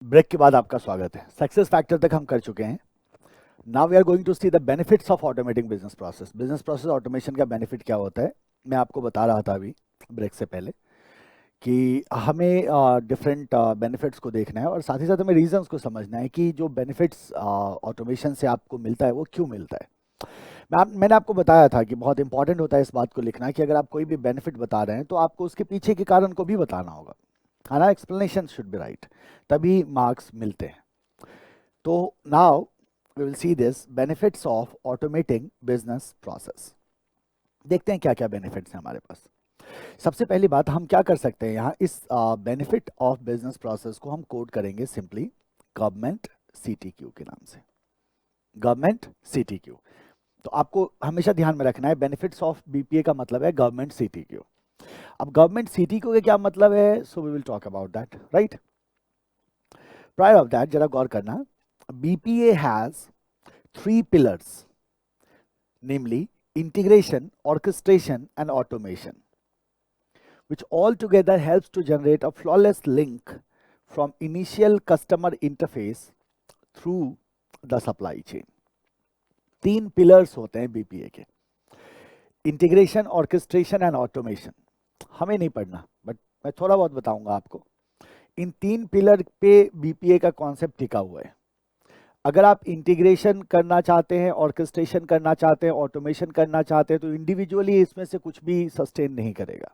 Break के बाद आपका स्वागत है। सक्सेस फैक्टर तक हम कर चुके हैं। Now we are going to see the benefits of automating business process. Business process automation का बेनिफिट क्या होता है, मैं आपको बता रहा था अभी ब्रेक से पहले कि हमें डिफरेंट बेनिफिट्स को देखना है और साथ ही साथ हमें रीजंस को समझना है कि जो बेनिफिट्स ऑटोमेशन से आपको मिलता है वो क्यों मिलता है। मैंने आपको बताया था कि बहुत इंपॉर्टेंट होता है इस बात को लिखना कि अगर आप कोई भी बेनिफिट बता रहे हैं तो आपको उसके पीछे के कारण को भी बताना होगा, है ना। एक्सप्लेनेशन शुड बी राइट, तभी मार्क्स मिलते हैं। तो now we will see this benefits of automating business process. देखते हैं क्या क्या बेनिफिट्स हैं हमारे पास। सबसे पहली बात, हम क्या कर सकते हैं यहाँ इस बेनिफिट ऑफ बिजनेस प्रोसेस को हम कोड करेंगे सिंपली गवर्नमेंट सीटीक्यू के नाम से। गवर्नमेंट सीटीक्यू, तो आपको हमेशा ध्यान में रखना है बेनिफिट्स ऑफ बीपीए का मतलब है गवर्नमेंट सीटीक्यू। अब गवर्नमेंट सीटीक्यू का क्या मतलब है, so we will talk about that, right. Prior of that जरा गौर करना, BPA has 3 pillars, namely integration, orchestration, and automation, which all together helps to generate a flawless link from initial customer interface through the supply chain. 3 pillars होते हैं BPA के, integration, orchestration and automation. हमें नहीं पढ़ना but मैं थोड़ा बहुत बताऊंगा आपको। इन 3 पिलर पे बीपीए का कॉन्सेप्ट टिका हुआ है। अगर आप इंटीग्रेशन करना चाहते हैं, ऑर्केस्ट्रेशन करना चाहते हैं, ऑटोमेशन करना चाहते हैं तो इंडिविजुअली इसमें से कुछ भी सस्टेन नहीं करेगा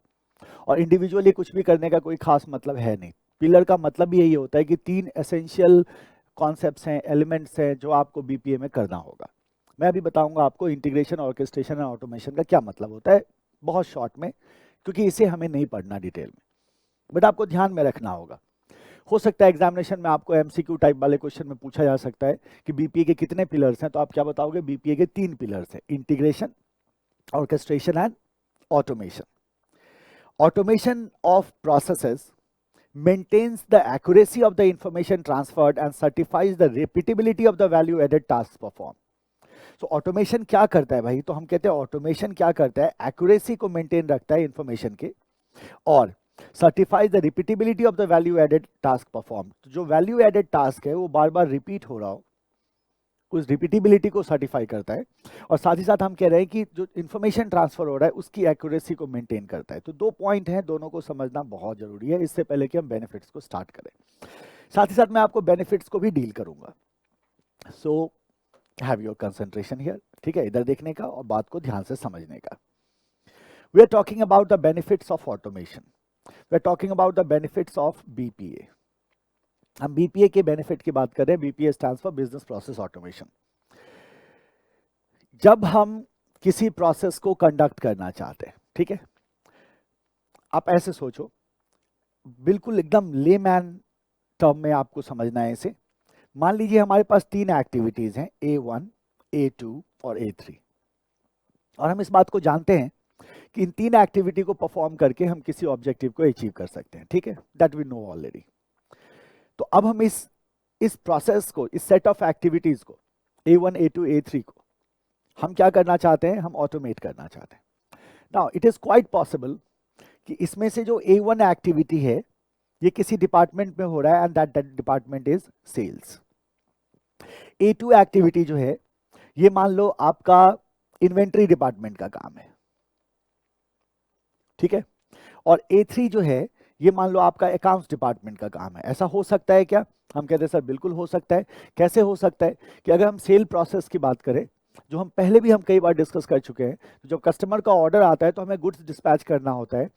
और इंडिविजुअली कुछ भी करने का कोई खास मतलब है नहीं। पिलर का मतलब भी यही होता है कि 3 एसेंशियल कॉन्सेप्ट्स हैं, एलिमेंट्स हैं जो आपको बीपीए में करना होगा। मैं अभी बताऊंगा आपको इंटीग्रेशन, ऑर्केस्ट्रेशन एंड ऑटोमेशन का क्या मतलब होता है बहुत शॉर्ट में, क्योंकि इसे हमें नहीं पढ़ना डिटेल में, बट आपको ध्यान में रखना होगा। हो सकता है एग्जामिनेशन में आपको एमसीक्यू टाइप वाले क्वेश्चन में पूछा जा सकता है कि बीपीए के कितने पिलर्स हैं, तो आप क्या बताओगे, बीपीए के 3 पिलर्स हैं, integration, orchestration and automation. Automation of processes maintains the accuracy of the information transferred and certifies the repeatability of the value added tasks performed. So automation क्या करता है भाई, तो हम कहते हैं ऑटोमेशन क्या करता है, एक्यूरेसी को मेंटेन रखता है इंफॉर्मेशन के और certifies the repeatability of the value added task perform. जो वैल्यू एडेड टास्क है वो बार बार रिपीट हो रहा हो, उस रिपीटेबिलिटी को सर्टिफाई करता है और साथ ही साथ हम कह रहे हैं कि जो इन्फॉर्मेशन ट्रांसफर हो रहा है उसकी एक्यूरेसी को मेंटेन करता है। तो 2 पॉइंट हैं, दोनों को समझना बहुत जरूरी है इससे पहले कि हम बेनिफिट्स को स्टार्ट करें। साथ ही साथ मैं आपको बेनिफिट्स को भी डील करूंगा। So have your concentration here, ठीक है, इधर देखने का और बात को ध्यान से समझने का। We are talking about the benefits of automation, we are talking about the benefits of BPA. हम बीपीए के बेनिफिट की बात कर रहे हैं, BPA stands for business process automation. जब हम किसी प्रोसेस को कंडक्ट करना चाहते हैं, ठीक है, आप ऐसे सोचो, बिल्कुल एकदम लेमैन टर्म में आपको समझना है इसे। मान लीजिए हमारे पास 3 एक्टिविटीज हैं, A1, A2 और A3, और हम इस बात को जानते हैं कि इन 3 एक्टिविटी को परफॉर्म करके हम किसी ऑब्जेक्टिव को अचीव कर सकते हैं, ठीक है, दैट वी नो ऑलरेडी। तो अब हम इस प्रोसेस को, इस सेट ऑफ एक्टिविटीज को, A1, A2, A3 को हम क्या करना चाहते हैं, हम ऑटोमेट करना चाहते हैं। Now it is quite possible कि इसमें से जो A1 एक्टिविटी है ये किसी डिपार्टमेंट में हो रहा है and that department is sales. A2 activity जो है ये मान लो आपका इन्वेंट्री डिपार्टमेंट का काम है, ठीक है, और A3 जो है ये मान लो आपका अकाउंट्स डिपार्टमेंट का काम है। ऐसा हो सकता है क्या, हम कहते हैं सर बिल्कुल हो सकता है। कैसे हो सकता है कि अगर हम सेल प्रोसेस की बात करें, जो हम पहले भी हम कई बार डिस्कस कर चुके हैं, तो जब कस्टमर का ऑर्डर आता है तो हमें गुड्स डिस्पैच करना होता है,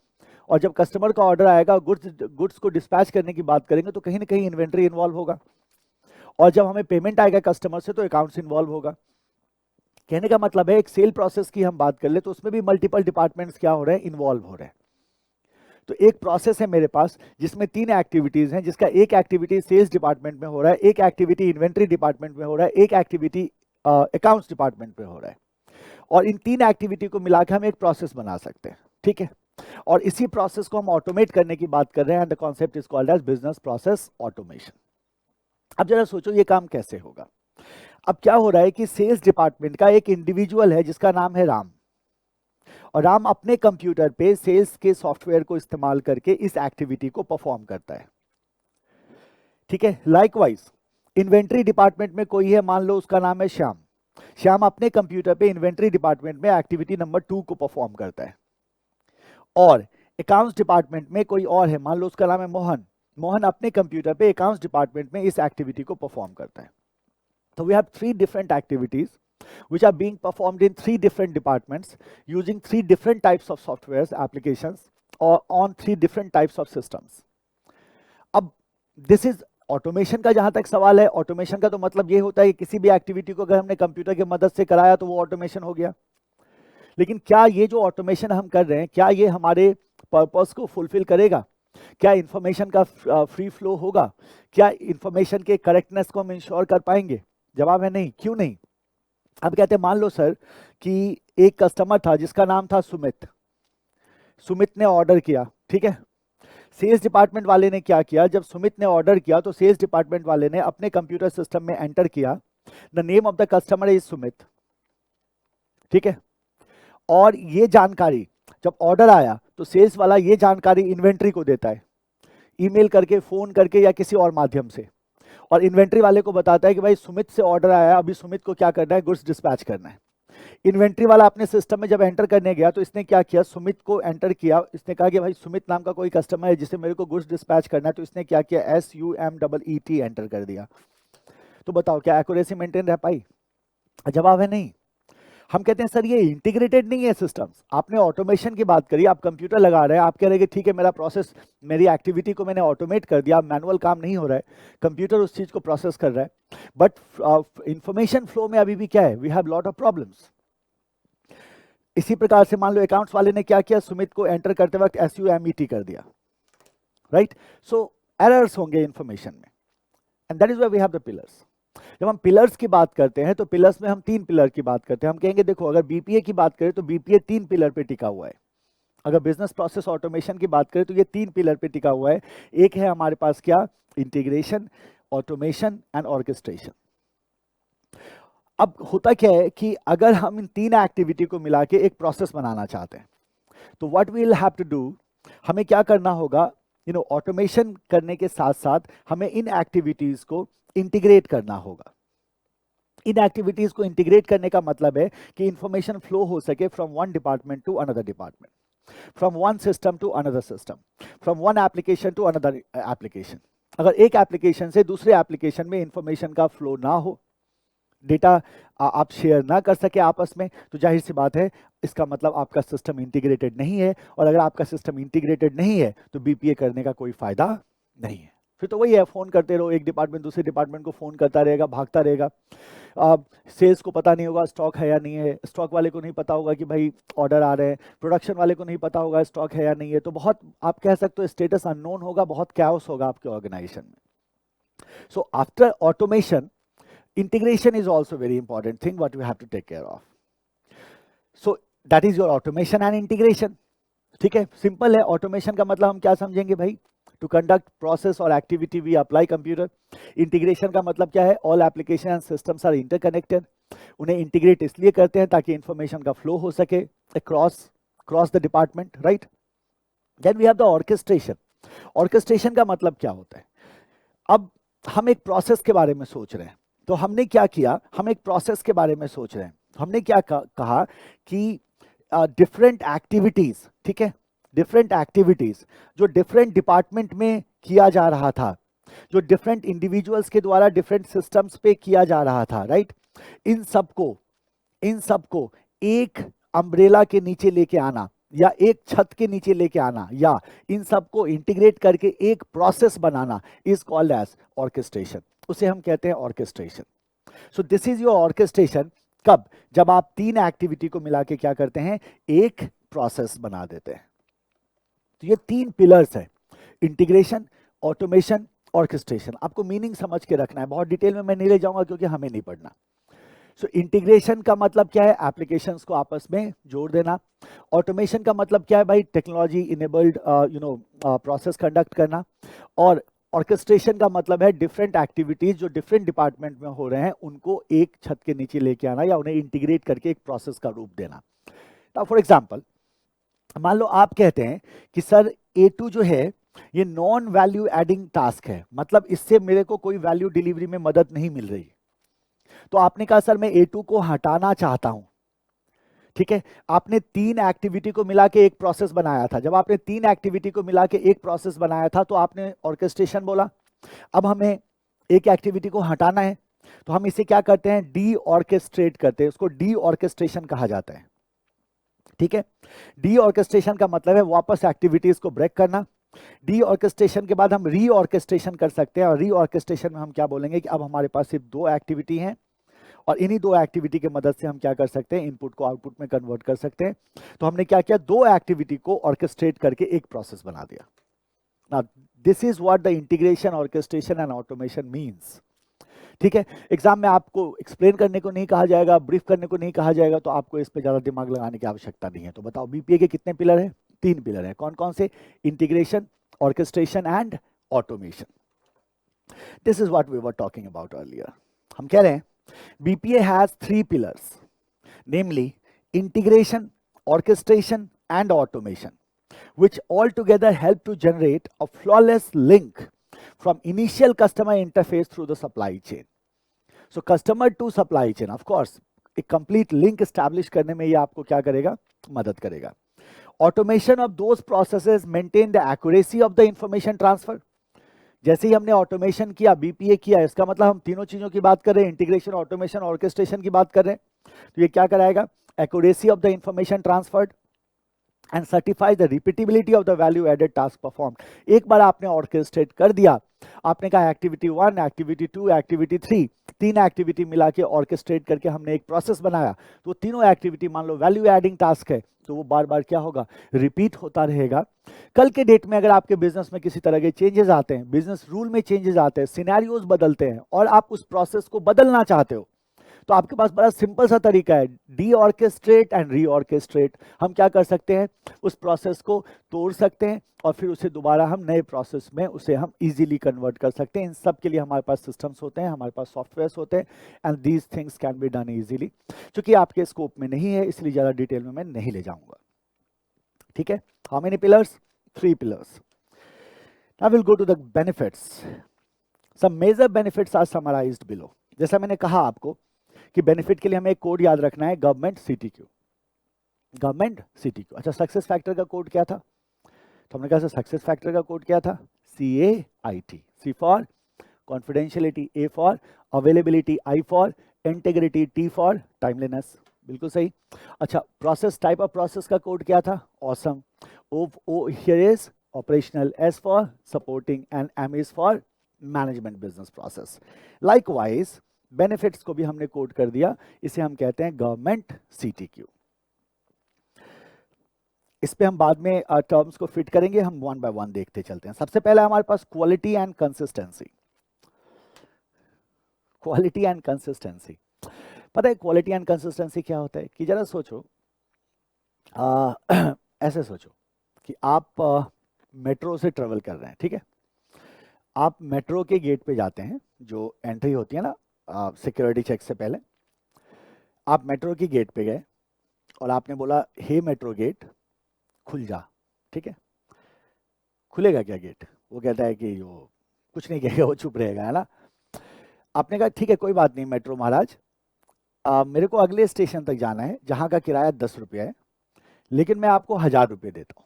और जब कस्टमर का ऑर्डर आएगा गुड्स को डिस्पैच करने की बात करेंगे तो कहीं ना कहीं इन्वेंट्री इन्वॉल्व होगा, और जब हमें पेमेंट आएगा कस्टमर से तो अकाउंट्स इन्वॉल्व होगा। कहने का मतलब है एक सेल प्रोसेस की हम बात कर ले तो उसमें भी मल्टीपल डिपार्टमेंट्स क्या हो रहे हैं, इन्वॉल्व हो रहे हैं। तो एक प्रोसेस है मेरे पास जिसमें 3 एक्टिविटीज हैं, जिसका एक एक्टिविटी सेल्स डिपार्टमेंट में हो रहा है, एक एक्टिविटी इन्वेंट्री डिपार्टमेंट में हो रहा है, एक एक्टिविटी अकाउंट्स डिपार्टमेंट में हो रहा है, और इन 3 एक्टिविटी को मिलाकर हम एक प्रोसेस बना सकते हैं, ठीक है। और इसी प्रोसेस को हम ऑटोमेट करने की बात कर रहे हैं and the concept is called as business process automation. अब जरा सोचो ये काम कैसे होगा। अब क्या हो रहा है कि सेल्स डिपार्टमेंट का एक इंडिविजुअल है जिसका नाम है राम, और राम अपने कंप्यूटर पे सेल्स के सॉफ्टवेयर को इस्तेमाल करके इस एक्टिविटी को परफॉर्म करता है, ठीक है। लाइकवाइज इन्वेंट्री डिपार्टमेंट में कोई है, मान लो उसका नाम है श्याम। श्याम अपने कंप्यूटर पे इन्वेंट्री डिपार्टमेंट में एक्टिविटी नंबर 2 को परफॉर्म करता है। और अकाउंट्स डिपार्टमेंट में कोई और है, मान लो उसका नाम है मोहन। मोहन अपने कंप्यूटर पे अकाउंट्स डिपार्टमेंट में इस एक्टिविटी को परफॉर्म करता है। तो we have 3 different activities which are being performed in 3 different departments using 3 different types of softwares applications or on 3 different types of systems. अब this is ऑटोमेशन का जहां तक सवाल है, ऑटोमेशन का तो मतलब ये होता है कि किसी भी एक्टिविटी को अगर हमने कंप्यूटर की मदद से कराया तो वो ऑटोमेशन हो गया। लेकिन क्या ये जो ऑटोमेशन हम कर रहे हैं, क्या ये हमारे पर्पस को फुलफिल करेगा? क्या इंफॉर्मेशन का फ्री फ्लो होगा? क्या इंफॉर्मेशन के करेक्टनेस को हम इंश्योर कर पाएंगे? जवाब है नहीं। क्यों नहीं? अब कहते हैं मान लो सर कि एक कस्टमर था जिसका नाम था सुमित। सुमित ने ऑर्डर किया, ठीक है। सेल्स डिपार्टमेंट वाले ने क्या किया, जब सुमित ने ऑर्डर किया तो सेल्स डिपार्टमेंट वाले ने अपने कंप्यूटर सिस्टम में एंटर किया the name of the customer is Sumit, ठीक है। और ये जानकारी जब ऑर्डर आया तो सेल्स वाला ये जानकारी इन्वेंट्री को देता है, ईमेल करके, फोन करके या किसी और माध्यम से। और इन्वेंट्री वाले को बताता है कि भाई सुमित से ऑर्डर आया, अभी सुमित को क्या करना है, गुड्स डिस्पैच करना है। इन्वेंट्री वाला अपने सिस्टम में जब एंटर करने गया तो इसने क्या किया, सुमित को एंटर किया। इसने कहा कि भाई सुमित नाम का कोई कस्टमर है जिसे मेरे को गुड्स डिस्पैच करना है, तो इसने क्या किया, SUMEET एंटर कर दिया। तो बताओ क्या एक्यूरेसी मेंटेन रह पाई? जवाब है नहीं। हम कहते हैं सर ये इंटीग्रेटेड नहीं है सिस्टम्स। आपने ऑटोमेशन की बात करी, आप कंप्यूटर लगा रहे हैं, आप कह रहे हैं कि ठीक है मेरा प्रोसेस, मेरी एक्टिविटी को मैंने ऑटोमेट कर दिया, मैनुअल काम नहीं हो रहा है, कंप्यूटर उस चीज को प्रोसेस कर रहा है। बट इंफॉर्मेशन फ्लो में अभी भी क्या है, we have lot of problems. इसी प्रकार से मान लो अकाउंट्स वाले ने क्या किया, सुमित को एंटर करते वक्त SUMET कर दिया, राइट। सो एरर्स होंगे इंफॉर्मेशन में, and that is why we have the pillars. जब हम पिलर्स की बात करते हैं तो पिलर्स में हम 3 पिलर की बात करते हैं। हम कहेंगे देखो अगर बीपीए की बात करें तो बीपीए 3 पिलर पे टिका हुआ है। अगर बिजनेस प्रोसेस ऑटोमेशन की बात करें तो ये 3 पिलर पे टिका हुआ है। एक है हमारे पास क्या, इंटीग्रेशन, ऑटोमेशन एंड ऑर्केस्ट्रेशन। अब होता क्या है कि अगर हम इन 3 एक्टिविटी को मिला के एक प्रोसेस बनाना चाहते हैं तो what we will have to do, हमें क्या करना होगा, ऑटोमेशन करने के साथ साथ हमें इन एक्टिविटीज को इंटीग्रेट करना होगा। इन एक्टिविटीज को इंटीग्रेट करने का मतलब है कि इंफॉर्मेशन फ्लो हो सके from one department to another department, from one system to another system, from one application to another application. अगर एक एप्लीकेशन से दूसरे एप्लीकेशन में इंफॉर्मेशन का फ्लो ना हो, डेटा आप शेयर ना कर सके आपस में, तो जाहिर सी बात है इसका मतलब आपका सिस्टम इंटीग्रेटेड नहीं है। और अगर आपका सिस्टम इंटीग्रेटेड नहीं है तो बीपीए करने का कोई फायदा नहीं है। फिर तो वही है, फोन करते रहो, एक डिपार्टमेंट दूसरे डिपार्टमेंट को फोन करता रहेगा, भागता रहेगा। सेल्स को पता नहीं होगा स्टॉक है या नहीं है, स्टॉक वाले को नहीं पता होगा कि भाई ऑर्डर आ रहे हैं, प्रोडक्शन वाले को नहीं पता होगा स्टॉक है या नहीं है। तो बहुत आप कह सकते हो स्टेटस अननोन होगा, बहुत कैओस होगा आपके ऑर्गेनाइजेशन में। So after automation, integration is also very important thing what we have to take care of. So that is your automation and integration. ठीक है, सिंपल है। ऑटोमेशन का मतलब हम क्या समझेंगे भाई, टू कंडक्ट प्रोसेस और activity we apply computer. Integration का मतलब क्या है, all application and systems are interconnected. उन्हें इंटीग्रेट इसलिए करते हैं ताकि इंफॉर्मेशन का फ्लो हो सके cross the department, right. Then we have the orchestration. Orchestration का मतलब क्या होता है, अब हम एक प्रोसेस के बारे में सोच रहे हैं, तो हमने क्या किया, हम एक प्रोसेस के बारे में सोच रहे हैं। हमने क्या कहा कि डिफरेंट एक्टिविटीज, ठीक है, डिफरेंट एक्टिविटीज जो डिफरेंट डिपार्टमेंट में किया जा रहा था, जो डिफरेंट इंडिविजुअल्स के द्वारा डिफरेंट सिस्टम्स पे किया जा रहा था, राइट। इन सबको एक अम्ब्रेला के नीचे लेके आना या एक छत के नीचे लेके आना या इन सबको इंटीग्रेट करके एक प्रोसेस बनाना इज कॉल्ड एज ऑर्केस्ट्रेशन। उसे हम कहते हैं orchestration. So this is your orchestration. कब, जब आप 3 एक्टिविटी को मिला के क्या करते हैं, एक प्रोसेस बना देते हैं। तो ये 3 पिलर्स है, इंटीग्रेशन, ऑटोमेशन, ऑर्केस्ट्रेशन। आपको मीनिंग समझ के रखना है, बहुत डिटेल में मैं नहीं ले जाऊंगा क्योंकि हमें नहीं पढ़ना। सो इंटीग्रेशन का मतलब क्या है, एप्लीकेशंस को आपस में जोड़ देना। ऑटोमेशन का मतलब क्या है भाई, टेक्नोलॉजी इनेबल्ड प्रोसेस कंडक्ट करना। और ऑर्केस्ट्रेशन का मतलब है डिफरेंट एक्टिविटीज जो डिफरेंट डिपार्टमेंट में हो रहे हैं उनको एक छत के नीचे लेके आना या उन्हें इंटीग्रेट करके एक प्रोसेस का रूप देना। नाउ फॉर एग्जांपल, मान लो आप कहते हैं कि सर A2 जो है ये नॉन वैल्यू एडिंग टास्क है, मतलब इससे मेरे को कोई वैल्यू डिलीवरी में मदद नहीं मिल रही। तो आपने कहा सर मैं A2 को हटाना चाहता हूं, ठीक है। आपने 3 एक्टिविटी को मिला के एक प्रोसेस बनाया था। जब आपने 3 एक्टिविटी को मिला के एक प्रोसेस बनाया था तो आपने ऑर्केस्ट्रेशन बोला। अब हमें एक एक्टिविटी को हटाना है, तो हम इसे क्या करते हैं, डी ऑर्केस्ट्रेट करते हैं, उसको डी ऑर्केस्ट्रेशन कहा जाता है, ठीक है। डी ऑर्केस्ट्रेशन का मतलब है वापस एक्टिविटीज को ब्रेक करना। डी ऑर्केस्ट्रेशन के बाद हम री ऑर्केस्ट्रेशन कर सकते हैं, और री ऑर्केस्ट्रेशन में हम क्या बोलेंगे कि अब हमारे पास सिर्फ 2 एक्टिविटी हैं, और इन्हीं 2 एक्टिविटी की मदद से हम क्या कर सकते हैं, इनपुट को आउटपुट में कन्वर्ट कर सकते हैं। तो हमने क्या किया, 2 एक्टिविटी को ऑर्केस्ट्रेट करके एक प्रोसेस बना दिया। Now this is what the integration, orchestration and automation means, ठीक है। एग्जाम में आपको एक्सप्लेन करने को नहीं कहा जाएगा, ब्रीफ करने को नहीं कहा जाएगा, तो आपको इस पे ज्यादा दिमाग लगाने की आवश्यकता नहीं है। तो बताओ बीपीए के कितने पिलर हैं? 3 पिलर हैं। कौन कौन से? Integration, orchestration and automation. This is what we were talking about earlier. हम कह रहे हैं BPA has 3 pillars, namely integration, orchestration, and automation, which all together help to generate a flawless link from initial customer interface through the supply chain. So customer to supply chain, of course, एक complete link establish करने में ये आपको क्या करेगा, मदद करेगा। Automation of those processes maintain the accuracy of the information transfer. जैसे ही हमने ऑटोमेशन किया, बीपीए किया, इसका मतलब हम तीनों चीजों की बात कर रहे हैं, इंटीग्रेशन, ऑटोमेशन, ऑर्केस्ट्रेशन की बात कर रहे हैं। तो ये क्या कराएगा, accuracy of the information transferred and certify the repeatability of the value added task perform. एक बार आपने ऑर्केस्ट्रेट कर दिया, आपने कहा एक्टिविटी 1, एक्टिविटी 2, एक्टिविटी 3, 3 एक्टिविटी मिला के ऑर्केस्ट्रेट करके हमने एक प्रोसेस बनाया, तो तीनों एक्टिविटी मान लो वैल्यू एडिंग टास्क है, तो वो बार बार क्या होगा, रिपीट होता रहेगा। कल के डेट में अगर आपके बिजनेस में किसी तरह के चेंजेस आते हैं, बिजनेस रूल में चेंजेस आते हैं, सिनेरियोज बदलते हैं, और आप उस प्रोसेस को बदलना चाहते हो, तो आपके पास बड़ा सिंपल सा तरीका है, D orchestrate and re orchestrate. हम क्या कर सकते हैं, उस प्रोसेस को तोड़ सकते हैं और फिर उसे दोबारा हम नए प्रोसेस में उसे हम इजीली कन्वर्ट कर सकते हैं। इन सब के लिए हमारे पास सिस्टम्स होते हैं, हमारे पास सॉफ्टवेयर्स होते हैं, and these things can be done easily. चूंकि आपके स्कोप में नहीं है, इसलिए ज्यादा डिटेल में मैं नहीं ले जाऊंगा, ठीक है। How many pillars? 3 pillars. Now will go to the benefits. Some major benefits are summarized below. जैसा मैंने कहा आपको कि बेनिफिट के लिए हमें एक कोड याद रखना है, गवर्नमेंट CTQ, गवर्नमेंट CTQ। अच्छा, सक्सेस फैक्टर का कोड क्या था? तो हमने कहा सक्सेस फैक्टर का कोड क्या था, CAIT। C for confidentiality, A for availability, I for integrity, T for timeliness. बिल्कुल सही। अच्छा, प्रोसेस, टाइप ऑफ प्रोसेस का कोड क्या था, awesome. O here is operational, S for supporting, and M is for management business process. Likewise benefits को भी हमने code कर दिया, इसे हम कहते हैं गवर्नमेंट CTQ। इस पे हम बाद में टर्म्स को फिट करेंगे, हम 1 बाय 1 देखते चलते हैं। सबसे पहले हमारे पास quality and consistency. Quality and consistency, पता है क्वालिटी एंड कंसिस्टेंसी क्या होता है? कि जरा सोचो, ऐसे सोचो कि आप मेट्रो से ट्रेवल कर रहे हैं, ठीक है। आप मेट्रो के गेट पे जाते हैं, जो एंट्री होती है ना सिक्योरिटी चेक से पहले। आप मेट्रो की गेट पे गए और आपने बोला, हे मेट्रो गेट खुल जा, ठीक है। खुलेगा क्या गेट? वो कहता है कि वो कुछ नहीं कहेगा, वो चुप रहेगा, है ना। आपने कहा ठीक है कोई बात नहीं मेट्रो महाराज, मेरे को अगले स्टेशन तक जाना है जहाँ का किराया 10 रुपया है, लेकिन मैं आपको 1000 रुपये देता हूँ।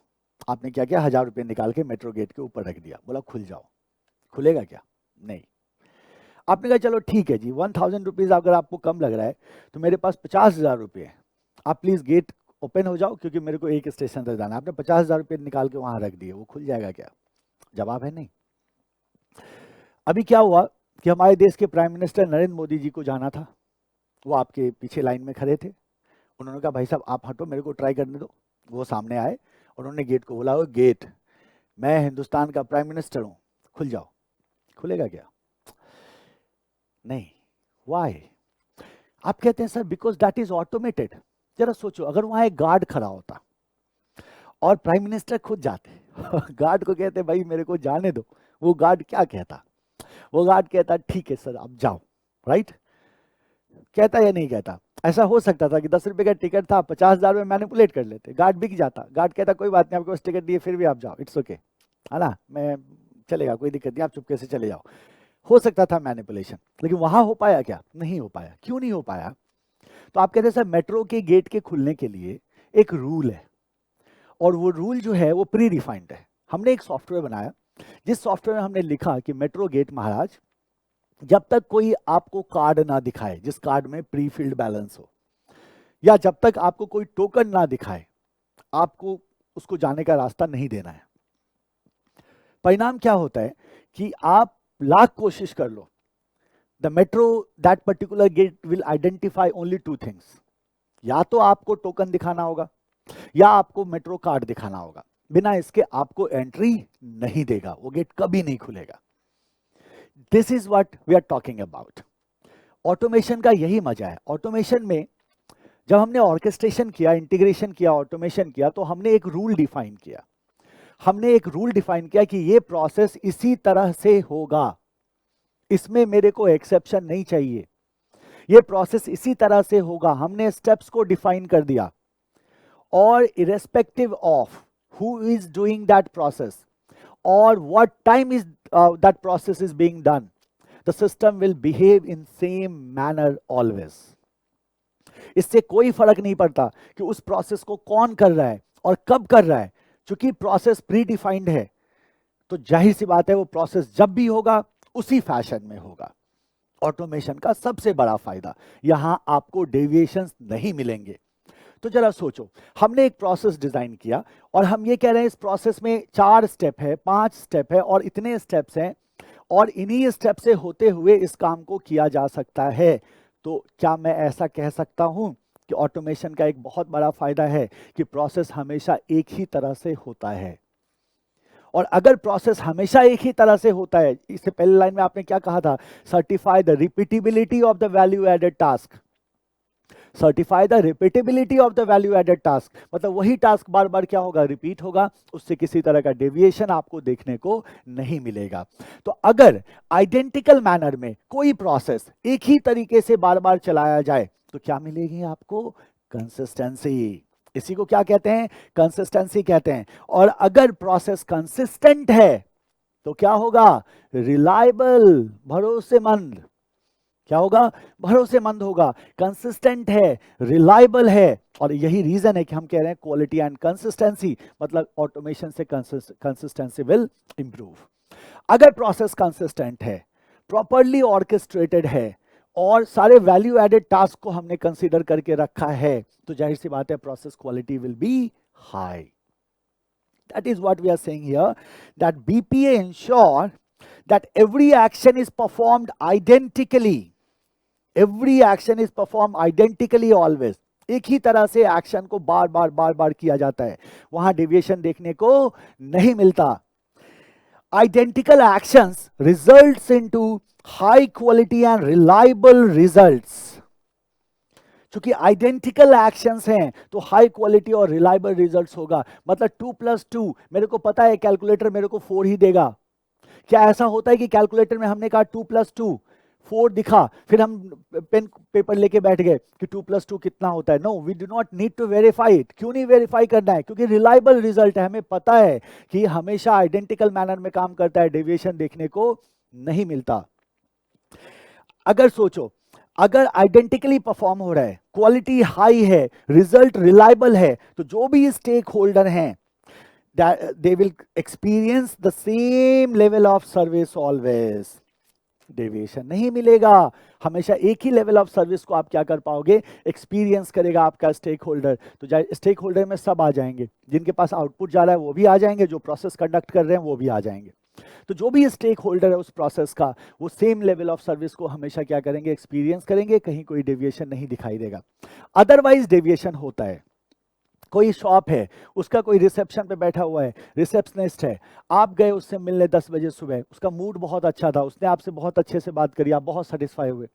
आपने क्या किया, 1000 रुपये निकाल के मेट्रो गेट के ऊपर रख दिया, बोला खुल जाओ। खुलेगा क्या? नहीं। आपने कहा चलो ठीक है जी, 1000 रुपीज अगर आपको कम लग रहा है तो मेरे पास 50,000 रुपये है, आप प्लीज गेट ओपन हो जाओ क्योंकि मेरे को एक स्टेशन तक जाना है। आपने 50,000 रुपये निकाल के वहां रख दिए, वो खुल जाएगा क्या? जवाब है नहीं। अभी क्या हुआ कि हमारे देश के प्राइम मिनिस्टर नरेंद्र मोदी जी को जाना था, वो आपके पीछे लाइन में खड़े थे। उन्होंने कहा भाई साहब आप हटो, मेरे को ट्राई करने दो। वो सामने आए, उन्होंने गेट को बोला, गेट मैं हिंदुस्तान का प्राइम मिनिस्टर हूँ, खुल जाओ। खुलेगा क्या? नहीं। वाई? आप कहते हैं sir because that is automated. जरा सोचो, अगर वहां एक गार्ड खड़ा होता और प्राइम मिनिस्टर खुद जाते गार्ड को कहते भाई मेरे को जाने दो, वो गार्ड क्या कहता? वो गार्ड कहता ठीक है सर आप जाओ, राइट? कहता या नहीं कहता? ऐसा हो सकता था कि 10 रुपए का टिकट था, 50,000 में मैनिपुलेट कर लेते, गार्ड बिक जाता। गार्ड कहता कोई बात नहीं, आपके पास टिकट दिए फिर भी आप जाओ, इट्स ओके। है ना, मैं चलेगा, कोई दिक्कत नहीं, आप चुपके से चले जाओ। हो सकता था मैनिपुलेशन, लेकिन वहां हो पाया क्या? नहीं हो पाया। क्यों नहीं हो पाया? तो आप कहते हैं सर मेट्रो के गेट के खुलने के लिए एक रूल है, और वो रूल जो है वो प्री डिफाइंड है। हमने एक सॉफ्टवेयर बनाया, जिस सॉफ्टवेयर में हमने लिखा कि मेट्रो गेट महाराज, जब तक कोई आपको कार्ड ना दिखाए जिस कार्ड में प्री फिल्ड बैलेंस हो, या जब तक आपको कोई टोकन ना दिखाए, आपको उसको जाने का रास्ता नहीं देना है। परिणाम क्या होता है कि आप लाख कोशिश कर लो, the metro that particular gate will identify only two things. या तो आपको टोकन दिखाना होगा, या आपको मेट्रो कार्ड दिखाना होगा। बिना इसके आपको एंट्री नहीं देगा, वो गेट कभी नहीं खुलेगा। This is what we are talking about. Automation का यही मजा है। ऑटोमेशन में जब हमने ऑर्केस्ट्रेशन किया, इंटीग्रेशन किया, ऑटोमेशन किया, तो हमने एक रूल डिफाइन किया। हमने एक रूल डिफाइन किया कि ये प्रोसेस इसी तरह से होगा, इसमें मेरे को एक्सेप्शन नहीं चाहिए, ये प्रोसेस इसी तरह से होगा। हमने स्टेप्स को डिफाइन कर दिया, और irrespective of who is doing that process और what time is that process is being done, the system will behave in same manner always. इससे कोई फर्क नहीं पड़ता कि उस प्रोसेस को कौन कर रहा है और कब कर रहा है। चूंकि प्रोसेस प्री डिफाइंड है, तो जाहिर सी बात है वो प्रोसेस जब भी होगा उसी फैशन में होगा। ऑटोमेशन का सबसे बड़ा फायदा, यहां आपको डेविएशंस नहीं मिलेंगे। तो जरा सोचो, हमने एक प्रोसेस डिजाइन किया, और हम ये कह रहे हैं इस प्रोसेस में 4 स्टेप है, 5 स्टेप है, और इतने स्टेप्स हैं, और इन्हीं स्टेप से होते हुए इस काम को किया जा सकता है। तो क्या मैं ऐसा कह सकता हूं कि ऑटोमेशन का एक बहुत बड़ा फायदा है कि प्रोसेस हमेशा एक ही तरह से होता है? और अगर प्रोसेस हमेशा एक ही तरह से होता है, इससे पहले लाइन में आपने क्या कहा था? Certify the repeatability of the value added task. Certify the repeatability of the value added task, मतलब वही टास्क बार बार क्या होगा? रिपीट होगा, उससे किसी तरह का डेविएशन आपको देखने को नहीं मिलेगा। तो अगर आइडेंटिकल मैनर में कोई प्रोसेस एक ही तरीके से बार बार चलाया जाए, तो क्या मिलेगी आपको? कंसिस्टेंसी। इसी को क्या कहते हैं? कंसिस्टेंसी कहते हैं। और अगर प्रोसेस कंसिस्टेंट है तो क्या होगा? रिलायबल, भरोसेमंद। क्या होगा? भरोसेमंद होगा। कंसिस्टेंट है, रिलायबल है, और यही रीजन है कि हम कह रहे हैं क्वालिटी एंड कंसिस्टेंसी, मतलब ऑटोमेशन से कंसिस्टेंसी विल इंप्रूव। अगर प्रोसेस कंसिस्टेंट है, प्रॉपरली ऑर्केस्ट्रेटेड है, और सारे वैल्यू एडेड टास्क को हमने कंसीडर करके रखा है, तो जाहिर सी बात है process quality will be high. That is what we are saying here, that BPA ensure that every action is performed identically. Every action is performed identically always. एक ही तरह से एक्शन को बार बार किया जाता है, वहां डेविएशन देखने को नहीं मिलता। Identical actions results into high quality and reliable results. चूंकि आइडेंटिकल एक्शंस हैं तो हाई क्वालिटी और रिलायबल रिजल्ट्स होगा। मतलब 2+2 मेरे को पता है, कैलकुलेटर मेरे को 4 ही देगा। क्या ऐसा होता है कि कैलकुलेटर में हमने कहा 2+2 4 दिखा, फिर हम पेन पेपर लेके बैठ गए कि 2+2 कितना होता है? No, we do not need to verify it. क्यों नहीं वेरीफाई करना है? क्योंकि रिलायबल रिजल्ट है, हमें पता है कि हमेशा आइडेंटिकल मैनर में काम करता है, डेविएशन देखने को नहीं मिलता। अगर सोचो, अगर आइडेंटिकली परफॉर्म हो रहा है, क्वालिटी हाई है, रिजल्ट रिलायबल है, तो जो भी स्टेक होल्डर हैं they will experience the same level of service always. Deviation नहीं मिलेगा, हमेशा एक ही लेवल ऑफ सर्विस को आप क्या कर पाओगे? एक्सपीरियंस करेगा आपका स्टेक होल्डर। तो स्टेक होल्डर में सब आ जाएंगे, जिनके पास आउटपुट जा रहा है वो भी आ जाएंगे, जो प्रोसेस कंडक्ट कर रहे हैं वो भी आ जाएंगे। तो जो भी स्टेक होल्डर है उस प्रोसेस का, वो सेम लेवल ऑफ सर्विस को हमेशा क्या करेंगे? एक्सपीरियंस करेंगे, कहीं कोई डेविएशन नहीं दिखाई देगा। अदरवाइज डेविएशन होता है। कोई शॉप है, उसका कोई रिसेप्शन पे बैठा हुआ है, रिसेप्शनिस्ट है, आप गए उससे मिलने 10 बजे सुबह, उसका मूड बहुत अच्छा था, उसने आपसे बहुत अच्छे से बात करी, आप बहुत सेटिस्फाई हुए।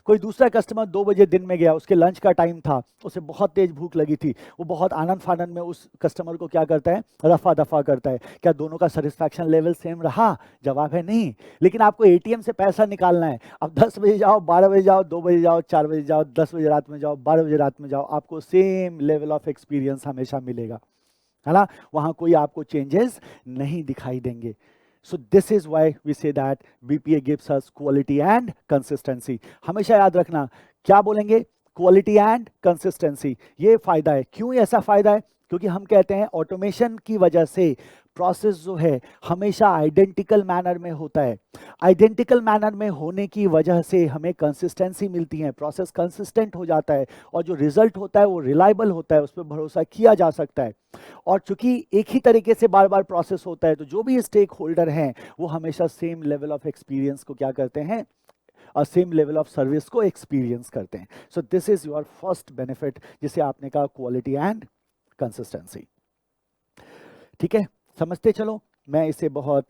कोई दूसरा कस्टमर 2 बजे दिन में गया, उसके लंच का टाइम था, उसे बहुत तेज भूख लगी थी, वो बहुत आनंद फानंद में उस कस्टमर को क्या करता है? रफा दफा करता है। क्या दोनों का सेटिस्फैक्शन लेवल सेम रहा? जवाब है नहीं। लेकिन आपको एटीएम से पैसा निकालना है, अब 10 बजे जाओ, 12 बजे जाओ, 2 बजे जाओ, 4 बजे जाओ, 10 बजे रात में जाओ, 12 बजे रात में जाओ, आपको सेम लेवल ऑफ एक्सपीरियंस हमेशा मिलेगा। है ना, वहां कोई आपको चेंजेस नहीं दिखाई देंगे। So this is why we say that BPA gives us quality and consistency. हमेशा याद रखना, क्या बोलेंगे, क्वालिटी एंड कंसिस्टेंसी, ये फायदा है। क्यों ऐसा फायदा है, क्योंकि हम कहते हैं ऑटोमेशन की वजह से प्रोसेस जो है हमेशा आइडेंटिकल मैनर में होता है। आइडेंटिकल मैनर में होने की वजह से हमें कंसिस्टेंसी मिलती है, प्रोसेस कंसिस्टेंट हो जाता है, और जो रिजल्ट होता है वो रिलायबल होता है, उस पर भरोसा किया जा सकता है। और चूंकि एक ही तरीके से बार बार प्रोसेस होता है, तो जो भी स्टेक होल्डर हैं वो हमेशा सेम लेवल ऑफ एक्सपीरियंस को क्या करते हैं, और सेम लेवल ऑफ सर्विस को एक्सपीरियंस करते हैं। सो this is your first benefit, जिसे आपने कहा क्वालिटी एंड कंसिस्टेंसी। ठीक है, समझते चलो। मैं इसे बहुत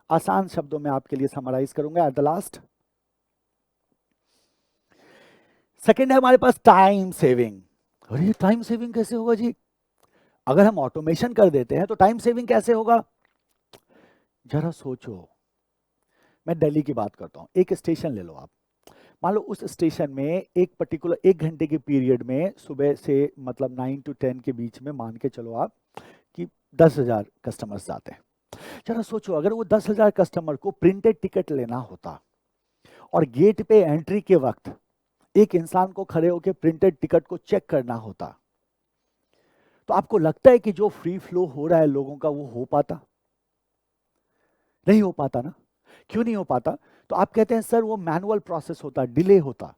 आसान शब्दों में आपके लिए समराइज करूंगा एट द लास्ट। सेकेंड है हमारे पास टाइम सेविंग। अरे टाइम सेविंग कैसे होगा जी, अगर हम ऑटोमेशन कर देते हैं तो टाइम सेविंग कैसे होगा, जरा सोचो। मैं दिल्ली की बात करता हूं, एक स्टेशन ले लो आप, मान लो उस स्टेशन में एक पर्टिकुलर 1 घंटे के पीरियड में सुबह से मतलब 9 to 10 के बीच में मान के चलो आप कि 10,000 कस्टमर्स जाते हैं। जरा सोचो, अगर वो 10,000 कस्टमर को प्रिंटेड टिकट लेना होता और गेट पे एंट्री के वक्त एक इंसान को खड़े होकर प्रिंटेड टिकट को चेक करना होता, तो आपको लगता है कि जो फ्री फ्लो हो रहा है लोगों का वो हो पाता? नहीं हो पाता ना। क्यों नहीं हो पाता? तो आप कहते हैं सर वो मैनुअल प्रोसेस होता, डिले होता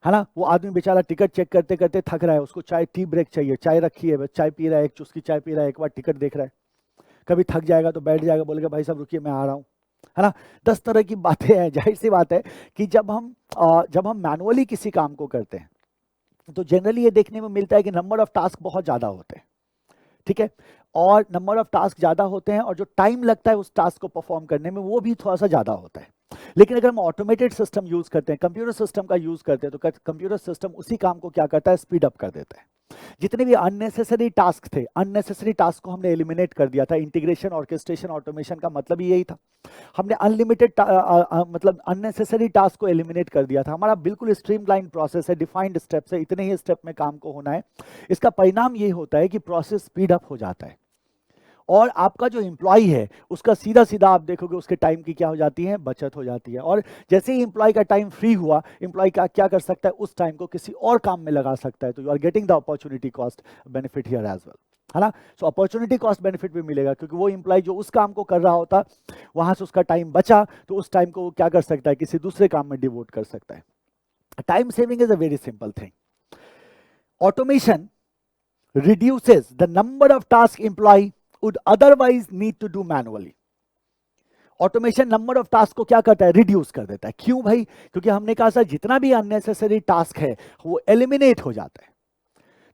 है ना। वो आदमी बेचारा टिकट चेक करते करते थक रहा है, उसको चाय टी ब्रेक चाहिए, चाय रखी है, बस चाय पी रहा है, एक चुस्की चाय पी रहा है, एक बार टिकट देख रहा है, कभी थक जाएगा तो बैठ जाएगा, बोलेगा भाई साहब रुकिए मैं आ रहा हूँ, है ना। 10 तरह की बातें हैं। जाहिर सी बात है कि जब हम मैनुअली किसी काम को करते हैं तो जनरली ये देखने में मिलता है कि नंबर ऑफ टास्क बहुत ज्यादा होते हैं, ठीक है, और नंबर ऑफ टास्क ज्यादा होते हैं और जो टाइम लगता है उस टास्क को परफॉर्म करने में वो भी थोड़ा सा ज्यादा होता है। लेकिन अगर हम ऑटोमेटेड सिस्टम यूज करते हैं, कंप्यूटर सिस्टम का यूज करते हैं, तो कंप्यूटर सिस्टम उसी काम को क्या करता है, स्पीड अप कर देता है। जितने भी अननेसेसरी टास्क थे, अननेसेसरी टास्क को हमने एलिमिनेट कर दिया था। इंटीग्रेशन ऑर्केस्ट्रेशन ऑटोमेशन का मतलब ही यही था, हमने अनलिमिटेड मतलब अननेसेसरी टास्क को एलिमिनेट कर दिया था। हमारा बिल्कुल स्ट्रीमलाइन प्रोसेस है, डिफाइंड स्टेप्स है, इतने ही स्टेप में काम को होना है। इसका परिणाम ये होता है कि प्रोसेस स्पीड अप हो जाता है और आपका जो एम्प्लॉय है उसका सीधा सीधा आप देखोगे उसके टाइम की क्या हो जाती है, बचत हो जाती है। और जैसे ही एम्प्लॉय का टाइम फ्री हुआ, एम्प्लॉय का क्या कर सकता है, उस टाइम को किसी और काम में लगा सकता है। तो you are getting the opportunity cost benefit here as well, है ना। सो अपॉर्चुनिटी कॉस्ट बेनिफिट भी मिलेगा, क्योंकि वो एम्प्लॉय जो उस काम को कर रहा होता, वहां से उसका टाइम बचा, तो उस टाइम को वो क्या कर सकता है, किसी दूसरे काम में डिवोट कर सकता है। Time saving is a very simple thing. Automation reduces the number of tasks employee would otherwise need to do manually. Automation number of task को क्या करता है, रिड्यूस कर देता है। क्यों भाई? क्योंकि हमने कहा सर जितना भी अननेसेसरी टास्क है वो एलिमिनेट हो जाता है,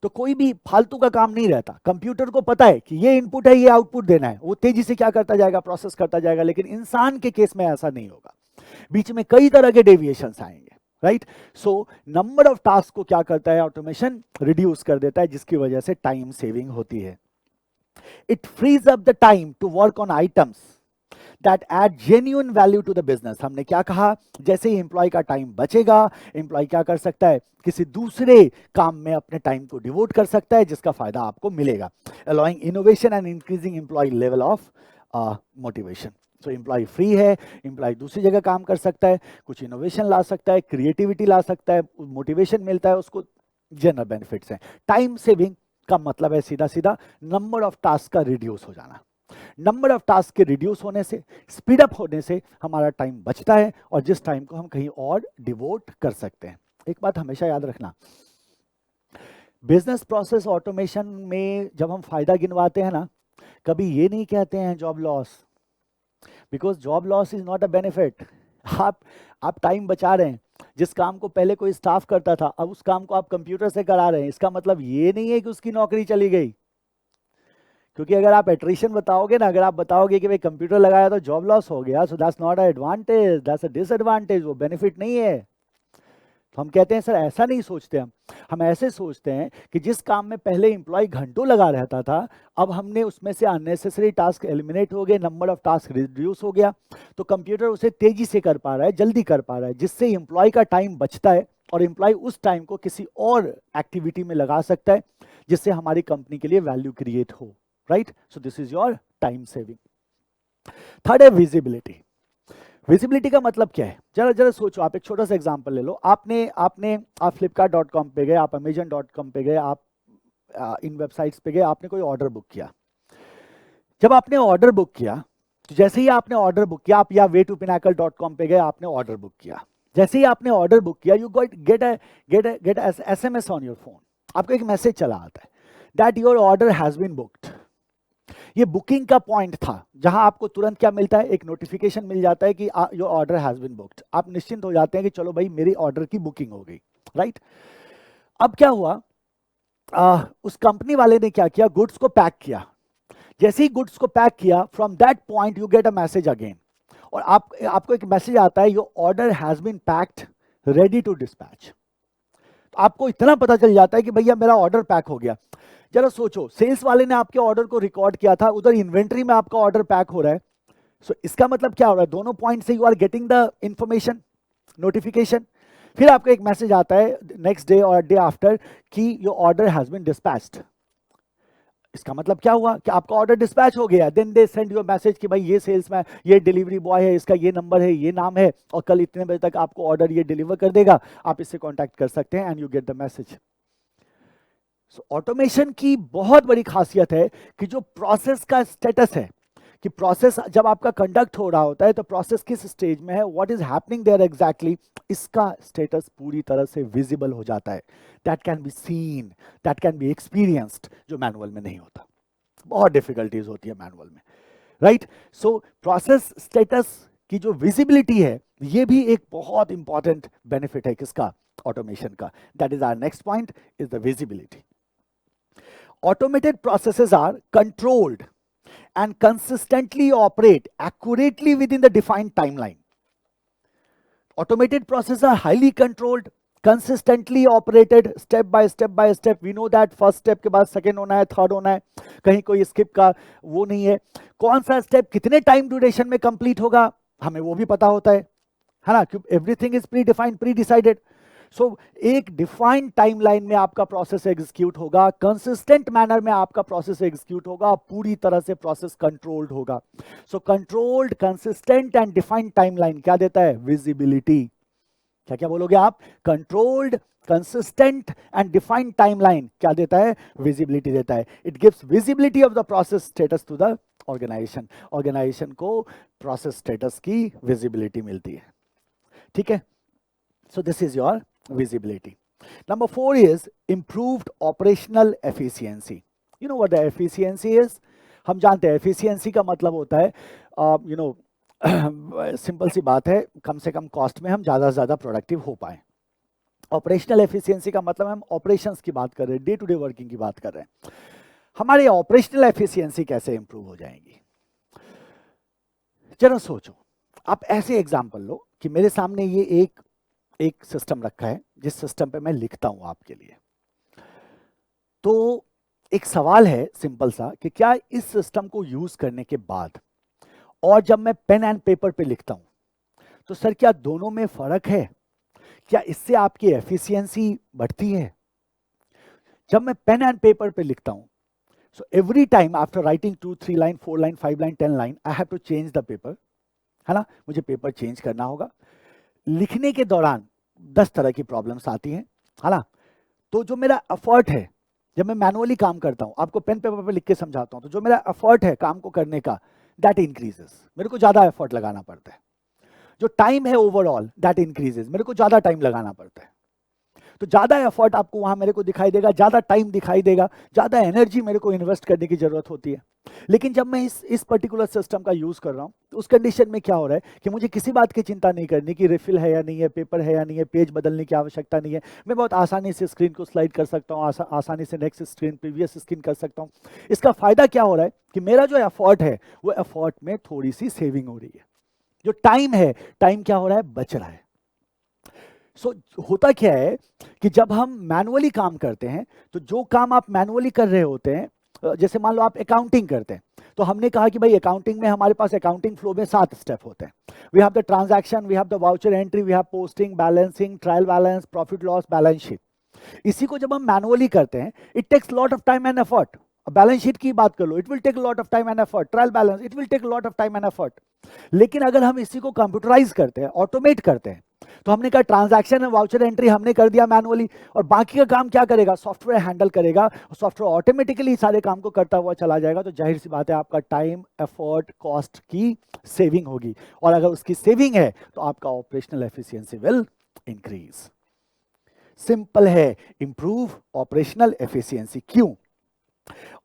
तो कोई भी फालतू का काम नहीं रहता। कंप्यूटर को पता है कि ये इनपुट है, ये आउटपुट देना है, वो तेजी से क्या करता जाएगा, प्रोसेस करता जाएगा। लेकिन इंसान के केस में ऐसा नहीं होगा, बीच में कई तरह के डेविएशंस आएंगे, right. So number of task को क्या करता है, ऑटोमेशन रिड्यूस कर देता है, जिसकी वजह से टाइम सेविंग होती है। It frees up the time to work on items that add genuine value to the business. हमने क्या कहा, जैसे ही एम्प्लॉय का टाइम बचेगा, एम्प्लॉय क्या कर सकता है, किसी दूसरे काम में अपने टाइम को डिवोट कर सकता है, जिसका फायदा आपको मिलेगा, allowing innovation and increasing employ level of motivation. तो एम्प्लॉय फ्री है, एम्प्लॉय दूसरी जगह काम कर सकता है, कुछ इनोवेशन ला सकता है, क्रिएटिविटी ला सकता है, मोटिवेशन मिलता है उसको, जनरल बेनिफिट्स हैं। टाइम सेविंग का मतलब है सीधा सीधा नंबर ऑफ टास्क का रिड्यूस हो जाना। नंबर ऑफ टास्क के रिड्यूस होने से, स्पीड अप होने से हमारा टाइम बचता है, और जिस टाइम को हम कहीं और डिवोट कर सकते हैं। एक बात हमेशा याद रखना, बिजनेस प्रोसेस ऑटोमेशन में जब हम फायदा गिनवाते हैं ना, कभी ये नहीं कहते हैं job loss, because job loss is not a benefit. आप टाइम बचा रहे हैं, जिस काम को पहले कोई स्टाफ करता था अब उस काम को आप कंप्यूटर से करा रहे हैं, इसका मतलब ये नहीं है कि उसकी नौकरी चली गई। क्योंकि अगर आप एट्रिशन बताओगे ना, अगर आप बताओगे कि भाई कंप्यूटर लगाया तो जॉब लॉस हो गया, so that's not a advantage, that's a disadvantage, वो बेनिफिट नहीं है। तो हम कहते हैं सर ऐसा नहीं सोचते, हम ऐसे सोचते हैं कि जिस काम में पहले एम्प्लॉय घंटों लगा रहता था, अब हमने उसमें से अननेसेसरी टास्क एलिमिनेट हो गए, नंबर ऑफ टास्क रिड्यूस हो गया, तो कंप्यूटर उसे तेजी से कर पा रहा है, जल्दी कर पा रहा है, जिससे एम्प्लॉय का टाइम बचता है और एम्प्लॉय उस टाइम को किसी और एक्टिविटी में लगा सकता है, जिससे हमारी कंपनी के लिए वैल्यू क्रिएट हो, right? So this is your time saving. Third है विजिबिलिटी। विजिबिलिटी का मतलब क्या है? जरा जरा सोचो, आप एक छोटा सा एग्जांपल ले लो। आप flipkart.com पे गए, आप amazon.com पे गए, आप इन वेबसाइट्स पे गए, आपने कोई ऑर्डर बुक किया। जब आपने ऑर्डर बुक किया, तो जैसे ही आपने ऑर्डर बुक किया, आप या waytopinnacle.com पे गए, आपने ऑर्डर बुक किया। जैसे ही आपने ऑर्डर बुक किया, you get SMS on your phone. आपको एक मैसेज चला आता है that your order has been booked. ये बुकिंग का पॉइंट था, जहां आपको तुरंत क्या मिलता है, एक नोटिफिकेशन मिल जाता है कि your order has been booked. आप निश्चिंत हो जाते हैं कि चलो भाई मेरी ऑर्डर की बुकिंग हो गई, राइट? अब क्या हुआ, उस कंपनी वाले ने क्या किया, गुड्स को पैक किया। जैसे ही गुड्स को पैक किया, from that point you get a message again, और आपको एक मैसेज आता है, your order has been packed, ready to dispatch. आपको इतना पता चल जाता है कि भैया मेरा ऑर्डर पैक हो गया। जरा सोचो, सेल्स वाले ने आपके ऑर्डर को रिकॉर्ड किया था, उधर इन्वेंट्री में आपका ऑर्डर पैक हो रहा है। सो इसका मतलब क्या हो रहा है, दोनों पॉइंट से you are getting the information, notification. फिर आपको एक मैसेज आता है नेक्स्ट डे और डे आफ्टर कि your order has been dispatched. इसका मतलब क्या हुआ कि आपका ऑर्डर डिस्पैच हो गया। Then they send you message कि भाई ये सेल्स मैन, ये डिलीवरी बॉय है, इसका ये नंबर है, ये नाम है, और कल इतने बजे तक आपको ऑर्डर ये डिलीवर कर देगा, आप इससे कांटेक्ट कर सकते हैं, and you get the message. So automation की बहुत बड़ी खासियत है कि जो प्रोसेस का स्टेटस है, कि प्रोसेस जब आपका कंडक्ट हो रहा होता है तो प्रोसेस किस स्टेज में है, what is happening there exactly, इसका स्टेटस पूरी तरह से विजिबल हो जाता है। That can be seen, that can be experienced, जो मैनुअल में नहीं होता। बहुत डिफिकल्टीज होती है मैनुअल में, राइट? सो प्रोसेस स्टेटस की जो विजिबिलिटी है, ये भी एक बहुत इंपॉर्टेंट बेनिफिट है किसका, ऑटोमेशन का। That is our next point, is the visibility. Automated processes are controlled and consistently operate accurately within the defined timeline. Automated processes are highly controlled, consistently operated, step by step. We know that first step के बाद second होना है, third होना है, कहीं कोई skip का वो नहीं है। कौन सा step कितने time duration में complete होगा, हमें वो भी पता होता है ना? क्योंकि everything is predefined, pre-decided. सो एक डिफाइंड टाइमलाइन में आपका प्रोसेस एग्जीक्यूट होगा, कंसिस्टेंट मैनर में आपका प्रोसेस एग्जीक्यूट होगा, पूरी तरह से प्रोसेस कंट्रोल्ड होगा। So controlled, consistent and defined timeline क्या देता है, विजिबिलिटी। क्या क्या बोलोगे आप, controlled, consistent and defined timeline क्या देता है, विजिबिलिटी देता है। It gives visibility of the process status to the organisation. Organisation को प्रोसेस स्टेटस की विजिबिलिटी मिलती है, ठीक है? So this is your visibility. Number 4 is improved operational efficiency. You know what the efficiency is? हम जानते हैं efficiency का मतलब होता है सिंपल सी बात है, कम से कम कॉस्ट में हम ज़्यादा से ज़्यादा प्रोडक्टिव हो पाए। ऑपरेशनल एफिशिएंसी का मतलब हम ऑपरेशंस की बात कर रहे हैं, डे टू डे वर्किंग की बात कर रहे हैं। हमारी ऑपरेशनल एफिशिएंसी कैसे इंप्रूव हो जाएंगी? जरा सोचो, आप ऐसे एग्जाम्पल लो कि मेरे सामने ये एक सिस्टम रखा है, जिस सिस्टम पे मैं लिखता हूं आपके लिए। तो एक सवाल है सिंपल सा कि क्या इस सिस्टम को यूज करने के बाद और जब मैं पेन एंड पेपर पे लिखता हूं, तो सर क्या दोनों में फर्क है? क्या इससे आपकी एफिशिएंसी बढ़ती है? जब मैं पेन एंड पेपर पे लिखता हूं, so every time after writing 2, 3 line, 4 line, 5 line, 10 line, I have to change the paper, है ना? मुझे पेपर चेंज करना होगा। लिखने के दौरान 10 तरह की प्रॉब्लम्स आती हैं, है ना? तो जो मेरा एफर्ट है, जब मैं मैनुअली काम करता हूं, आपको पेन पेपर पे लिख के समझाता हूं, तो जो मेरा एफर्ट है काम को करने का, दैट इंक्रीजेस। मेरे को ज्यादा एफर्ट लगाना पड़ता है। जो टाइम है ओवरऑल, दैट इंक्रीजेस। मेरे को ज्यादा टाइम लगाना पड़ता है। तो ज्यादा एफर्ट आपको वहां मेरे को दिखाई देगा, ज्यादा टाइम दिखाई देगा, ज्यादा एनर्जी मेरे को इन्वेस्ट करने की जरूरत होती है। लेकिन जब मैं इस पर्टिकुलर सिस्टम का यूज कर रहा हूं, तो उस कंडीशन में क्या हो रहा है कि मुझे किसी बात की चिंता नहीं करनी कि रिफिल है या नहीं है, पेपर है या नहीं है, पेज बदलने की आवश्यकता नहीं है। मैं बहुत आसानी से स्क्रीन को स्लाइड कर सकता हूँ, आसानी से नेक्स्ट स्क्रीन, प्रीवियस स्क्रीन कर सकता हूँ। इसका फायदा क्या हो रहा है कि मेरा जो एफर्ट है, वो एफर्ट में थोड़ी सी सेविंग हो रही है। जो टाइम है, टाइम क्या हो रहा है, बच रहा है। होता क्या है कि जब हम मैनुअली काम करते हैं, तो जो काम आप मैनुअली कर रहे होते हैं, जैसे मान लो आप अकाउंटिंग करते हैं, तो हमने कहा कि भाई अकाउंटिंग में हमारे पास अकाउंटिंग फ्लो में 7 स्टेप होते हैं। We have the transaction, we have the voucher entry, we have posting, balancing, trial balance, profit loss, balance sheet. इसी को जब हम मैनुअली करते हैं, it takes lot of time and effort. Balance sheet की बात कर लो, it will take lot of time and effort. Trial balance, it will take lot of time and effort. लेकिन अगर हम इसी को कंप्यूटराइज करते हैं, ऑटोमेट करते हैं, तो हमने कहा ट्रांजैक्शन एंड वाउचर एंट्री हमने कर दिया मैनुअली, और बाकी का काम क्या करेगा, सॉफ्टवेयर हैंडल करेगा। सॉफ्टवेयर ऑटोमेटिकली सारे काम को करता हुआ चला जाएगा। तो जाहिर सी बात है आपका टाइम, एफर्ट, कॉस्ट की सेविंग होगी, और अगर उसकी सेविंग है तो आपका operational efficiency will increase. Simple है, इंप्रूव ऑपरेशनल एफिशिएंसी। क्यों?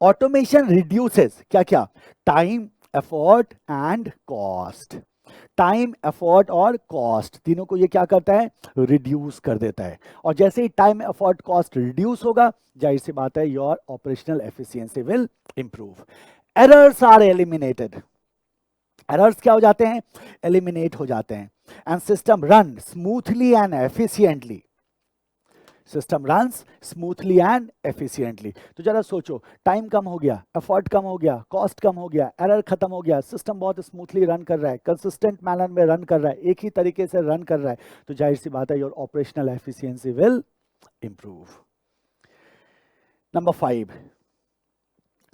ऑटोमेशन रिड्यूसेस क्या क्या, time, effort and cost. Time, effort और कॉस्ट तीनों को ये क्या करता है, रिड्यूस कर देता है। और जैसे ही टाइम, एफर्ट, कॉस्ट रिड्यूस होगा, जाहिर सी बात है your operational efficiency will improve. Errors are eliminated. Errors क्या हो जाते हैं, एलिमिनेट हो जाते हैं। And system run smoothly and efficiently. System runs smoothly and efficiently. तो जरा सोचो, टाइम कम हो गया, एफर्ट कम हो गया, कॉस्ट कम हो गया, एरर खत्म हो गया, सिस्टम बहुत स्मूथली रन कर रहा है, कंसिस्टेंट मैनर में रन कर रहा है, एक ही तरीके से रन कर रहा है, तो जाहिर सी बात है your operational efficiency will improve. Number 5,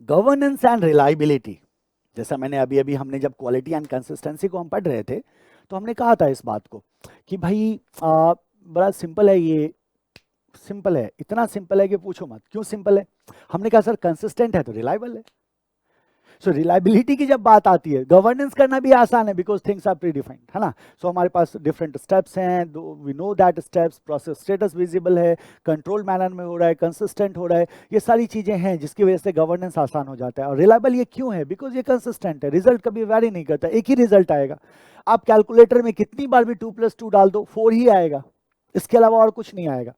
governance and reliability. जैसा मैंने अभी अभी हमने जब क्वालिटी एंड कंसिस्टेंसी को हम पढ़ रहे थे, तो हमने कहा था इस बात को कि भाई बड़ा सिंपल है, ये सिंपल है, इतना सिंपल है कि पूछो मत। क्यों सिंपल है? हमने कहा सर कंसिस्टेंट है तो रिलायबल है। सो रिलायबिलिटी की जब बात आती है, गवर्नेंस करना भी आसान है, because things are predefined, है ना। सो हमारे पास डिफरेंट स्टेप्स हैं, we know that steps, process status visible है, कंट्रोल मैनर में हो रहा है, कंसिस्टेंट हो रहा है, ये सारी चीजें हैं जिसकी वजह से गवर्नेंस आसान हो जाता है। और रिलायबल ये क्यों है? बिकॉज ये कंसिस्टेंट है, रिजल्ट कभी वेरी नहीं करता, एक ही रिजल्ट आएगा। आप कैलकुलेटर में कितनी बार भी 2+2 डाल दो, 4 ही आएगा, इसके अलावा और कुछ नहीं आएगा,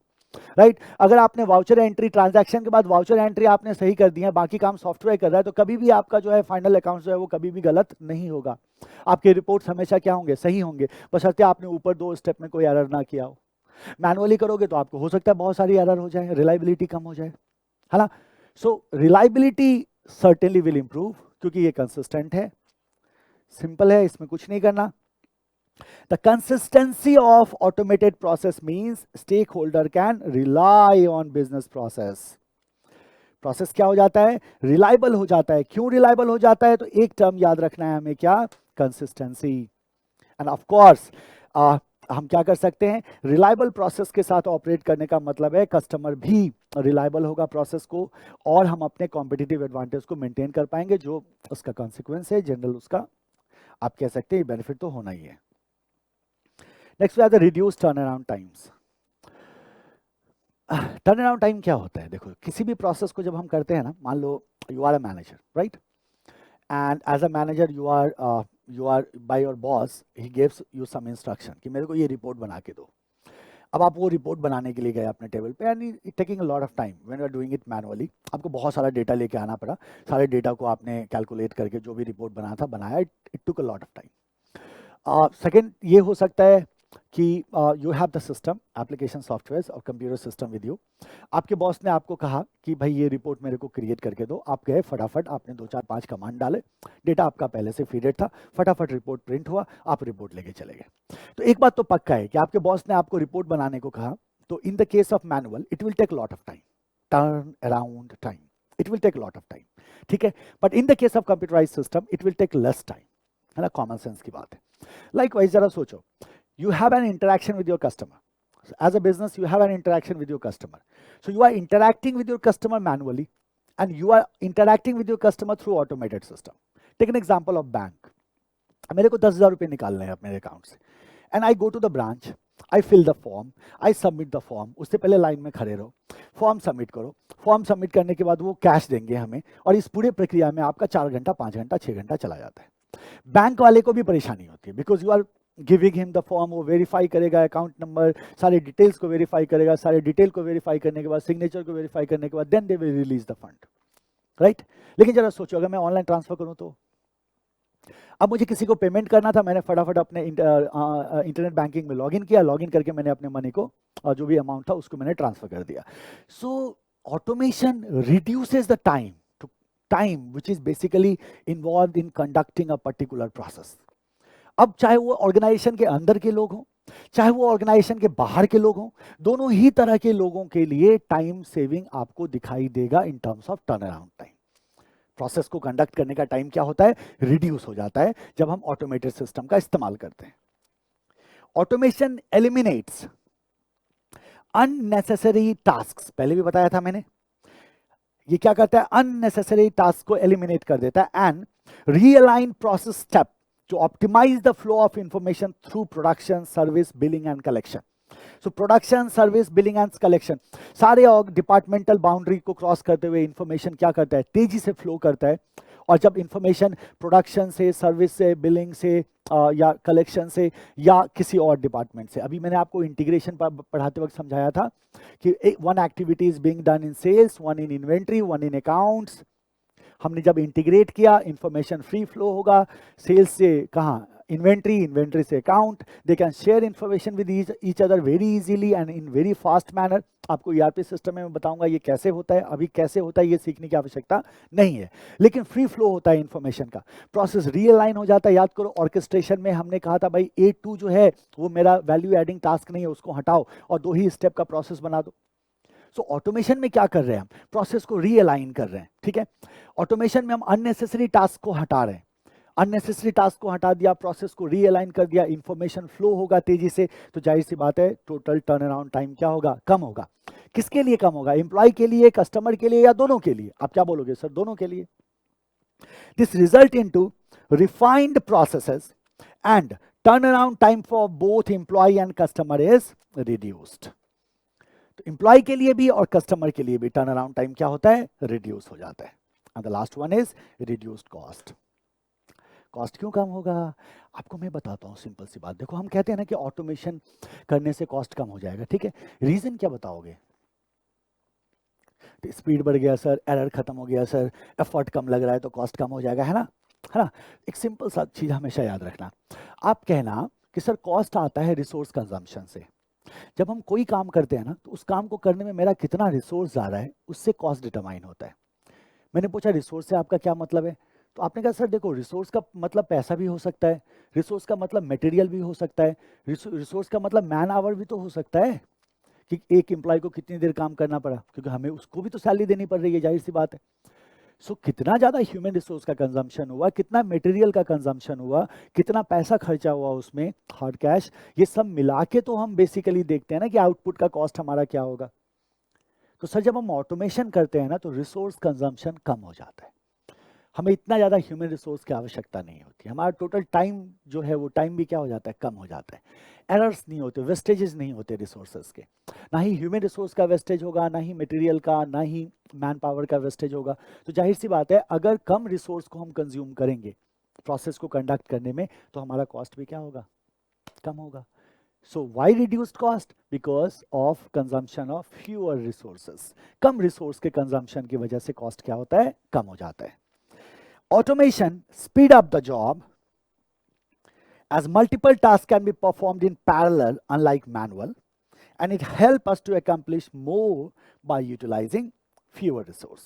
राइट। अगर आपने वाउचर एंट्री, ट्रांजैक्शन के बाद वाउचर एंट्री आपने सही कर दी है, बाकी काम सॉफ्टवेयर कर रहा है, तो कभी भी आपका जो है फाइनल अकाउंट जो है वो कभी भी गलत नहीं होगा। आपके रिपोर्ट्स हमेशा क्या होंगे, सही होंगे, बशर्ते आपने ऊपर 2 स्टेप में कोई एरर ना किया हो। मैनुअली करोगे तो आपको हो सकता है बहुत सारी एरर हो जाए, रिलायबिलिटी कम हो जाए, है ना। सो रिलायबिलिटी सर्टेनली विल इंप्रूव, क्योंकि ये कंसिस्टेंट है, सिंपल है, इसमें कुछ नहीं करना। The consistency of automated process means stakeholder can rely on business process. Process क्या हो जाता है, रिलायबल हो जाता है। क्यों रिलायबल हो जाता है? तो एक टर्म याद रखना है हमें, क्या, कंसिस्टेंसी। एंड ऑफ कोर्स हम क्या कर सकते हैं, रिलायबल प्रोसेस के साथ ऑपरेट करने का मतलब है कस्टमर भी रिलायबल होगा प्रोसेस को, और हम अपने कॉम्पिटिटिव एडवांटेज को मेंटेन कर पाएंगे, जो उसका कॉन्सिक्वेंस है, जनरल उसका आप कह सकते हैं बेनिफिट तो होना ही है। Next we are the reduce turn around times. Turn around time क्या होता है? देखो, किसी भी प्रोसेस को जब हम करते हैं ना, मान लो you are a manager, right, and as a manager you are by your boss, he gives you some instruction कि मेरे को ये रिपोर्ट बना के दो। अब आप वो रिपोर्ट बनाने के लिए गए अपने टेबल पे, and it taking a lot of time when you are doing it manually. आपको बहुत सारा डेटा लेके आना पड़ा, सारे डेटा को आपने कैलकुलेट करके जो भी रिपोर्ट बनाया था बनाया, it took a lot of time. Second ये हो सकता है कि you have the system, application, software और कंप्यूटर सिस्टम विद यू। आपके बॉस ने आपको कहा कि भाई ये रिपोर्ट मेरे को क्रिएट करके दो। आप गए फटाफट, आपने 2-4-5 कमांड डाले, डेटा आपका पहले से फीडेड था, फटाफट रिपोर्ट प्रिंट हुआ, आप रिपोर्ट लेके चले गए। तो एक बात तो पक्का है कि आपके बॉस ने आपको रिपोर्ट बनाने को कहा, तो in the case of manual it will take lot of time, turn around time, it will take lot of time, ठीक है। But in the case of computerize system it will take less time, है ना, common sense की बात है। Likewise जरा सोचो, you have an interaction with your customer. So as a business, you have an interaction with your customer. So you are interacting with your customer manually, and you are interacting with your customer through automated system. Take an example of bank. मेरे को 10,000 रुपये निकालने हैं अपने account से, and I go to the branch, I fill the form, I submit the form. उससे पहले line में खड़े रहो, फॉर्म सबमिट करो। फॉर्म सबमिट करने के बाद वो कैश देंगे हमें, और इस पूरे प्रक्रिया में आपका 4 घंटा, 5 घंटा, 6 घंटा चला जाता है। बैंक वाले को भी परेशानी होती है, because you are giving him the form, वो वेरीफाई करेगा अकाउंट नंबर, सारे डिटेल्स को वेरीफाई करेगा, सारे डिटेल को वेरीफाई करने के बाद, सिग्नेचर को वेरीफाई करने के बाद, then they will release the fund, right. लेकिन जरा सोचो, अगर मैं ऑनलाइन ट्रांसफर करूं तो, अब मुझे किसी को पेमेंट करना था, मैंने फटाफट अपने इंटरनेट बैंकिंग में लॉगिन किया, लॉगिन करके मैंने अपने मनी को, जो भी अमाउंट था उसको मैंने ट्रांसफर कर दिया। So automation reduces the time which is basically involved in conducting a particular process. अब चाहे वो ऑर्गेनाइजेशन के अंदर के लोग हों चाहे वो ऑर्गेनाइजेशन के बाहर के लोग हों, दोनों ही तरह के लोगों के लिए टाइम सेविंग आपको दिखाई देगा in terms of turn around time. Process को कंडक्ट करने का टाइम क्या होता है, रिड्यूस हो जाता है जब हम ऑटोमेटेड सिस्टम का इस्तेमाल करते हैं। ऑटोमेशन एलिमिनेट्स अननेसेसरी टास्क, पहले भी बताया था मैंने, ये क्या करता है, अननेसेसरी टास्क को एलिमिनेट कर देता है and realign process step to optimize the flow of information through production, service, billing and collection. So production, service, billing and collection, सारे डिपार्टमेंटल बाउंड्री को क्रॉस करते हुए इंफॉर्मेशन क्या करता है, तेजी से फ्लो करता है। और जब इंफॉर्मेशन प्रोडक्शन से, सर्विस से, बिलिंग से या कलेक्शन से या किसी और डिपार्टमेंट से, अभी मैंने आपको इंटीग्रेशन पढ़ाते वक्त समझाया था कि one activity is being done in sales, one in inventory, one in accounts. हमने जब इंटीग्रेट किया, इंफॉर्मेशन फ्री फ्लो होगा, सेल्स से कहाँ, इन्वेंट्री, इन्वेंट्री से account, they can share information with each other very easily and in very fast manner. आपको ERP system में मैं बताऊंगा ये कैसे होता है, अभी कैसे होता है ये सीखने की आवश्यकता नहीं है, लेकिन फ्री फ्लो होता है इंफॉर्मेशन का, प्रोसेस रियलाइन हो जाता है। याद करो ऑर्केस्ट्रेशन में हमने कहा था भाई A2 जो है वो मेरा वैल्यू एडिंग टास्क नहीं है, उसको हटाओ और 2 ही स्टेप का प्रोसेस बना दो। सो ऑटोमेशन में क्या कर रहे हैं हम, प्रोसेस को रीअलाइन कर रहे हैं, ठीक है। ऑटोमेशन में हम अननेसेसरी टास्क को हटा रहे हैं, अननेसेसरी टास्क को हटा दिया, प्रोसेस को रीअलाइन कर दिया, इंफॉर्मेशन फ्लो होगा तेजी से, तो जाहिर सी बात है टोटल टर्न अराउंड टाइम क्या होगा, कम होगा। किसके लिए कम होगा, एम्प्लॉय के लिए, कस्टमर के लिए या दोनों के लिए? आप क्या बोलोगे सर, दोनों के लिए। This result into refined processes and turn around time for both employ and customer is reduced. तो एम्प्लॉय के लिए भी और कस्टमर के लिए भी टर्न अराउंड टाइम क्या होता है, रिड्यूस हो जाता है। And the last one is reduced cost. Cost क्यों कम होगा, आपको मैं बताता हूँ सिंपल सी बात। देखो हम कहते हैं ना कि ऑटोमेशन करने से कॉस्ट कम हो जाएगा, ठीक है, रीजन क्या बताओगे? तो स्पीड बढ़ गया सर, एरर खत्म हो गया सर, एफर्ट कम लग रहा है तो कॉस्ट कम हो जाएगा, है ना, है ना। एक सिंपल सा चीज हमेशा याद रखना, आप कहना कि सर कॉस्ट आता है रिसोर्स कंजम्पशन से। जब हम कोई काम करते हैं ना तो उस काम को करने में मेरा कितना रिसोर्स जा रहा है उससे कॉस्ट डिटरमाइन होता है। मैंने पूछा रिसोर्स से आपका क्या मतलब है, तो आपने कहा सर देखो रिसोर्स का मतलब पैसा भी हो सकता है, रिसोर्स का मतलब मटेरियल भी हो सकता है, रिसोर्स का मतलब मैन आवर भी तो हो सकता है कि एक एम्प्लॉय को कितनी देर काम करना पड़ा, क्योंकि हमें उसको भी तो सैलरी देनी पड़ रही है, जाहिर सी बात है। सो कितना ज़्यादा ह्यूमन रिसोर्स का कंजम्पशन हुआ, कितना मटेरियल का कंजम्पशन हुआ, कितना पैसा खर्चा हुआ उसमें, हार्ड कैश, ये सब मिला के तो हम बेसिकली देखते हैं ना कि आउटपुट का कॉस्ट हमारा क्या होगा। तो सर जब हम ऑटोमेशन करते हैं ना तो रिसोर्स कंजम्पशन कम हो जाता है, हमें इतना ज़्यादा ह्यूमन रिसोर्स की आवश्यकता नहीं होती, हमारा टोटल टाइम जो है वो टाइम भी क्या हो जाता है, कम हो जाता है। एरर्स नहीं होते, वेस्टेजेस नहीं होते रिसोर्सेज के, ना ही ह्यूमन रिसोर्स का वेस्टेज होगा, ना ही मटेरियल का, ना ही मैन पावर का वेस्टेज होगा। तो जाहिर सी बात है अगर कम रिसोर्स को हम कंज्यूम करेंगे प्रोसेस को कंडक्ट करने में तो हमारा कॉस्ट भी क्या होगा, कम होगा। So why reduced cost, because of consumption of fewer resources. कम रिसोर्स के कंजम्पशन की वजह से कॉस्ट क्या होता है, कम हो जाता है। Automation speed up the job as multiple tasks can be performed in parallel unlike manual, and it helps us to accomplish more by utilizing fewer resources.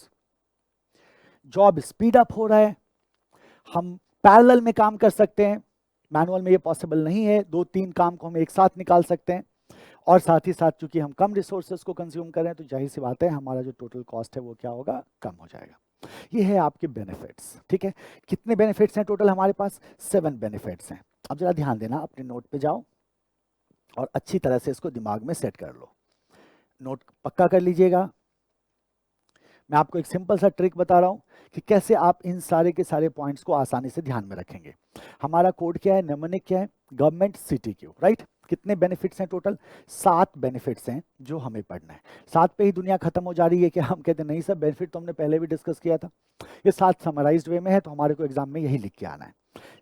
Job speed up हो रहा है, हम पैरेलल में काम कर सकते हैं, मैनुअल में ये पॉसिबल नहीं है, 2-3 काम को हम एक साथ निकाल सकते हैं, और साथ ही साथ चूंकि हम कम रिसोर्सेज को कंज्यूम कर रहे हैं तो जाहिर सी बात है हमारा जो टोटल कॉस्ट है वो क्या होगा, कम हो जाएगा। ये है आपके बेनिफिट्स, ठीक है। कितने बेनिफिट्स हैं टोटल हमारे पास, 7 बेनिफिट्स हैं। अब जरा ध्यान देना, अपने नोट पे जाओ और अच्छी तरह से इसको दिमाग में सेट कर लो, नोट पक्का कर लीजिएगा। मैं आपको एक सिंपल सा ट्रिक बता रहा हूं कि कैसे आप इन सारे के सारे पॉइंट्स को आसानी से ध्यान में रखेंगे। हमारा कोड क्या है, निम्नलिखित क्या है, गवर्नमेंट CTQ, राइट। कितने बेनिफिट्स हैं टोटल, 7 बेनिफिट्स हैं जो हमें पढ़ना है। 7 पे ही दुनिया खत्म हो जा रही है कि हम कहते हैं नहीं सर बेनिफिट तो हमने पहले भी डिस्कस किया था। ये 7 समराइज्ड वे में है तो हमारे को एग्जाम में यही लिख के आना है।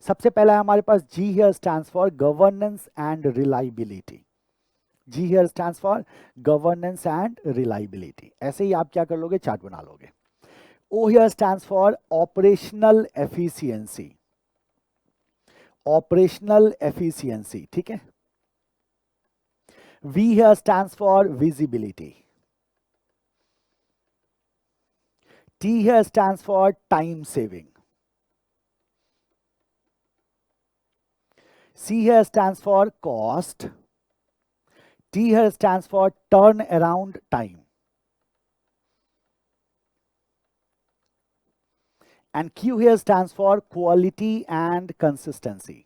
सबसे पहला है हमारे पास G here stands for governance and reliability. G here stands for governance and reliability. ऐसे ही आप क्या कर लोगे, चार्ट बना लोगे। O here stands for operational efficiency, operational efficiency, ठीक है। V here stands for visibility. T here stands for time saving. C here stands for cost. T here stands for turn around time. And Q here stands for quality and consistency.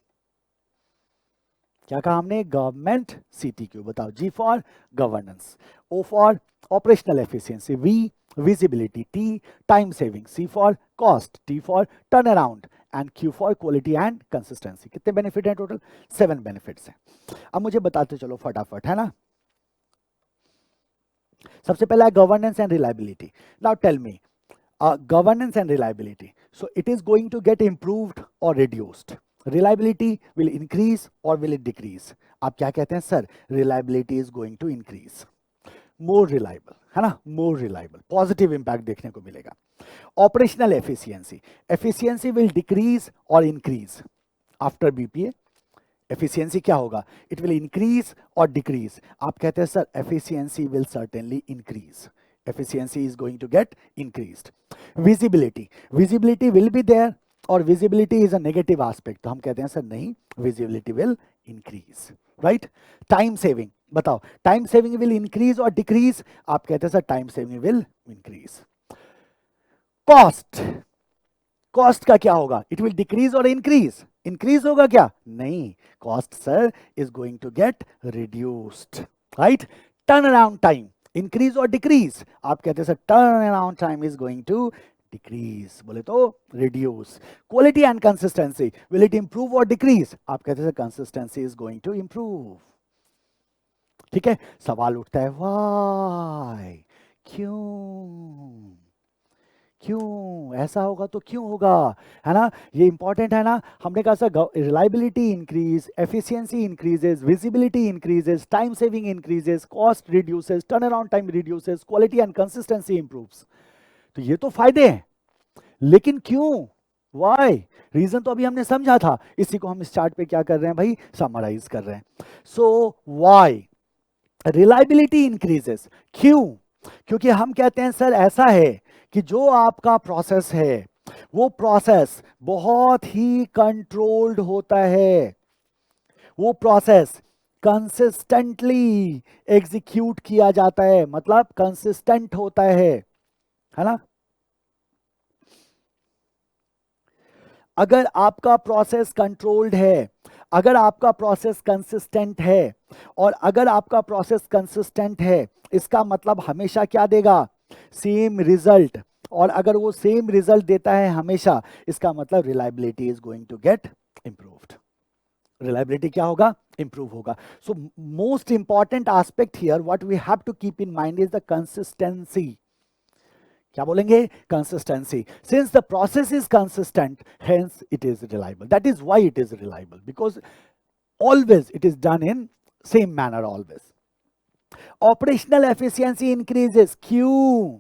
क्या कहा हमने? Government, CTQ. बताओ. G for governance, O for operational efficiency, V visibility, T time saving, C for cost, T for turnaround and Q for quality and consistency. कितने benefit हैं total? 7 benefits हैं. अब मुझे बताते चलो फटाफट, है ना. सबसे पहला है governance and reliability. Now tell me, governance and reliability. So it is going to get improved or reduced. Reliability will increase or will it decrease? आप क्या कहते हैं sir? Reliability is going to increase. More reliable, है ना? More reliable. Positive impact देखने को मिलेगा. Operational efficiency. Efficiency will decrease or increase after BPA. Efficiency क्या होगा? It will increase or decrease. आप कहते हैं sir efficiency will certainly increase. Efficiency is going to get increased. Visibility. Visibility will be there or visibility is a negative aspect. तो हम कहते हैं sir नहीं, visibility will increase. Right? Time saving. बताओ, time saving will increase or decrease? आप कहते हैं sir time saving will increase. Cost. Cost का क्या होगा? It will decrease or increase? Increase होगा क्या? नहीं. Cost sir is going to get reduced. Right? Turnaround time. Increase or decrease? आप कहते हैं sir turnaround time is going to decrease. बोले तो reduce. Quality and consistency. Will it improve or decrease? आप कहते हैं sir consistency is going to improve. ठीक है. सवाल उठता है why? क्यों? क्यों ऐसा होगा? तो क्यों होगा, है ना? ये इंपॉर्टेंट है ना. हमने कहा sir reliability increase, efficiency increases, visibility increases, time saving increases, cost reduces, turn around time reduces, quality and consistency improves. तो ये तो फायदे हैं, लेकिन क्यों? वाई? रीजन तो अभी हमने समझा था. इसी को हम इस चार्ट पे क्या कर रहे हैं भाई? समराइज कर रहे हैं. So Y reliability increases? क्यों? क्योंकि हम कहते हैं सर ऐसा है कि जो आपका प्रोसेस है वो प्रोसेस बहुत ही कंट्रोल्ड होता है. वो प्रोसेस कंसिस्टेंटली एग्जीक्यूट किया जाता है, मतलब कंसिस्टेंट होता है ना. अगर आपका प्रोसेस कंट्रोल्ड है, अगर आपका प्रोसेस कंसिस्टेंट है, और अगर आपका प्रोसेस कंसिस्टेंट है, इसका मतलब हमेशा क्या देगा? Same result. और अगर वो सेम रिजल्ट देता है हमेशा, इसका मतलब reliability is going to get improved. Reliability क्या होगा? इंप्रूव होगा. So most important aspect here what we have to keep in mind is the consistency. क्या बोलेंगे? Consistency. Since the process is consistent, hence it is reliable. That is why it is reliable, because always it is done in same manner always. Operational efficiency increases. क्यों?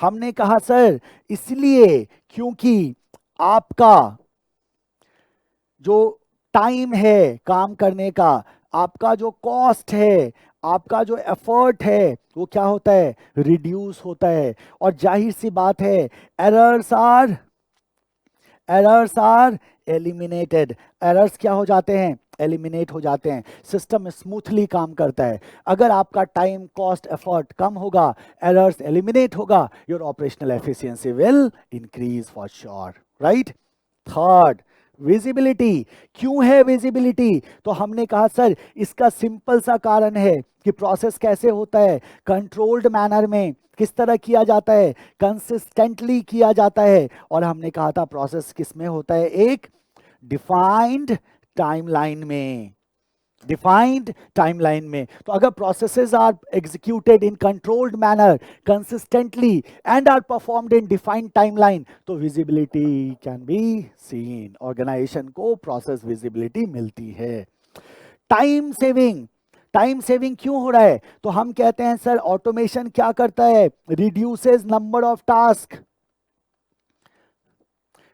हमने कहा sir इसलिए क्योंकि आपका जो time है काम करने का, आपका जो कॉस्ट है, आपका जो एफर्ट है, वो क्या होता है? रिड्यूस होता है. और जाहिर सी बात है एरर्स आर एलिमिनेटेड. एरर्स क्या हो जाते हैं? एलिमिनेट हो जाते हैं. सिस्टम स्मूथली काम करता है. अगर आपका टाइम, कॉस्ट, एफर्ट कम होगा, एरर्स एलिमिनेट होगा, your operational efficiency will increase for sure. Right? Third, visibility. क्यों है विजिबिलिटी? तो हमने कहा सर इसका सिंपल सा कारण है कि प्रोसेस कैसे होता है? कंट्रोल्ड मैनर में. किस तरह किया जाता है? कंसिस्टेंटली किया जाता है. और हमने कहा था प्रोसेस किस में होता है? एक डिफाइंड टाइमलाइन में. डिफाइंड टाइमलाइन में. तो अगर processes are executed in controlled manner, consistently and are performed in defined timeline, तो visibility can be seen. Organisation को प्रोसेस विजिबिलिटी मिलती है. Time saving. टाइम सेविंग क्यों हो रहा है? तो हम कहते हैं सर ऑटोमेशन क्या करता है? Reduces number of task.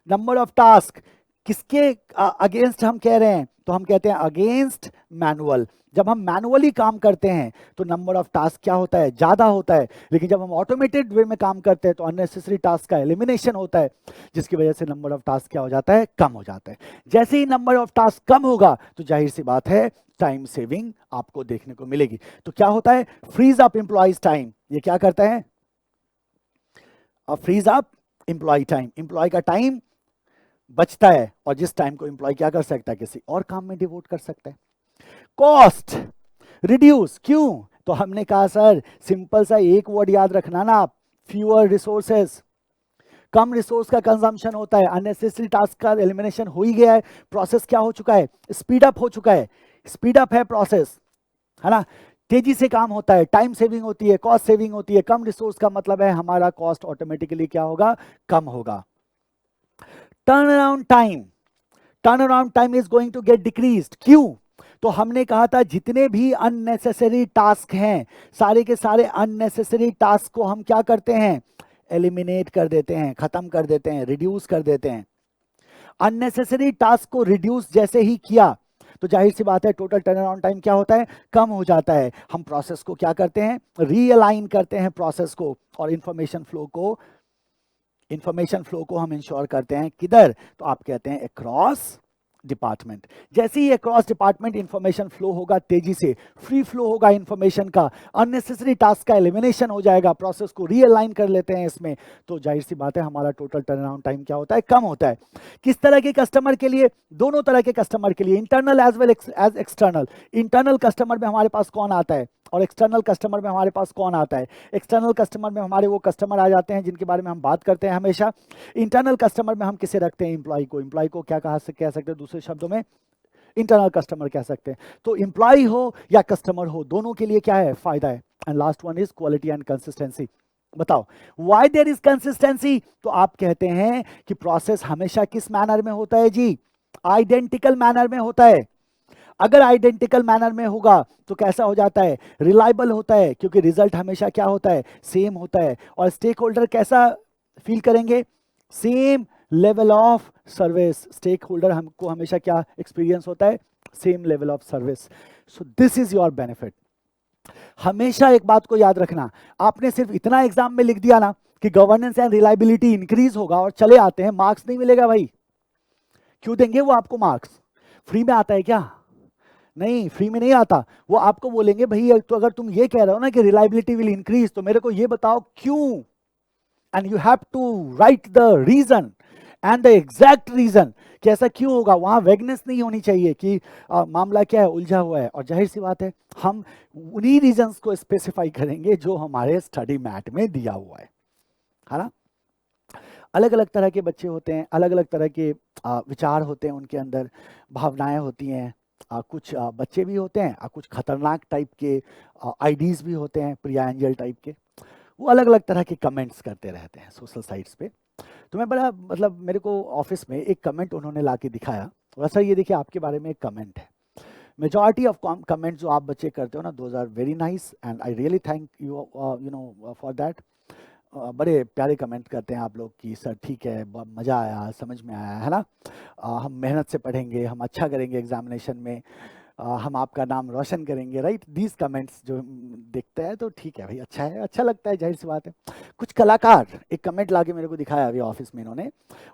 Number of task किसके अगेंस्ट हम कह रहे हैं? तो हम कहते हैं अगेंस्ट मैनुअल। जब हम मैनुअली काम करते हैं तो नंबर ऑफ टास्क क्या होता है, ज्यादा होता है, लेकिन जब हम ऑटोमेटेड वे में काम करते हैं तो अननेसेसरी टास्क का एलिमिनेशन होता है, जिसकी वजह से नंबर ऑफ टास्क क्या हो जाता है, कम हो जाता है। जैसे ही नंबर ऑफ टास्क कम होगा तो जाहिर सी बात है टाइम सेविंग आपको देखने को मिलेगी। तो क्या होता है, फ्रीज अप एम्प्लॉइज टाइम। ये क्या करता है, frees up employ time. Employ का टाइम बचता है और जिस टाइम को एम्प्लॉय क्या कर सकता है, किसी और काम में डिवोट कर सकता है। कॉस्ट रिड्यूस, क्यों, तो हमने कहा सर सिंपल सा एक वर्ड याद रखना ना आप, फ्यूअर रिसोर्सेज। कम रिसोर्स का कंजम्पशन होता है, अननेसेसरी टास्क का एलिमिनेशन हो ही गया है, प्रोसेस क्या हो चुका है, स्पीड अप हो चुका है, स्पीड अप है प्रोसेस, है ना, तेजी से काम होता है, टाइम सेविंग होती है, कॉस्ट सेविंग होती है। कम रिसोर्स का मतलब है हमारा कॉस्ट ऑटोमेटिकली क्या होगा, कम होगा। Turn around time, turn around time is going to get decreased, क्यों, तो हमने कहा था जितने भी अननेसेसरी टास्क हैं, सारे के सारे अननेसेसरी टास्क को हम क्या करते हैं, एलिमिनेट कर देते हैं, खत्म कर देते हैं, रिड्यूस कर देते हैं। अननेसेसरी टास्क को रिड्यूस जैसे ही किया तो जाहिर सी बात है टोटल टर्न अराउंड टाइम क्या होता है, कम हो जाता है। हम प्रोसेस को क्या करते हैं, रीअलाइन करते हैं प्रोसेस को, और इंफॉर्मेशन फ्लो को हम इंश्योर करते हैं किधर, तो आप कहते हैं अक्रॉस डिपार्टमेंट। जैसे ही अक्रॉस डिपार्टमेंट इंफॉर्मेशन फ्लो होगा, तेजी से फ्री फ्लो होगा इंफॉर्मेशन का, अननेसेसरी टास्क का एलिमिनेशन हो जाएगा, प्रोसेस को रीअलाइन कर लेते हैं इसमें, तो जाहिर सी बात है हमारा टोटल टर्न अराउंड टाइम क्या होता है, कम होता है। किस तरह के कस्टमर के लिए, दोनों तरह के कस्टमर के लिए, internal as well as external. Internal customer में हमारे पास कौन आता है और एक्सटर्नल कस्टमर में हमारे पास कौन आता है। एक्सटर्नल कस्टमर में हमारे वो कस्टमर आ जाते हैं जिनके बारे में हम बात करते हैं हमेशा। इंटरनल कस्टमर में हम किसे रखते हैं, एम्प्लॉय को। एम्प्लॉय को क्या कह सकते हैं, दूसरे शब्दों में इंटरनल कस्टमर कह सकते हैं। तो एम्प्लॉय हो या कस्टमर हो, दोनों के लिए क्या है, फायदा है। And last one is quality and consistency. बताओ व्हाई देयर इज कंसिस्टेंसी, तो आप कहते हैं कि प्रोसेस हमेशा किस मैनर में होता है जी, आइडेंटिकल मैनर में होता है। अगर आइडेंटिकल मैनर में होगा तो कैसा हो जाता है, रिलायबल होता है, क्योंकि रिजल्ट हमेशा क्या होता है, सेम होता है। और स्टेक होल्डर कैसा फील करेंगे, same level of service. Stake holder हमको हमेशा क्या एक्सपीरियंस होता है, same level of service. So this is your benefit. हमेशा एक बात को याद रखना, आपने सिर्फ इतना एग्जाम में लिख दिया ना कि गवर्नेंस एंड रिलायबिलिटी इंक्रीज होगा और चले आते हैं, मार्क्स नहीं मिलेगा भाई। क्यों देंगे वो आपको मार्क्स, फ्री में आता है क्या, नहीं, फ्री में नहीं आता। वो आपको बोलेंगे भाई तो अगर तुम ये कह रहे हो ना कि रिलायबिलिटी विल इंक्रीज, तो मेरे को ये बताओ क्यों, and you have to write the reason and the exact reason कि ऐसा क्यों होगा। वहां वेगनेस नहीं होनी चाहिए कि मामला क्या है, उलझा हुआ है। और जाहिर सी बात है हम उन्हीं रीजंस को स्पेसिफाई करेंगे जो हमारे स्टडी मैट में दिया हुआ है ना। अलग अलग तरह के बच्चे होते हैं, अलग अलग तरह के विचार होते हैं, उनके अंदर भावनाएं होती हैं। कुछ बच्चे भी होते हैं, कुछ खतरनाक टाइप के आईडीज भी होते हैं, प्रिया एंजल टाइप के। वो अलग अलग तरह के कमेंट्स करते रहते हैं सोशल साइट्स पे। तो मैं बड़ा मतलब मेरे को ऑफिस में एक कमेंट उन्होंने ला के दिखाया, वैसा ये देखिए आपके बारे में एक कमेंट है। मेजॉरिटी ऑफ कमेंट्स जो आप बच्चे करते हो ना, those are very nice and I really thank you you know for that. बड़े प्यारे कमेंट करते हैं आप लोग कि सर ठीक है, बहुत मज़ा आया, समझ में आया, है ना। हम मेहनत से पढ़ेंगे, हम अच्छा करेंगे एग्जामिनेशन में, हम आपका नाम रोशन करेंगे, राइट। दीज कमेंट्स जो देखते हैं तो ठीक है भाई, अच्छा है, अच्छा लगता है, जाहिर सी बात है। कुछ कलाकार एक कमेंट लाके मेरे को दिखाया अभी ऑफिस में इन्होंने,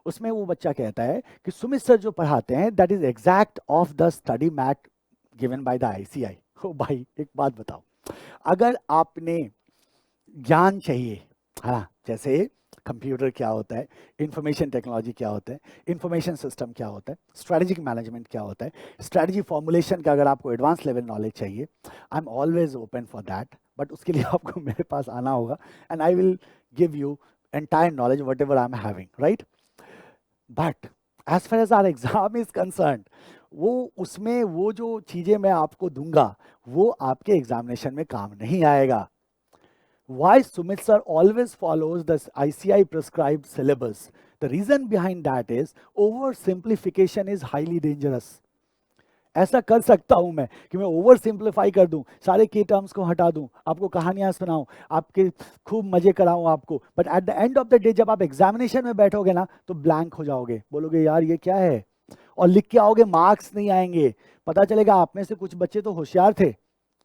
उसमें वो बच्चा कहता है कि सुमित सर जो पढ़ाते हैं that is exact of the study mat given by the ICI. ओ भाई एक बात बताओ, अगर आपने ज्ञान चाहिए, हाँ, जैसे कंप्यूटर क्या होता है, इंफॉर्मेशन टेक्नोलॉजी क्या होता है, इंफॉर्मेशन सिस्टम क्या होता है, स्ट्रेटेजिक मैनेजमेंट क्या होता है, स्ट्रेटजी फॉर्मुलेशन का अगर आपको एडवांस लेवल नॉलेज चाहिए, I am always open for that. But उसके लिए आपको मेरे पास आना होगा and I will give you entire knowledge whatever I am having, right. But as far as our exam is concerned, वो उसमें वो जो चीज़ें मैं आपको दूंगा वो आपके एग्जामिनेशन में काम नहीं आएगा। Why Sumit sir always follows the ICI prescribed syllabus? The reason behind that is oversimplification is highly dangerous. ऐसा कर सकता हूं मैं कि मैं ओवर सिंप्लीफाई कर दूं, सारे की टर्म्स को हटा दूं, आपको कहानियां सुनाऊं, आपके खूब मजे कराऊं आपको, but at the end of the day जब आप एग्जामिनेशन में बैठोगे ना तो ब्लैंक हो जाओगे, बोलोगे यार ये क्या है। और लिख के आओगे, मार्क्स नहीं आएंगे। पता चलेगा आप में से कुछ बच्चे तो होशियार थे,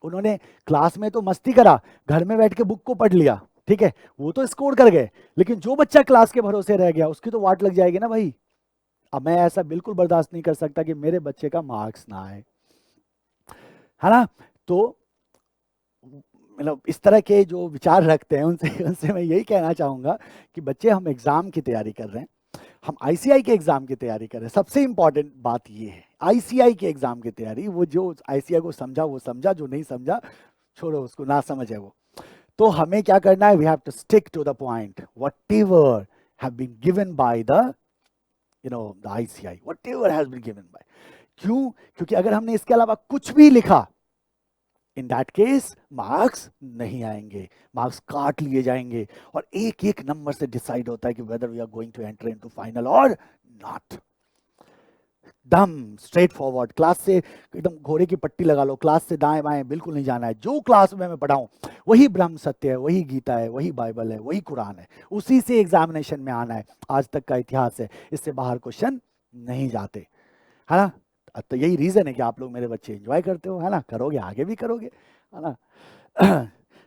उन्होंने क्लास में तो मस्ती करा, घर में बैठ के बुक को पढ़ लिया, ठीक है, वो तो स्कोर कर गए, लेकिन जो बच्चा क्लास के भरोसे रह गया उसकी तो वाट लग जाएगी ना भाई। अब मैं ऐसा बिल्कुल बर्दाश्त नहीं कर सकता कि मेरे बच्चे का मार्क्स ना आए, है ना। तो मतलब इस तरह के जो विचार रखते हैं उनसे उनसे मैं यही कहना चाहूंगा कि बच्चे, हम एग्जाम की तैयारी कर रहे हैं, हम आईसीआई के एग्जाम की तैयारी कर रहे हैं। सबसे इंपॉर्टेंट बात ये है, आईसीआई के एग्जाम की तैयारी, वो जो आईसीआई को समझा वो समझा, जो नहीं समझा छोड़ो, उसको ना समझ है वो। तो हमें क्या करना है, we have to stick to the point, whatever have been given by the the ICI, whatever has been given by. क्यों? क्योंकि अगर हमने इसके अलावा कुछ भी लिखा, इन दैट केस मार्क्स नहीं आएंगे, मार्क्स काट लिए जाएंगे, और एक एक नंबर से डिसाइड होता है कि whether we are going to enter into final और नॉट। दम स्ट्रेट फॉरवर्ड, क्लास से एकदम घोड़े की पट्टी लगा लो, क्लास से दाएं बाएं बिल्कुल नहीं जाना है। जो क्लास में मैं पढ़ाऊं वही ब्रह्म सत्य है, वही गीता है, वही बाइबल है, वही कुरान है, उसी से एग्जामिनेशन में आना है। आज तक का इतिहास है, इससे बाहर क्वेश्चन नहीं जाते, है ना। तो यही रीजन है कि आप लोग मेरे बच्चे एंजॉय करते हो, है ना, करोगे, आगे भी करोगे, है ना।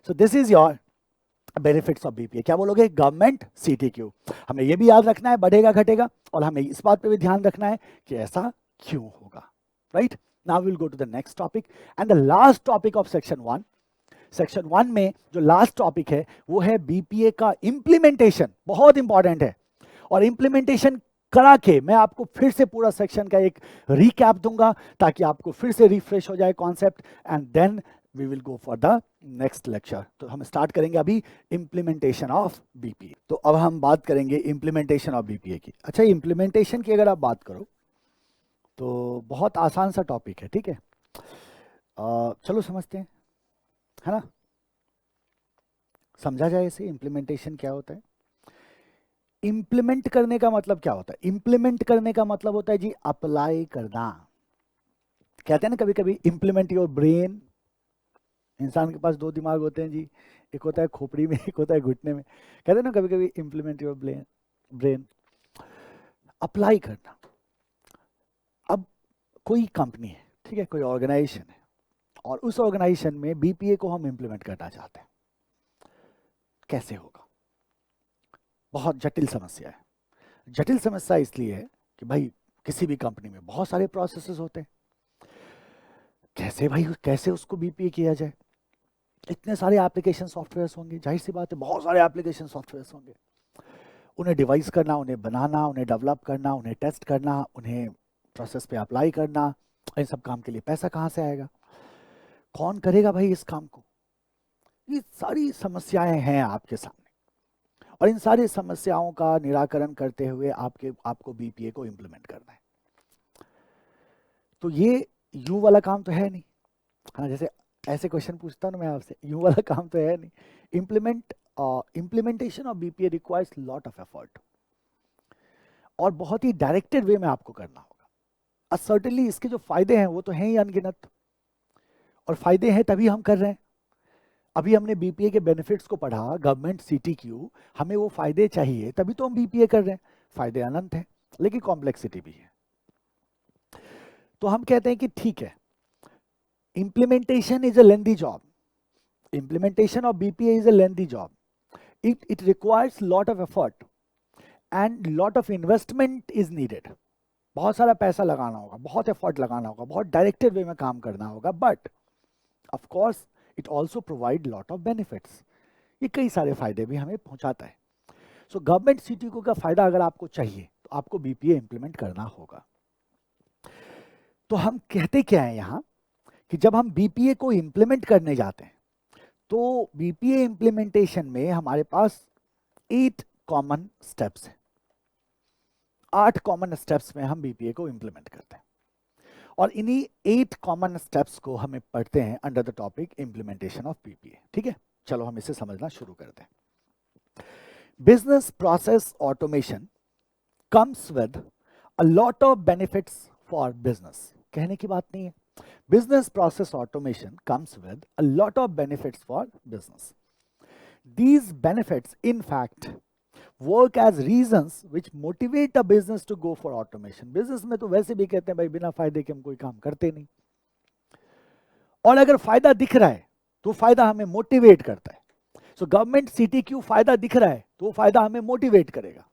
सो this is your benefits of BPA. क्या बोलोगे? गवर्नमेंट सीटीक्यू। हमें ये भी याद रखना है, बढ़ेगा घटेगा, और हमें इस बात पे भी ध्यान रखना है कि ऐसा क्यों होगा, right. Now will go to the next topic and the last topic of section 1। Section 1 में जो लास्ट टॉपिक है वो है बीपीए का इंप्लीमेंटेशन। बहुत इंपॉर्टेंट है, और इंप्लीमेंटेशन करा के मैं आपको फिर से पूरा सेक्शन का एक रिकैप दूंगा ताकि आपको फिर से रिफ्रेश हो जाए concept, and then we will go for the next lecture. तो हम स्टार्ट करेंगे अभी इंप्लीमेंटेशन ऑफ बीपीए। तो अब हम बात करेंगे इंप्लीमेंटेशन ऑफ बीपीए की। अच्छा, इंप्लीमेंटेशन की अगर आप बात करो तो बहुत आसान सा टॉपिक है, ठीक है। चलो समझते हैं, है ना, समझा जाए इसे, इंप्लीमेंटेशन क्या होता है। इंप्लीमेंट करने का मतलब क्या होता है? इंप्लीमेंट करने का मतलब होता है जी अप्लाई करना। कहते हैं ना कभी कभी इंप्लीमेंट योर ब्रेन। इंसान के पास दो दिमाग होते हैं जी, एक होता है खोपड़ी में, एक होता है घुटने में। कहते हैं ना कभी कभी इंप्लीमेंट योर ब्रेन, अप्लाई करना। अब कोई कंपनी है, ठीक है, कोई ऑर्गेनाइजेशन है, और उस ऑर्गेनाइजेशन में बीपीए को हम इंप्लीमेंट करना चाहते हैं। कैसे होगा? बहुत जटिल समस्या है। जटिल समस्या इसलिए है कि भाई किसी भी कंपनी में बहुत सारे प्रोसेसेस होते हैं, कैसे भाई कैसे उसको बीपीए किया जाए? इतने सारे एप्लीकेशन सॉफ्टवेयर्स होंगे, जाहिर सी बात है बहुत सारे एप्लीकेशन सॉफ्टवेयर्स होंगे, उन्हें डिवाइस करना, उन्हें बनाना, उन्हें डेवलप करना, उन्हें टेस्ट करना, उन्हें प्रोसेस पे अप्लाई करना, इन सब काम के लिए पैसा कहाँ से आएगा? कौन करेगा भाई इस काम को? ये सारी समस्याएं हैं आपके सामने, और इन सारी समस्याओं का निराकरण करते हुए आपको बीपीए को इम्प्लीमेंट करना है। तो ये यूं वाला काम तो है नहीं, हाँ, जैसे ऐसे क्वेश्चन पूछता हूँ ना मैं आपसे, यूं वाला काम तो है नहीं। Implementation of BPA requires lot of effort, और बहुत ही डायरेक्टेड वे में आपको करना होगा। सर्टेनली इसके जो फायदे हैं वो तो हैं ही अनगिनत, और फायदे हैं तभी हम कर रहे हैं। अभी हमने बीपीए के बेनिफिट्स को पढ़ा, गवर्नमेंट सीटीक्यू, हमें वो फायदे चाहिए तभी तो हम बीपीए कर रहे हैं। फायदे अनंत हैं, लेकिन कॉम्प्लेक्सिटी भी है। तो हम कहते हैं कि ठीक है, implementation is a lengthy job. Implementation of BPA is a lengthy job. It requires lot of effort and lot of investment is needed. बहुत सारा पैसा लगाना होगा, बहुत एफर्ट लगाना होगा, बहुत डायरेक्टेड वे में काम करना होगा, but of course it also provide lot of benefits. ये कई सारे फायदे भी हमें पहुंचाता है। सो गवर्नमेंट सीटीक्यू का फायदा अगर आपको चाहिए तो आपको बीपीए इंप्लीमेंट करना होगा। तो हम कहते क्या है यहाँ कि जब हम बीपीए को इंप्लीमेंट करने जाते हैं तो बीपीए इंप्लीमेंटेशन में हमारे पास 8 कॉमन स्टेप्स हैं। 8 कॉमन स्टेप्स में हम बीपीए को इंप्लीमेंट करते हैं, और इन्हीं 8 कॉमन स्टेप्स को हमें पढ़ते हैं under the topic implementation of BPA. ठीक है, चलो हम इसे समझना शुरू करते हैं। Business process automation comes with a lot of benefits for business. कहने की बात नहीं है, business process automation comes with a lot of benefits for business. These benefits, in fact, work as reasons which motivate a business to go for automation. Business में तो वैसे भी कहते हैं भाई बिना फायदे के हम कोई काम करते नहीं, और अगर फायदा दिख रहा है तो फायदा हमें मोटिवेट करता है। सो गवर्नमेंट सीटीक्यू फायदा दिख रहा है तो फायदा हमें मोटिवेट करेगा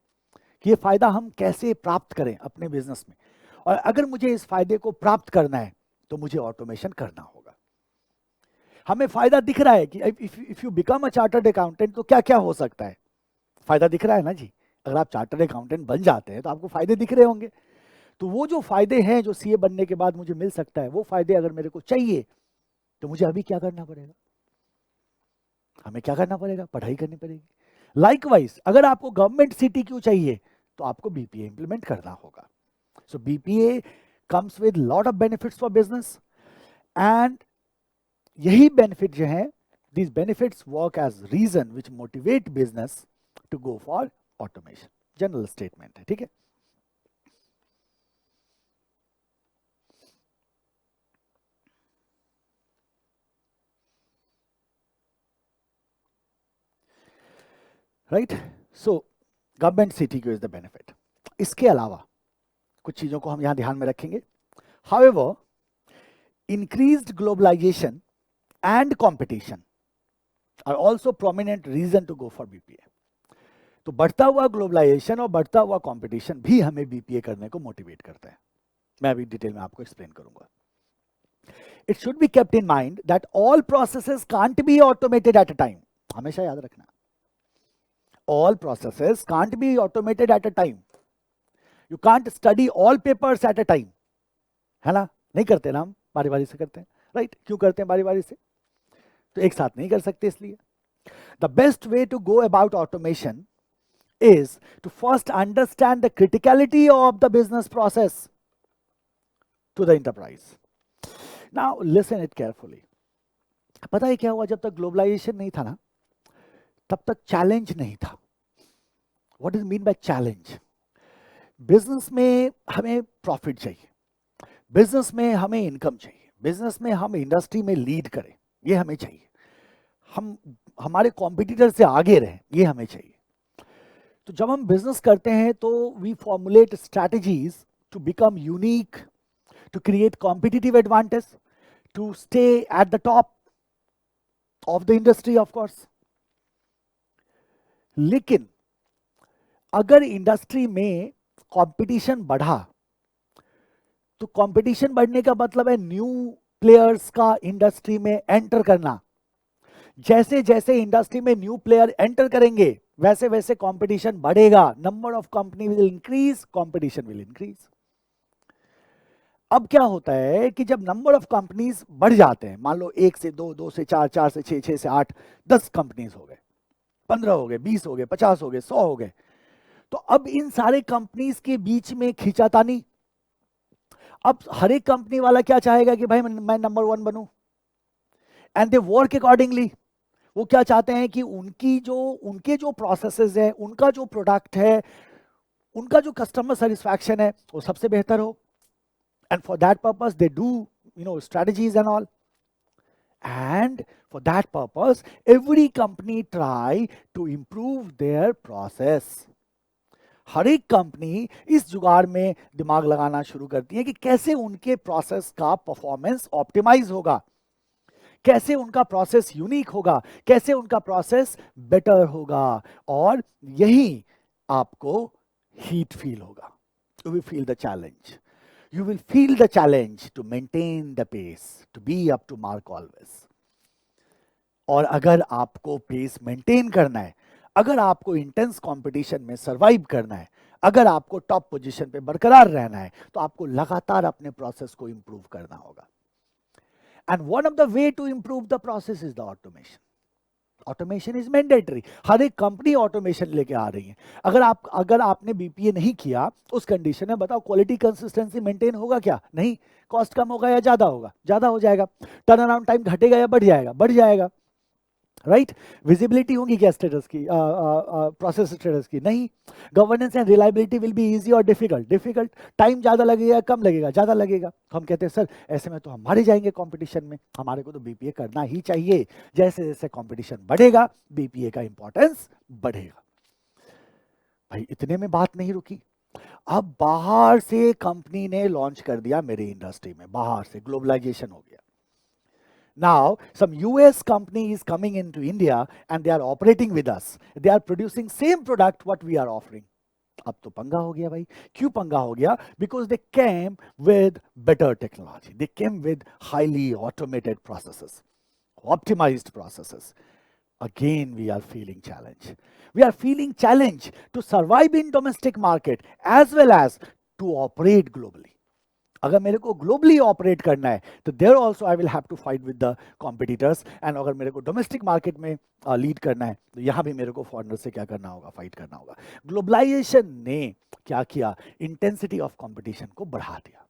कि ये फायदा हम कैसे प्राप्त करें अपने बिजनेस में, और अगर मुझे इस फायदे को प्राप्त करना है तो मुझे ऑटोमेशन करना होगा। हमें फायदा दिख रहा है कि if you become a chartered accountant तो क्या क्या हो सकता है, फायदा दिख रहा है ना जी। अगर आप चार्टर्ड अकाउंटेंट बन जाते हैं तो आपको फायदे दिख रहे होंगे, तो वो जो फायदे हैं जो सीए बनने के बाद मुझे मिल सकता है, वो फायदे अगर मेरे को चाहिए तो मुझे अभी क्या करना पड़ेगा, हमें क्या करना पड़ेगा, पढ़ाई करनी पड़ेगी। लाइकवाइज अगर आपको गवर्नमेंट सीटीक्यू चाहिए तो आपको बीपीए इंप्लीमेंट करना होगा। So BPA comes with lot of benefits for business, and यही बेनिफिट जो है, these benefits work as reason which motivate business to go for automation। General statement है, ठीक है। Right, so government CTQ is the benefit. इसके अलावा कुछ चीजों को हम यहां ध्यान में रखेंगे। However, increased globalization and competition are also prominent reason to go for BPA. तो बढ़ता हुआ ग्लोबलाइजेशन और बढ़ता हुआ कंपटीशन भी हमें बीपीए करने को मोटिवेट करता है। मैं अभी डिटेल में आपको एक्सप्लेन करूंगा। It should be kept in mind that all processes can't be automated at a time। हमेशा याद रखना, all processes can't be automated at a time। You can't study all papers at a time, है ना, नहीं करते ना हम, बारी बारी से करते हैं, राइट। क्यों करते हैं बारी बारी से, तो एक साथ नहीं कर सकते इसलिए। The best way to go about automation is to first understand the criticality of the business process to the enterprise। Now listen it carefully। पता है क्या हुआ, जब तक ग्लोबलाइजेशन नहीं था ना, तब तक चैलेंज नहीं था। What is mean by challenge? Business में हमें प्रॉफिट चाहिए, बिजनेस में हमें इनकम चाहिए, बिजनेस में हम इंडस्ट्री में लीड करें, ये हमें चाहिए। हम हमारे कॉम्पिटिटर से आगे रहें, ये हमें चाहिए। तो जब हम बिजनेस करते हैं तो we formulate strategies to become unique, to create competitive advantage, to stay at the top of the industry of course. लेकिन अगर इंडस्ट्री में कंपटीशन बढ़ा, तो कंपटीशन बढ़ने का मतलब है न्यू प्लेयर्स का इंडस्ट्री में एंटर करना। जैसे जैसे इंडस्ट्री में न्यू प्लेयर एंटर करेंगे वैसे वैसे कंपटीशन बढ़ेगा, number of company will increase, competition will increase. अब क्या होता है कि जब नंबर ऑफ कंपनीज बढ़ जाते हैं, मान लो 1 से 2, 2 से 4, 4 से 6, 6 से 8, 10 कंपनीज हो गए, 15 हो गए, 20 हो गए, 50 हो गए, 100 हो गए, तो अब इन सारे कंपनीज के बीच में खींचातानी। अब हर एक कंपनी वाला क्या चाहेगा कि भाई मैं नंबर 1 बनूं, एंड दे वर्क अकॉर्डिंगली। वो क्या चाहते हैं कि उनके जो प्रोसेसेस है, उनका जो प्रोडक्ट है, उनका जो कस्टमर सेटिस्फैक्शन है वो सबसे बेहतर हो, and for that purpose they do strategies and all। And for that purpose every company try to improve their process। हर एक कंपनी इस जुगाड़ में दिमाग लगाना शुरू करती है कि कैसे उनके प्रोसेस का परफॉर्मेंस ऑप्टिमाइज होगा, कैसे उनका प्रोसेस यूनिक होगा, कैसे उनका प्रोसेस बेटर होगा, और यही आपको हीट फील होगा। You will feel the challenge, you will feel the challenge to maintain the pace, to be up to mark always। और अगर आपको पेस मेंटेन करना है, अगर आपको इंटेंस कंपटीशन में सरवाइव करना है, अगर आपको टॉप पोजीशन पे बरकरार रहना है, तो आपको लगातार अपने प्रोसेस को इंप्रूव करना होगा। And one of the way to improve the process is the automation. Automation is mandatory, हर एक कंपनी ऑटोमेशन लेके आ रही है। अगर आपने बीपीए नहीं किया उस कंडीशन में बताओ क्वालिटी कंसिस्टेंसी मेंटेन होगा क्या? नहीं। कॉस्ट कम होगा या ज्यादा होगा? ज्यादा हो जाएगा। टर्न अराउंड टाइम घटेगा या बढ़ जाएगा? बढ़ जाएगा, राइट। विजिबिलिटी होगी क्या स्टेटस की, प्रोसेस स्टेटस की? नहीं। Governance and reliability will be easy और डिफिकल्ट? डिफिकल्ट। टाइम ज्यादा लगेगा कम लगेगा? ज्यादा लगेगा। हम कहते हैं सर ऐसे में तो हम हारे जाएंगे कंपटीशन में, हमारे को तो बीपीए करना ही चाहिए। जैसे जैसे कंपटीशन बढ़ेगा बीपीए का इंपॉर्टेंस बढ़ेगा। भाई इतने में बात नहीं रुकी, अब बाहर से कंपनी ने लॉन्च कर दिया मेरी इंडस्ट्री में, बाहर से ग्लोबलाइजेशन हो गया। Now, some US company is coming into India and they are operating with us. They are producing same product what we are offering. अब तो पंगा हो गया भाई। क्यों पंगा हो गया? Because they came with better technology. They came with highly automated processes, optimized processes. Again, we are feeling challenge. We are feeling challenge to survive in domestic market as well as to operate globally. अगर मेरे को globally operate करना है तो there also I will have to fight with the competitors, and अगर मेरे को domestic market में लीड करना है तो यहाँ भी मेरे को फॉरेनर से क्या करना होगा, फाइट करना होगा। ग्लोबलाइजेशन ने क्या किया, इंटेंसिटी ऑफ कंपटीशन को बढ़ा दिया,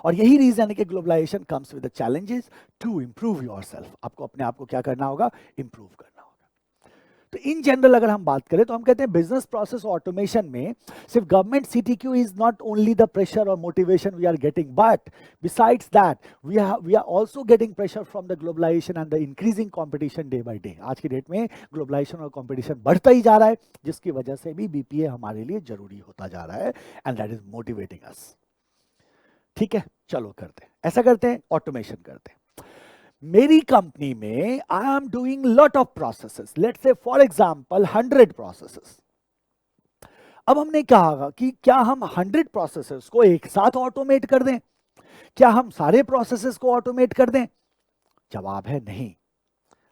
और यही रीजन है कि globalization comes with the challenges to improve yourself. आपको अपने आप को क्या करना होगा, इंप्रूव करना होगा। तो इन जनरल अगर हम बात करें तो हम कहते हैं बिजनेस प्रोसेस ऑटोमेशन में सिर्फ government CTQ is not only the pressure और motivation we are getting, but besides that we are also getting pressure from the globalisation and the increasing competition day by day. आज की date में globalisation और competition बढ़ता ही जा रहा है, जिसकी वजह से भी बीपीए हमारे लिए जरूरी होता जा रहा है, एंड दैट इज मोटिवेटिंग अस। ठीक है, चलो करते हैं, ऐसा करते हैं, ऑटोमेशन करते हैं। मेरी कंपनी में I am doing lot of processes, let's say for example 100 processes. अब हमने कहा कि क्या हम 100 प्रोसेसेस को एक साथ ऑटोमेट कर दें, क्या हम सारे प्रोसेसेस को ऑटोमेट कर दें? जवाब है नहीं।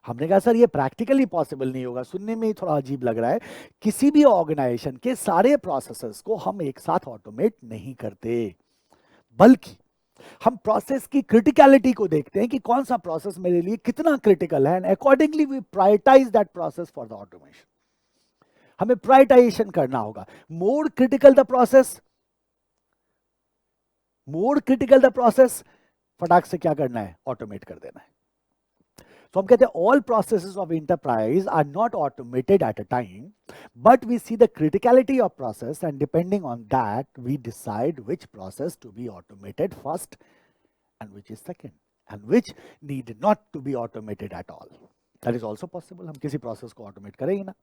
हमने कहा सर ये प्रैक्टिकली पॉसिबल नहीं होगा, सुनने में ही थोड़ा अजीब लग रहा है। किसी भी ऑर्गेनाइजेशन के सारे प्रोसेसेस को हम एक साथ ऑटोमेट नहीं करते, बल्कि हम प्रोसेस की क्रिटिकलिटी को देखते हैं कि कौन सा प्रोसेस मेरे लिए कितना क्रिटिकल है, and accordingly we prioritize that process for the automation. हमें प्रायोरिटाइजेशन करना होगा। मोर क्रिटिकल द प्रोसेस, फटाक से क्या करना है, ऑटोमेट कर देना है। तो हम कहते हैं all processes of enterprise are not automated at a time, but we see the criticality of process, and depending on that we decide which process to be automated first and which is second, and which need not to be automated at all. That is also possible, हम किसी process को automate करेंगे ना।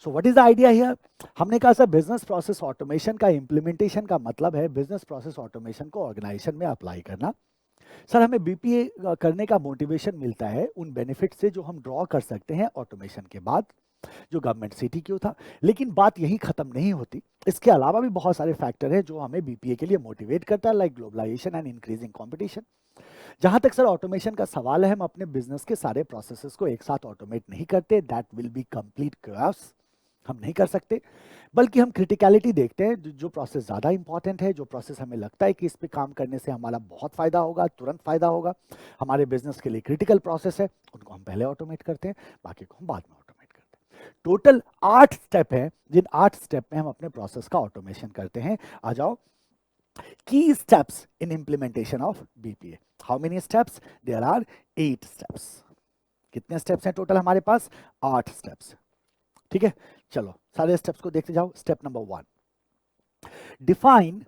So what is the idea here? हमने कहा sir business process automation का implementation का मतलब है बिजनेस प्रोसेस ऑटोमेशन को ऑर्गेनाइजेशन में अप्लाई करना। सर हमें बीपीए करने का मोटिवेशन मिलता है उन बेनिफिट से जो हम ड्रॉ कर सकते हैं ऑटोमेशन के बाद, जो गवर्नमेंट सीटीक्यू था। लेकिन बात यही खत्म नहीं होती, इसके अलावा भी बहुत सारे फैक्टर हैं जो हमें बीपीए के लिए मोटिवेट करता है, like globalization and increasing competition. जहां तक सर ऑटोमेशन का सवाल है, हम अपने बिजनेस के सारे प्रोसेसेस को एक साथ ऑटोमेट नहीं करते, that will be complete chaos, हम नहीं कर सकते। बल्कि हम क्रिटिकलिटी देखते हैं, जो प्रोसेस ज़्यादा इंपॉर्टेंट है, जो प्रोसेस हमें लगता है कि इस पे काम करने से हमारा बहुत फ़ायदा होगा, तुरंत फ़ायदा होगा, हमारे बिजनेस के लिए क्रिटिकल प्रोसेस है, उनको हम पहले ऑटोमेट करते हैं, बाकी को हम बाद में ऑटोमेट करते हैं। टोटल 8 स्टेप हैं, जिन 8 स्टेप में हम अपने प्रोसेस का ऑटोमेशन करते हैं। आ जाओ, key steps in implementation of BPA. How many steps? There are 8 steps. कितने स्टेप्स हैं टोटल हमारे पास? 8 स्टेप्स। ठीक है, चलो सारे स्टेप्स को देखते जाओ। Step number 1, define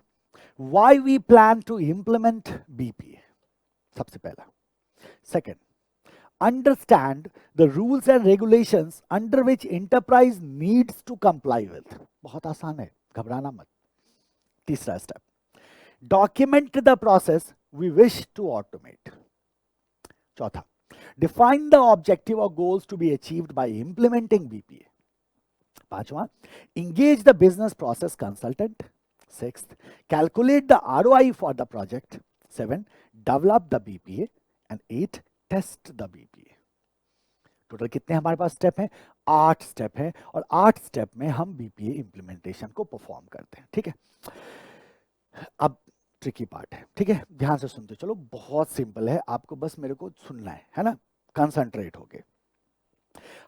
why we plan to implement BPA, सबसे पहला। Second, understand the rules and regulations under which enterprise needs to comply with. बहुत आसान है, घबराना मत। तीसरा step, document the process we wish to automate. चौथा, डिफाइन द ऑब्जेक्टिव और goals to be achieved by implementing BPA. पांचवा, engage the business process consultant. Sixth, calculate the ROI for the project. 7, develop the BPA. And 8, test the BPA. Total कितने हमारे पास step हैं? 8 step हैं, और 8 step में हम BPA implementation को perform करते हैं। ठीक है, अब ट्रिकी पार्ट है, ठीक है, ध्यान से सुनते चलो। बहुत सिंपल है, आपको बस मेरे को सुनना है ना, कंसंट्रेट होके।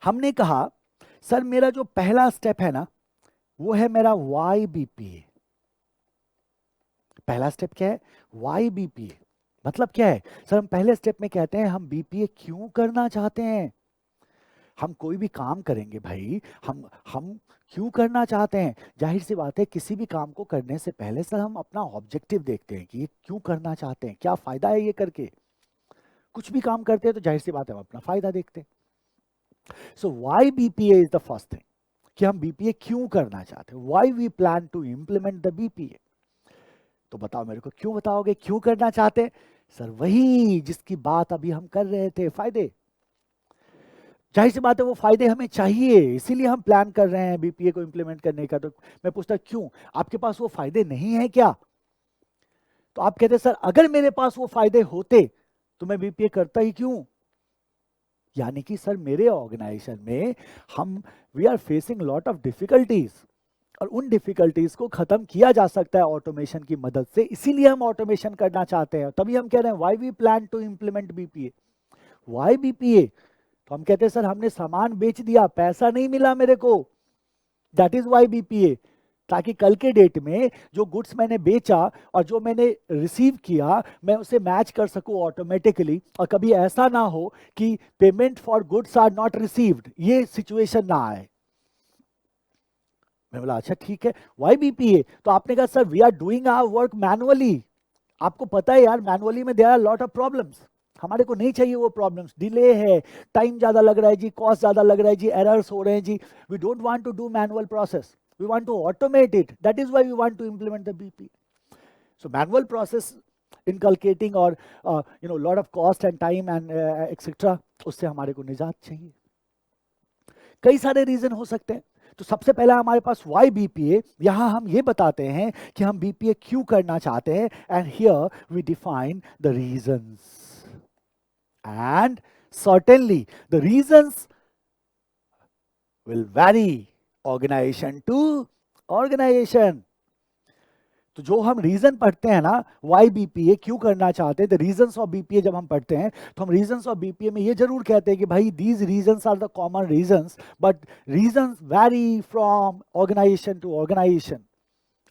हमने कहा सर मेरा जो पहला स्टेप है ना, वो है मेरा वाई बीपीए। पहला स्टेप क्या है? Why BPA. मतलब क्या है सर? हम पहले स्टेप में कहते हैं हम बीपीए क्यों करना चाहते हैं। हम कोई भी काम करेंगे भाई, हम क्यों करना चाहते हैं? जाहिर सी बात है, किसी भी काम को करने से पहले सर हम अपना ऑब्जेक्टिव देखते हैं कि ये क्यों करना चाहते हैं, क्या फायदा है ये करके। कुछ भी काम करते हैं तो जाहिर सी बात है हम अपना फायदा देखते हैं। So why BPA is the first thing. कि हम बीपीए क्यों करना चाहते हैं, why we plan to implement the BPA. तो बताओ मेरे को, क्यों बताओगे, क्यों करना चाहते हैं? सर वही जिसकी बात अभी हम कर रहे थे, फायदे। जाहिर सी बात है वो फायदे हमें चाहिए, इसीलिए हम प्लान कर रहे हैं बीपीए को इम्प्लीमेंट करने का। तो मैं पूछता क्यों, आपके पास वो फायदे नहीं है क्या? तो आप कहते सर अगर मेरे पास वो फायदे होते तो मैं बीपीए करता ही क्यों। यानी कि सर मेरे ऑर्गेनाइजेशन में हम we are facing lot of difficulties, और उन डिफिकल्टीज को खत्म किया जा सकता है ऑटोमेशन की मदद से, इसीलिए हम ऑटोमेशन करना चाहते हैं। तभी हम कह रहे हैं why we plan to implement BPA. Why BPA? तो हम कहते हैं सर हमने सामान बेच दिया, पैसा नहीं मिला मेरे को, दैट इज व्हाई बीपीए। ताकि कल के डेट में जो गुड्स मैंने बेचा और जो मैंने रिसीव किया मैं उसे मैच कर सकूं ऑटोमेटिकली, और कभी ऐसा ना हो कि payment for goods are not received, ये सिचुएशन ना आए। मैं बोला अच्छा ठीक है, व्हाई बीपीए? तो आपने कहा sir we are doing our work manually. आपको पता है यार मैनुअली में there are lot of problems, हमारे को नहीं चाहिए वो प्रॉब्लम्स, डिले है, टाइम ज्यादा लग रहा है जी, कॉस्ट ज्यादा लग रहा है जी, एरर्स हो रहे हैं जी, we don't want to do manual process, we want to automate it, that is why we want to implement the BP. So manual process inculcating or lot of cost and time and etc, उससे हमारे को निजात चाहिए। कई सारे reason हो सकते हैं। तो सबसे पहला हमारे पास वाई बीपीए, यहां हम ये बताते हैं कि हम बीपीए क्यों करना चाहते हैं, and here we define the reasons, and certainly the reasons will vary organisation to organisation. तो जो हम रीजन पढ़ते हैं ना, वाई बीपीए क्यों करना चाहते हैं, द रीजंस ऑफ बीपीए जब हम पढ़ते हैं तो हम रीजंस ऑफ बीपीए में ये जरूर कहते हैं कि भाई these reasons are the common reasons, but reasons vary from organisation to organisation.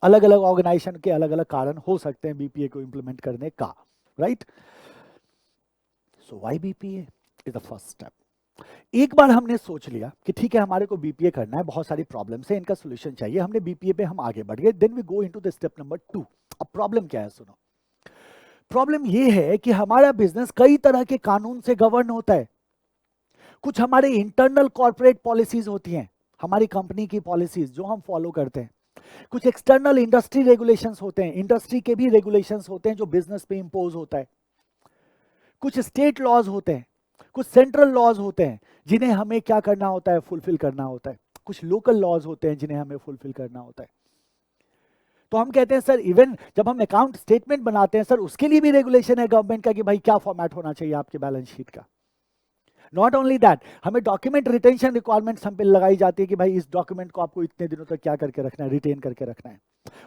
अलग अलग ऑर्गेनाइजेशन के अलग अलग कारण हो सकते हैं बीपीए को इंप्लीमेंट करने का, right. So why BPA is the first step. एक बार हमने सोच लिया कि ठीक है हमारे को बीपीए करना है, बहुत सारी प्रॉब्लम्स है, इनका सॉल्यूशन चाहिए, हमने बीपीए पे हम आगे बढ़ गए, then we go into the step number 2। अब प्रॉब्लम क्या है, सुनो। प्रॉब्लम ये है कि हमारा बिजनेस कई तरह के कानून से गवर्न होता है। कुछ हमारे इंटरनल कॉर्पोरेट पॉलिसीज होती हैं, हमारी कंपनी की पॉलिसीज जो हम फॉलो करते हैं। कुछ एक्सटर्नल इंडस्ट्री रेगुलेशंस होते हैं, इंडस्ट्री के भी रेगुलेशंस होते हैं जो बिजनेस पे इंपोज होता है। कुछ स्टेट लॉज होते हैं, कुछ सेंट्रल लॉज होते हैं जिन्हें हमें क्या करना होता है, फुलफिल करना होता है। कुछ लोकल लॉज होते हैं जिन्हें हमें फुलफिल करना होता है। तो हम कहते हैं सर इवन जब हम अकाउंट स्टेटमेंट बनाते हैं सर, उसके लिए भी रेगुलेशन है गवर्नमेंट का कि भाई क्या फॉर्मेट होना चाहिए आपके बैलेंस शीट का। नॉट ओनली दैट, हमें डॉक्यूमेंट रिटेंशन रिक्वायरमेंट्स हम पे लगाई जाती है कि भाई इस डॉक्यूमेंट को आपको इतने दिनों तक क्या करके रखना है, रिटेन करके रखना है।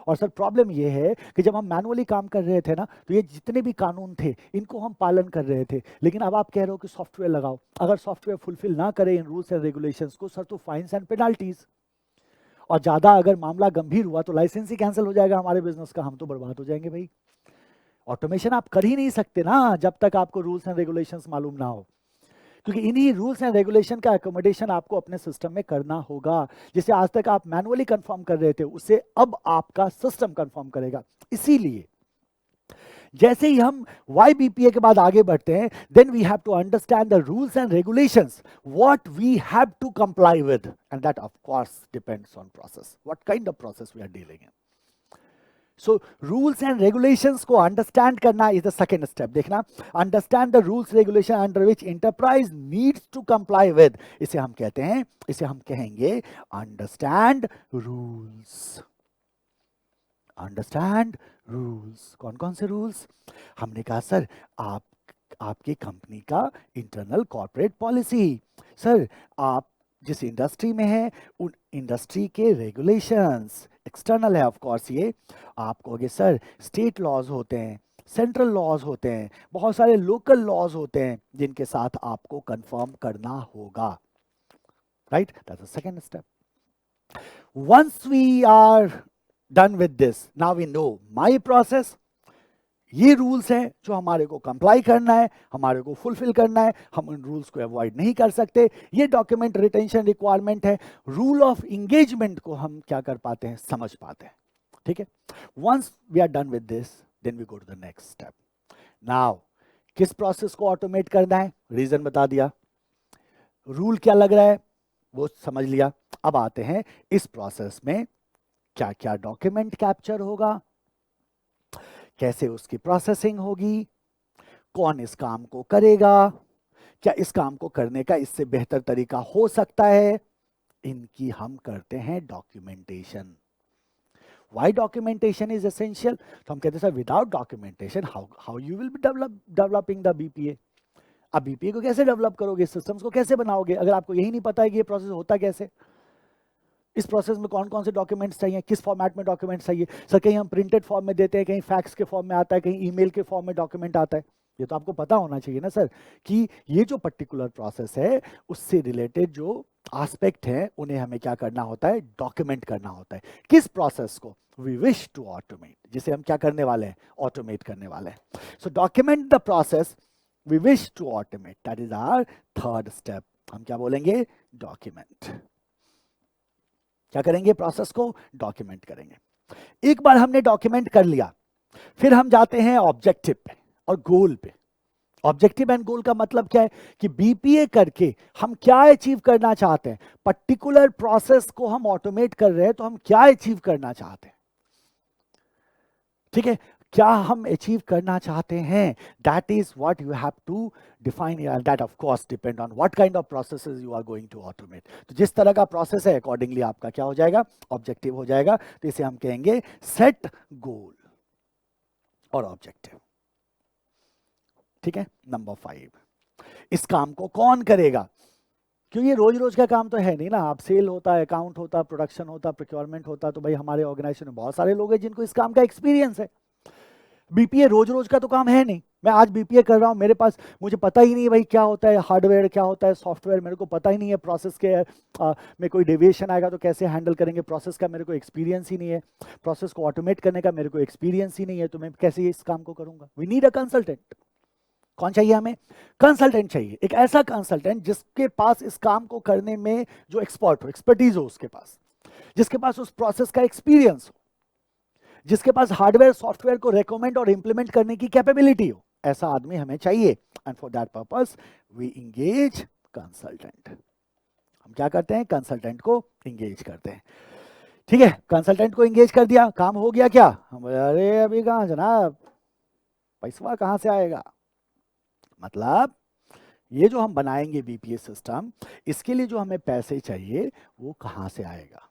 और सर प्रॉब्लम ये है कि जब हम मैनुअली काम कर रहे थे ना, तो ये जितने भी कानून थे इनको हम पालन कर रहे थे, लेकिन अब आप कह रहे हो कि सॉफ्टवेयर लगाओ, अगर सॉफ्टवेयर फुलफिल ना करे इन रूल्स एंड रेगुलेशंस को सर, तो फाइन्स एंड पेनाल्टीज, और ज्यादा अगर मामला गंभीर हुआ तो लाइसेंस ही कैंसिल हो जाएगा हमारे बिजनेस का, हम तो बर्बाद हो जाएंगे भाई। ऑटोमेशन आप कर ही नहीं सकते ना जब तक आपको रूल्स एंड रेगुलेशंस मालूम ना हो, क्योंकि इन्हीं रूल्स एंड रेगुलेशन का अकोमोडेशन आपको अपने सिस्टम में करना होगा। जैसे आज तक आप मैनुअली कंफर्म कर रहे थे, उससे अब आपका सिस्टम कंफर्म करेगा। इसीलिए जैसे ही हम वाई बीपीए के बाद आगे बढ़ते हैं, then we have to understand the rules and regulations what we have to comply with, and that of course depends on process, what kind of process we are dealing in. So rules and regulations को understand करना is the second step. देखना, understand the rules regulation under which enterprise needs to comply with, इसे हम कहते हैं, इसे हम कहेंगे अंडरस्टैंड रूल्स। अंडरस्टैंड रूल्स, कौन कौन से रूल्स? हमने कहा सर आपकी कंपनी का इंटरनल कॉर्पोरेट पॉलिसी, सर आप जिस इंडस्ट्री में है उन इंडस्ट्री के रेगुलेशंस, एक्सटर्नल है ऑफ कोर्स ये। आप कहोगे सर स्टेट लॉज होते हैं, सेंट्रल लॉज होते हैं, बहुत सारे लोकल लॉज होते हैं जिनके साथ आपको कंफर्म करना होगा, right. That's the second step. Once we are done with this, now we know my process, ये रूल्स हैं जो हमारे को कंप्लाई करना है, हमारे को फुलफिल करना है, हम उन रूल्स को अवॉइड नहीं कर सकते। ये डॉक्यूमेंट रिटेंशन रिक्वायरमेंट है, रूल ऑफ इंगेजमेंट को हम क्या कर पाते हैं, समझ पाते हैं, ठीक है। Once we are done with this, then we go to the next step. Now किस प्रोसेस को ऑटोमेट करना है, रीजन बता दिया, रूल क्या लग रहा है, वो समझ लिया। अब आते हैं इस प्रोसेस में क्या क्या डॉक्यूमेंट कैप्चर होगा, कैसे उसकी प्रोसेसिंग होगी, कौन इस काम को करेगा, क्या इस काम को करने का इससे बेहतर तरीका हो सकता है, इनकी हम करते हैं documentation. Why documentation is essential? तो हम कहते हैं sir without documentation how you will be developing the BPA. आप बीपीए को कैसे डेवलप करोगे, सिस्टम्स को कैसे बनाओगे, अगर आपको यही नहीं पता है कि ये प्रोसेस होता कैसे, इस प्रोसेस में कौन कौन से डॉक्यूमेंट्स चाहिए, किस फॉर्मेट में डॉक्यूमेंट्स चाहिए। सर कहीं हम प्रिंटेड फॉर्म में देते हैं, कहीं फैक्स के फॉर्म में आता है, कहीं ईमेल के फॉर्म में डॉक्यूमेंट आता है। ये तो आपको पता होना चाहिए ना सर कि ये जो पर्टिकुलर प्रोसेस है उससे रिलेटेड जो एस्पेक्ट है उन्हें हमें क्या करना होता है, डॉक्यूमेंट करना होता है। किस प्रोसेस को वी विश टू ऑटोमेट, जिसे हम क्या करने वाले हैं, ऑटोमेट करने वाले हैं। So document the process we wish to automate, that is our third step. हम क्या बोलेंगे, डॉक्यूमेंट। क्या करेंगे, प्रोसेस को डॉक्यूमेंट करेंगे। एक बार हमने डॉक्यूमेंट कर लिया, फिर हम जाते हैं ऑब्जेक्टिव पे और गोल पे। ऑब्जेक्टिव एंड गोल का मतलब क्या है कि बीपीए करके हम क्या अचीव करना चाहते हैं, पर्टिकुलर प्रोसेस को हम ऑटोमेट कर रहे हैं तो हम क्या अचीव करना चाहते हैं। ठीक है, क्या हम अचीव करना चाहते हैं, that is what you have to define, that of course depend on what kind of processes you are going to automate. तो जिस तरह का प्रोसेस है अकॉर्डिंगली आपका क्या हो जाएगा, ऑब्जेक्टिव हो जाएगा। तो इसे हम कहेंगे सेट गोल और ऑब्जेक्टिव। ठीक है, नंबर 5, इस काम को कौन करेगा, क्योंकि ये रोज रोज का काम तो है नहीं ना। आप सेल होता है, अकाउंट होता, प्रोडक्शन होता, प्रोक्योरमेंट होता, तो भाई हमारे ऑर्गेनाइजेशन में बहुत सारे लोग हैं जिनको इस काम का एक्सपीरियंस है। बीपीए रोज रोज का तो काम है नहीं। मैं आज बीपीए कर रहा हूं, मेरे पास, मुझे पता ही नहीं है भाई क्या होता है हार्डवेयर, क्या होता है सॉफ्टवेयर, मेरे को पता ही नहीं है प्रोसेस के में कोई डेविएशन आएगा तो कैसे हैंडल करेंगे, प्रोसेस का मेरे को एक्सपीरियंस ही नहीं है, प्रोसेस को ऑटोमेट करने का मेरे को एक्सपीरियंस ही नहीं है, तो मैं कैसे इस काम को करूंगा। We need a consultant. कौन चाहिए हमें, कंसल्टेंट चाहिए, एक ऐसा कंसल्टेंट जिसके पास इस काम को करने में जो एक्सपर्ट हो, एक्सपर्टीज हो उसके पास, जिसके पास उस प्रोसेस का एक्सपीरियंस हो, जिसके पास हार्डवेयर सॉफ्टवेयर को रेकमेंड और इंप्लीमेंट करने की कैपेबिलिटी हो, ऐसा आदमी हमें चाहिए। And for that purpose we engage consultant. हम क्या करते हैं, कंसल्टेंट को इंगेज करते हैं। ठीक है, कंसल्टेंट को इंगेज कर दिया, काम हो गया क्या, हम बोले अरे अभी कहाँ जनाब, पैसा कहाँ से आएगा। मतलब ये जो हम बनाएंगे बीपीए सिस्टम, इसके लिए जो हमें पैसे चाहिए वो कहां से आएगा,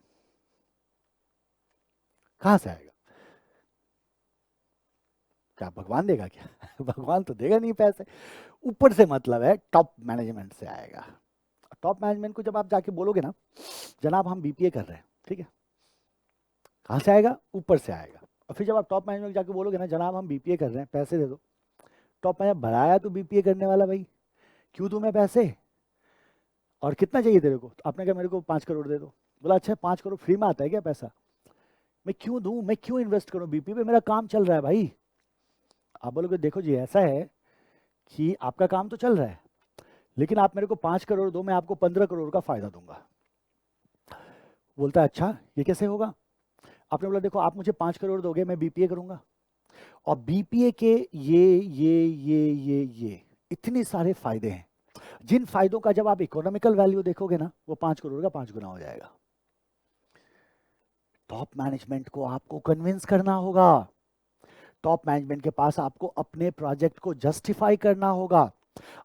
कहां से आएगा, क्या भगवान देगा क्या भगवान तो देगा नहीं पैसे। ऊपर से मतलब है टॉप मैनेजमेंट से आएगा। टॉप मैनेजमेंट को जब आप जाके बोलोगे ना, जनाब हम बीपीए कर रहे हैं, ठीक है, कहां से आएगा, ऊपर से आएगा। और फिर जब आप टॉप मैनेजमेंट जाके बोलोगे ना, जनाब हम बीपीए कर रहे हैं, पैसे दे दो, टॉप मैनेजर भराया तो बीपीए करने वाला भाई, क्यों दूं मैं पैसे, और कितना चाहिए तेरे को, तो आपने कहा मेरे को 5 करोड़ दे दो। बोला अच्छा 5 करोड़ फ्री में आता है क्या पैसा, मैं क्यों दूं, मैं क्यों इन्वेस्ट करूं, बीपी पे मेरा काम चल रहा है भाई। आप बोलोगे देखो जी ऐसा है कि आपका काम तो चल रहा है, लेकिन आप मेरे को 5 करोड़ दो, मैं आपको 15 करोड़ का फायदा दूंगा। बोलता है अच्छा ये कैसे होगा। आपने बोला देखो आप मुझे 5 करोड़ दोगे, मैं बीपीए करूंगा, और बीपीए के ये इतने सारे फायदे हैं, जिन फायदों का जब आप इकोनॉमिकल वैल्यू देखोगे ना, वो 5 करोड़ का 5 गुना हो जाएगा। टॉप मैनेजमेंट को आपको कन्विंस करना होगा, टॉप मैनेजमेंट के पास आपको अपने प्रोजेक्ट को जस्टिफाई करना होगा,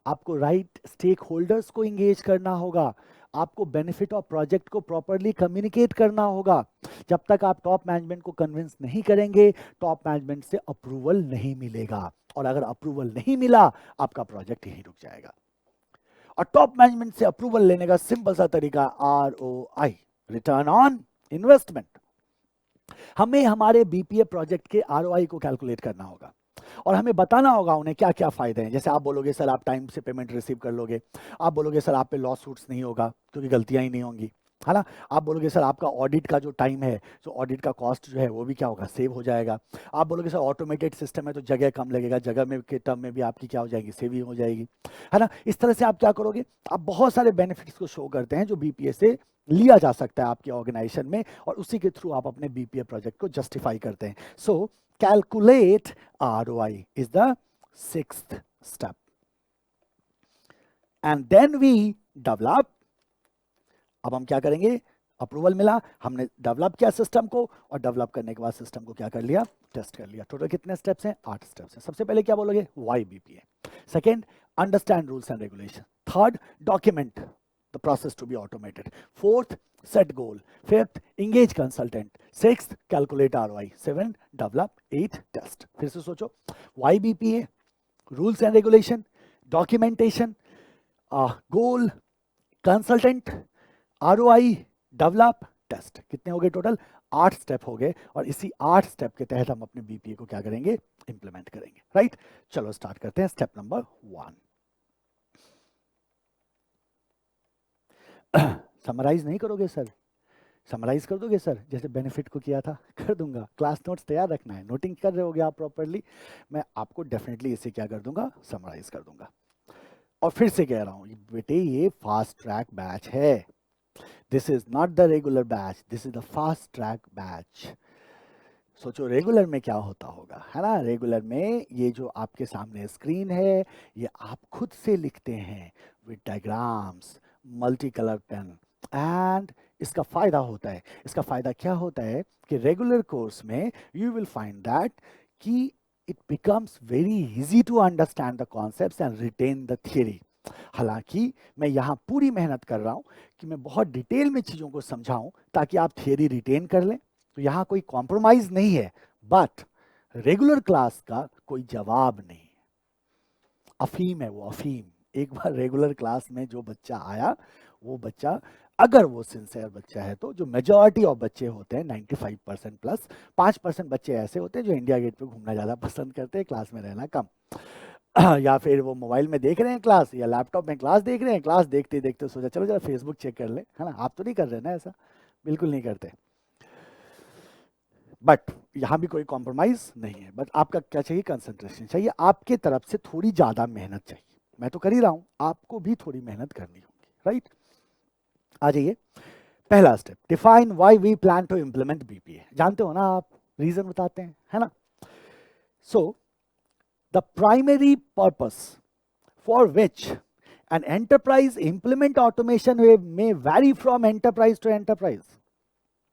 आपको राइट स्टेक होल्डर्स को इंगेज करना होगा, आपको बेनिफिट ऑफ प्रोजेक्ट को प्रॉपरली कम्युनिकेट करना होगा। जब तक आप टॉप मैनेजमेंट को कन्विंस नहीं करेंगे, टॉप मैनेजमेंट से अप्रूवल नहीं मिलेगा, और अगर अप्रूवल नहीं मिला आपका प्रोजेक्ट यहीं रुक जाएगा। और टॉप मैनेजमेंट से अप्रूवल लेने का सिंपल सा तरीका ROI, रिटर्न ऑन इन्वेस्टमेंट। हमें हमारे बीपीए प्रोजेक्ट के ROI को कैलकुलेट करना होगा, और हमें बताना होगा उन्हें क्या क्या फायदे हैं। जैसे आप बोलोगे सर आप टाइम से पेमेंट रिसीव कर लोगे, आप बोलोगे सर आप पे लॉ सूट्स नहीं होगा क्योंकि गलतियां ही नहीं होंगी, है ना। आप बोलोगे सर आपका ऑडिट का जो टाइम है, तो ऑडिट का कॉस्ट जो है वो भी क्या होगा, सेव हो जाएगा। आप बोलोगे सर ऑटोमेटेड सिस्टम है तो जगह कम लगेगा, जगह में के टर्म में भी आपकी क्या हो जाएगी, सेविंग हो जाएगी, है ना। इस तरह से आप क्या करोगे, आप बहुत सारे बेनिफिट्स को शो करते हैं जो बीपीए से लिया जा सकता है आपके ऑर्गेनाइजेशन में, और उसी के थ्रू आप अपने बीपीए प्रोजेक्ट को जस्टिफाई करते हैं। सो calculate ROI is the 6th step, and then we develop अब हम क्या करेंगे, अप्रूवल मिला, हमने डेवलप किया सिस्टम को, और डेवलप करने के बाद सिस्टम को क्या कर लिया, टेस्ट कर लिया। टोटल कितने स्टेप्स हैं, 8 स्टेप्स हैं। सबसे पहले क्या बोलोगे, why BPA. Second, understand rules and regulation. Third, document the process to be automated. Fourth, set goal. Fifth, engage consultant. Sixth, calculate ROI. 7, develop. 8, test. फिर से सोचो, YBPA, rules and regulation, documentation, goal, consultant, ROI, develop, test. कितने हो गए total, 8 step हो गए, और इसी 8 स्टेप के तहत हम अपने बीपीए को क्या करेंगे, इंप्लीमेंट करेंगे। राइट, चलो स्टार्ट करते हैं। स्टेप नंबर 1, समराइज नहीं करोगे सर, समराइज कर दोगे सर, जैसे बेनिफिट को किया था, कर दूंगा। क्लास नोट्स तैयार रखना है, नोटिंग कर रहे होगे आप प्रॉपरली, मैं आपको डेफिनेटली इसे क्या कर दूंगा, समराइज कर दूंगा। और फिर से कह रहा हूं बेटे, ये फास्ट ट्रैक बैच है, this is not the regular batch, this is the fast track batch. सोचो रेगुलर में क्या होता होगा, है ना। रेगुलर में ये जो आपके सामने स्क्रीन है, ये आप खुद से लिखते हैं with diagrams, multi colour pen, and इसका फायदा होता है, इसका फायदा क्या होता है कि रेगुलर कोर्स में यू विल फाइंड दैट कि it becomes very easy to understand the concepts and retain the theory. हालांकि मैं यहाँ पूरी मेहनत कर रहा हूँ कि मैं बहुत डिटेल में चीज़ों को समझाऊं ताकि आप थियरी रिटेन कर लें, तो यहाँ कोई कॉम्प्रोमाइज नहीं है, बट रेगुलर क्लास का कोई जवाब नहीं। अफीम है वो, अफीम। एक बार रेगुलर क्लास में जो बच्चा आया, वो बच्चा अगर वो सिंसियर बच्चा है, तो जो मेजॉरिटी ऑफ बच्चे होते हैं 95% प्लस, 5% बच्चे ऐसे होते हैं जो इंडिया गेट पे घूमना ज़्यादा पसंद करते हैं, क्लास में रहना कम। या फिर वो मोबाइल में देख रहे हैं क्लास, या लैपटॉप में क्लास देख रहे हैं, क्लास देखते देखते सोचा चलो जरा फेसबुक चेक कर ले, है ना। आप तो नहीं कर रहे ना ऐसा, बिल्कुल नहीं करते। बट यहाँ भी कोई कॉम्प्रोमाइज नहीं है, बट आपका क्या चाहिए, कंसंट्रेशन चाहिए, आपके तरफ से थोड़ी ज़्यादा मेहनत चाहिए। मैं तो कर ही रहा हूँ, आपको भी थोड़ी मेहनत करनी होगी। राइट, आ जाइए। पहला step, define why we plan to implement BPA. जानते हो ना आप, रीजन बताते हैं, है ना। So the primary purpose for which an enterprise implement automation may vary from enterprise to enterprise.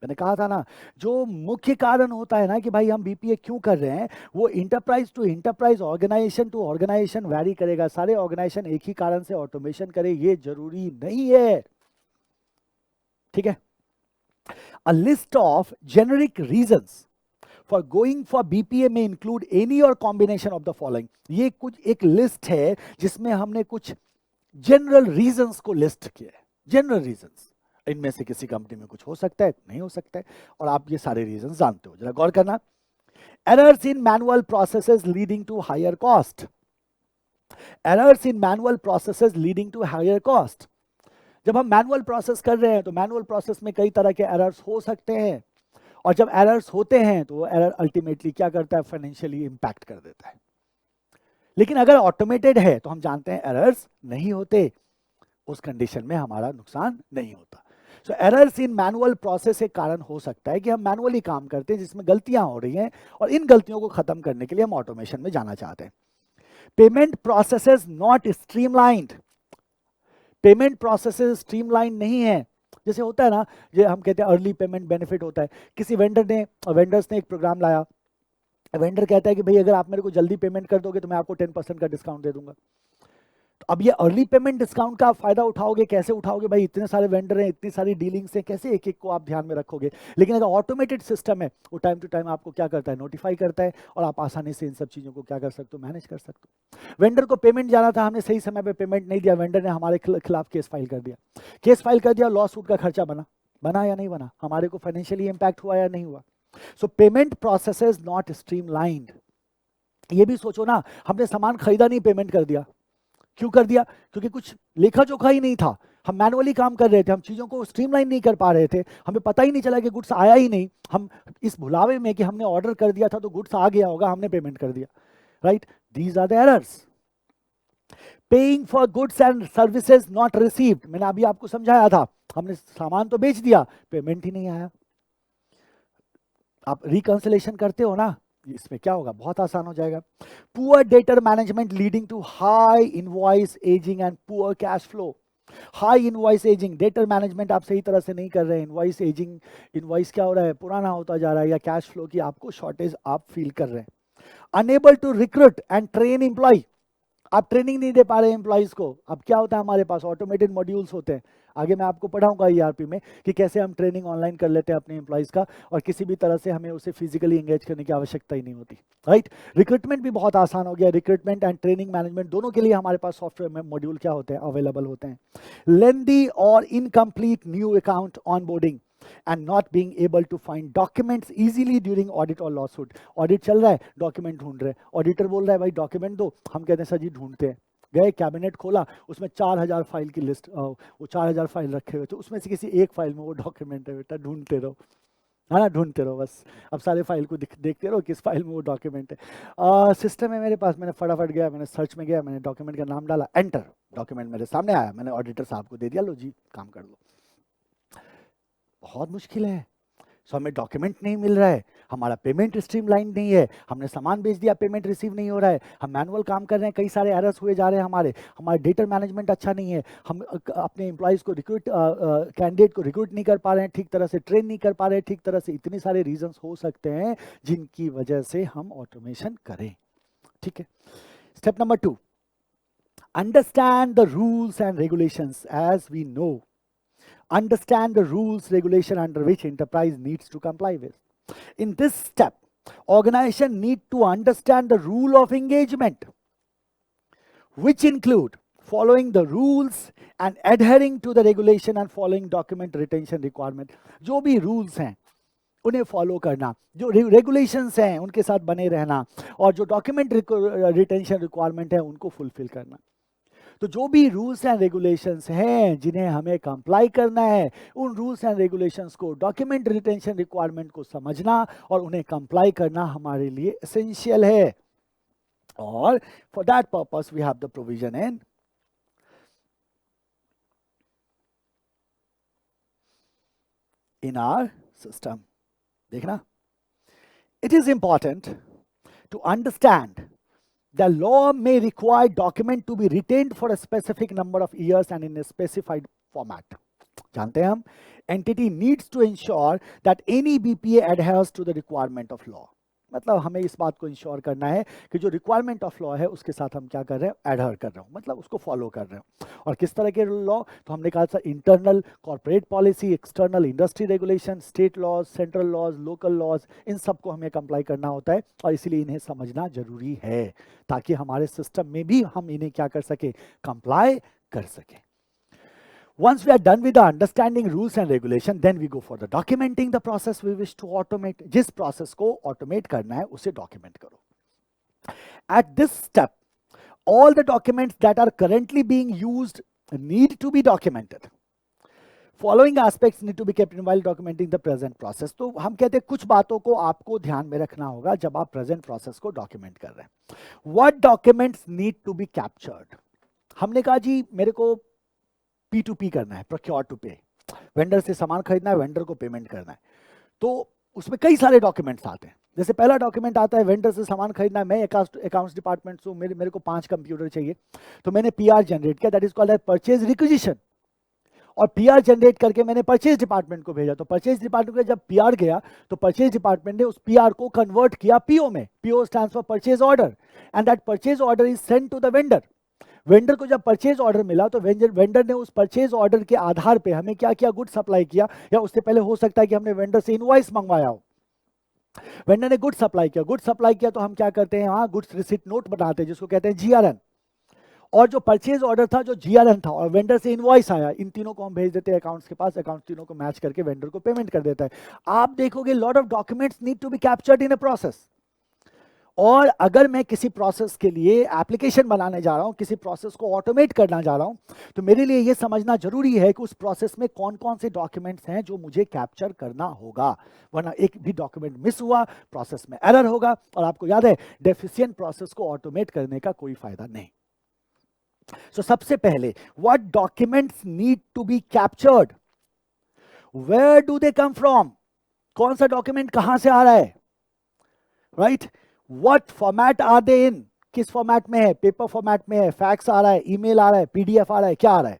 मैंने कहा था ना, जो मुख्य कारण होता है ना कि भाई हम बीपीए क्यों कर रहे हैं, वो enterprise to enterprise, organisation to organisation vary करेगा। सारे ऑर्गेनाइजेशन एक ही कारण से ऑटोमेशन करे ये जरूरी नहीं है, ठीक है। A list of generic reasons for going for BPA में इंक्लूड एनी और कॉम्बिनेशन ऑफ द फॉलोइंग। ये कुछ एक लिस्ट है जिसमें हमने कुछ जनरल रीजंस को लिस्ट किया है, जनरल रीजंस। इनमें से किसी कंपनी में कुछ हो सकता है, नहीं हो सकता है, और आप ये सारे रीजंस जानते हो, जरा गौर करना। Errors in manual processes leading to higher cost, errors in manual processes leading to higher cost. जब हम मैनुअल प्रोसेस कर रहे हैं तो मैनुअल प्रोसेस में कई तरह के एरर्स हो सकते हैं, और जब एरर्स होते हैं तो वो एरर अल्टीमेटली क्या करता है, फाइनेंशियली इंपैक्ट कर देता है। लेकिन अगर ऑटोमेटेड है तो हम जानते हैं एरर्स नहीं होते, उस कंडीशन में हमारा नुकसान नहीं होता। सो एरर्स इन मैनुअल प्रोसेस के कारण हो सकता है कि हम मैनुअली काम करते हैं जिसमें गलतियां हो रही हैं, और इन गलतियों को खत्म करने के लिए हम ऑटोमेशन में जाना चाहते हैं। Payment processes not streamlined, payment processes streamline नहीं है। जैसे होता है ना, ये हम कहते हैं अर्ली पेमेंट बेनिफिट होता है। किसी वेंडर्स ने एक प्रोग्राम लाया, वेंडर कहता है कि भाई अगर आप मेरे को जल्दी पेमेंट कर दोगे तो मैं आपको 10% का डिस्काउंट दे दूंगा। तो अब ये अर्ली पेमेंट डिस्काउंट का आप फायदा उठाओगे, कैसे उठाओगे भाई, इतने सारे वेंडर हैं, इतनी सारी डीलिंग्स हैं, कैसे एक एक को आप ध्यान में रखोगे। लेकिन अगर ऑटोमेटेड सिस्टम है, वो टाइम टू टाइम आपको क्या करता है, नोटिफाई करता है, और आप आसानी से इन सब चीज़ों को क्या कर सकते हो, मैनेज कर सकते हो। वेंडर को पेमेंट जाना था, हमने सही समय पर पेमेंट नहीं दिया, वेंडर ने हमारे खिलाफ केस फाइल कर दिया, केस फाइल कर दिया, लॉ सूट का खर्चा बना या नहीं बना, हमारे को फाइनेंशियली इंपैक्ट हुआ या नहीं हुआ। सो पेमेंट प्रोसेसेस नॉट स्ट्रीमलाइंड। ये भी सोचो ना, हमने सामान खरीदा नहीं, पेमेंट कर दिया। क्यों कर दिया, क्योंकि कुछ लेखा जोखा ही नहीं था, हम मैनुअली काम कर रहे थे, हम चीज़ों को स्ट्रीमलाइन नहीं कर पा रहे थे, हमें पता ही नहीं चला कि गुड्स आया ही नहीं, हम इस भुलावे में कि हमने ऑर्डर कर दिया था तो गुड्स आ गया होगा, हमने पेमेंट कर दिया। Right, these are the errors. Paying for goods and services not received, मैंने अभी आपको समझाया था, हमने सामान तो बेच दिया, पेमेंट ही नहीं आया। आप रिकंसिलेशन करते हो ना, इसमें क्या होगा, बहुत आसान हो जाएगा। Poor debtor management leading to high invoice ageing and poor cash flow. High invoice ageing, debtor management आप सही तरह से नहीं कर रहे हैं, इनवॉइस एजिंग, इनवॉइस क्या हो रहा है, पुराना होता जा रहा है, या कैश फ्लो की आपको शॉर्टेज आप फील कर रहे हैं। Unable to recruit and train employ, आप ट्रेनिंग नहीं दे पा रहे एम्प्लॉइज को। अब क्या होता है, हमारे पास ऑटोमेटेड मॉड्यूल्स होते हैं, आगे मैं आपको पढ़ाऊंगा ईआरपी में कि कैसे हम ट्रेनिंग ऑनलाइन कर लेते हैं अपने एम्प्लॉइज का, और किसी भी तरह से हमें उसे फिजिकली एंगेज करने की आवश्यकता ही नहीं होती, राइट। रिक्रूटमेंट भी बहुत आसान हो गया, रिक्रूटमेंट एंड ट्रेनिंग मैनेजमेंट दोनों के लिए हमारे पास सॉफ्टवेयर में मॉड्यूल क्या होते हैं, अवेलेबल होते हैं। लेंदी और incomplete new account onboarding and not being able to find documents easily during audit or lawsuit। Audit चल रहा है, डॉक्यूमेंट ढूंढ रहे हैं, ऑडिटर बोल रहा है भाई डॉक्यूमेंट दो, हम कहते हैं सर जी ढूंढते हैं, गए कैबिनेट खोला, उसमें 4000 फाइल की लिस्ट, वो 4000 फाइल रखे हुए थे, उसमें से किसी एक फाइल में वो डॉक्यूमेंट है, बेटा ढूंढते रहो, है ना, ढूंढते रहो बस। अब सारे फाइल को देखते रहो किस फाइल में वो डॉक्यूमेंट है। सिस्टम है मेरे पास, मैंने फटाफट गया, मैंने सर्च में गया, मैंने डॉक्यूमेंट का नाम डाला, एंटर, डॉक्यूमेंट मेरे सामने आया, मैंने ऑडिटर साहब को दे दिया, लो जी काम कर लो। बहुत मुश्किल है, सो हमें डॉक्यूमेंट नहीं मिल रहा है, हमारा पेमेंट स्ट्रीमलाइन नहीं है, हमने सामान बेच दिया, पेमेंट रिसीव नहीं हो रहा है, हम मैनुअल काम कर रहे हैं, कई सारे एरर्स हुए जा रहे हैं, हमारे डेटा मैनेजमेंट अच्छा नहीं है, हम अपने एम्प्लॉइज को रिक्रूट, कैंडिडेट को रिक्रूट नहीं कर पा रहे हैं, ठीक तरह से ट्रेन नहीं कर पा रहे हैं, ठीक तरह से, इतने सारे रीजंस हो सकते हैं जिनकी वजह से हम ऑटोमेशन करें, ठीक है। Step number 2, understand the rules and regulations. As we know, understand the rules regulation under which enterprise needs to comply with. In this step, organization need to understand the rule of engagement, which include following the rules and adhering to the regulation and following document retention requirement। जो भी rules हैं उन्हें follow करना, जो regulations हैं उनके साथ बने रहना, और जो डॉक्यूमेंट रिटेंशन रिक्वायरमेंट है उनको फुलफिल करना। तो जो भी रूल्स एंड रेगुलेशंस हैं जिन्हें हमें कंप्लाई करना है, उन रूल्स एंड रेगुलेशंस को, डॉक्यूमेंट रिटेंशन रिक्वायरमेंट को समझना और उन्हें कंप्लाई करना हमारे लिए एसेंशियल है। और for that purpose we have the provision in our system. देखना, it is important to understand the law may require document to be retained for a specific number of years and in a specified format। जानते हैं हम, entity needs to ensure that any BPA adheres to the requirement of law। मतलब हमें इस बात को ensure करना है कि जो रिक्वायरमेंट ऑफ लॉ है उसके साथ हम क्या कर रहे हैं, एडहर कर रहे हो, मतलब उसको फॉलो कर रहे हो। और किस तरह के लॉ, तो हमने कहा था internal corporate policy, external industry regulation, state laws, central laws, local laws, इन सबको हमें कंप्लाई करना होता है, और इसीलिए इन्हें समझना जरूरी है ताकि हमारे सिस्टम में भी हम इन्हें क्या कर सके, कंप्लाई कर सके। Once we are done with the understanding rules and regulation, then we go for the documenting the process we wish to automate। जिस process को automate करना है उसे document करो। At this step, all the documents that are currently being used need to be documented। Following aspects need to be kept in while documenting the present process। तो हम कहते हैं कुछ बातों को आपको ध्यान में रखना होगा जब आप present process को document कर रहे हैं। What documents need to be captured? हमने कहा जी मेरे को P2P करना है, प्रोक्योर टू पे, वेंडर से सामान खरीदना है, वेंडर को पेमेंट करना है, तो उसमें कई सारे डॉक्यूमेंट्स आते हैं। जैसे पहला डॉक्यूमेंट आता है, वेंडर से सामान खरीदना है, मैं अकाउंट्स डिपार्टमेंट से, मेरे को 5 कंप्यूटर चाहिए, तो मैंने PR जनरेट किया, that is called purchase requisition, और PR जनरेट करके मैंने परचेज डिपार्टमेंट को भेजा, तो परचेज डिपार्टमेंट को जब PR गया तो परचेज डिपार्टमेंट ने उस PR को कन्वर्ट किया PO में। PO stands for purchase order, and that purchase order is sent to the vendor. Vendor को जब परचेज ऑर्डर मिला तो वेंडर ने उस परचेज ऑर्डर के आधार पे हमें क्या किया, गुड सप्लाई किया, या उससे पहले हो सकता है कि हमने वेंडर से इनवॉइस मंगवाया हो। वेंडर ने गुड सप्लाई किया तो हम क्या करते हैं, हाँ गुड्स रिसिट नोट बनाते हैं जिसको कहते हैं GRN। और जो परचेज ऑर्डर था, जो GRN था, और वेंडर से इनवॉइस आया, इन तीनों को हम भेज देते हैं अकाउंट्स के पास, अकाउंट तीनों को मैच करके वेंडर को पेमेंट कर देता है। आप देखोगे lot of documents need to be captured in a process. और अगर मैं किसी प्रोसेस के लिए एप्लीकेशन बनाने जा रहा हूं, किसी प्रोसेस को ऑटोमेट करना जा रहा हूं, तो मेरे लिए यह समझना जरूरी है कि उस प्रोसेस में कौन कौन से डॉक्यूमेंट्स हैं जो मुझे कैप्चर करना होगा, वरना एक भी डॉक्यूमेंट मिस हुआ प्रोसेस में एरर होगा, और आपको याद है डेफिशिएंट प्रोसेस को ऑटोमेट करने का कोई फायदा नहीं। सो सबसे पहले what documents need to be captured, where do they come from, कौन सा डॉक्यूमेंट कहां से आ रहा है, right. What format are they in, किस फॉर्मेट में है, पेपर फॉर्मेट में है, फैक्स आ रहा है, ईमेल आ रहा है, PDF आ रहा है, क्या आ रहा है।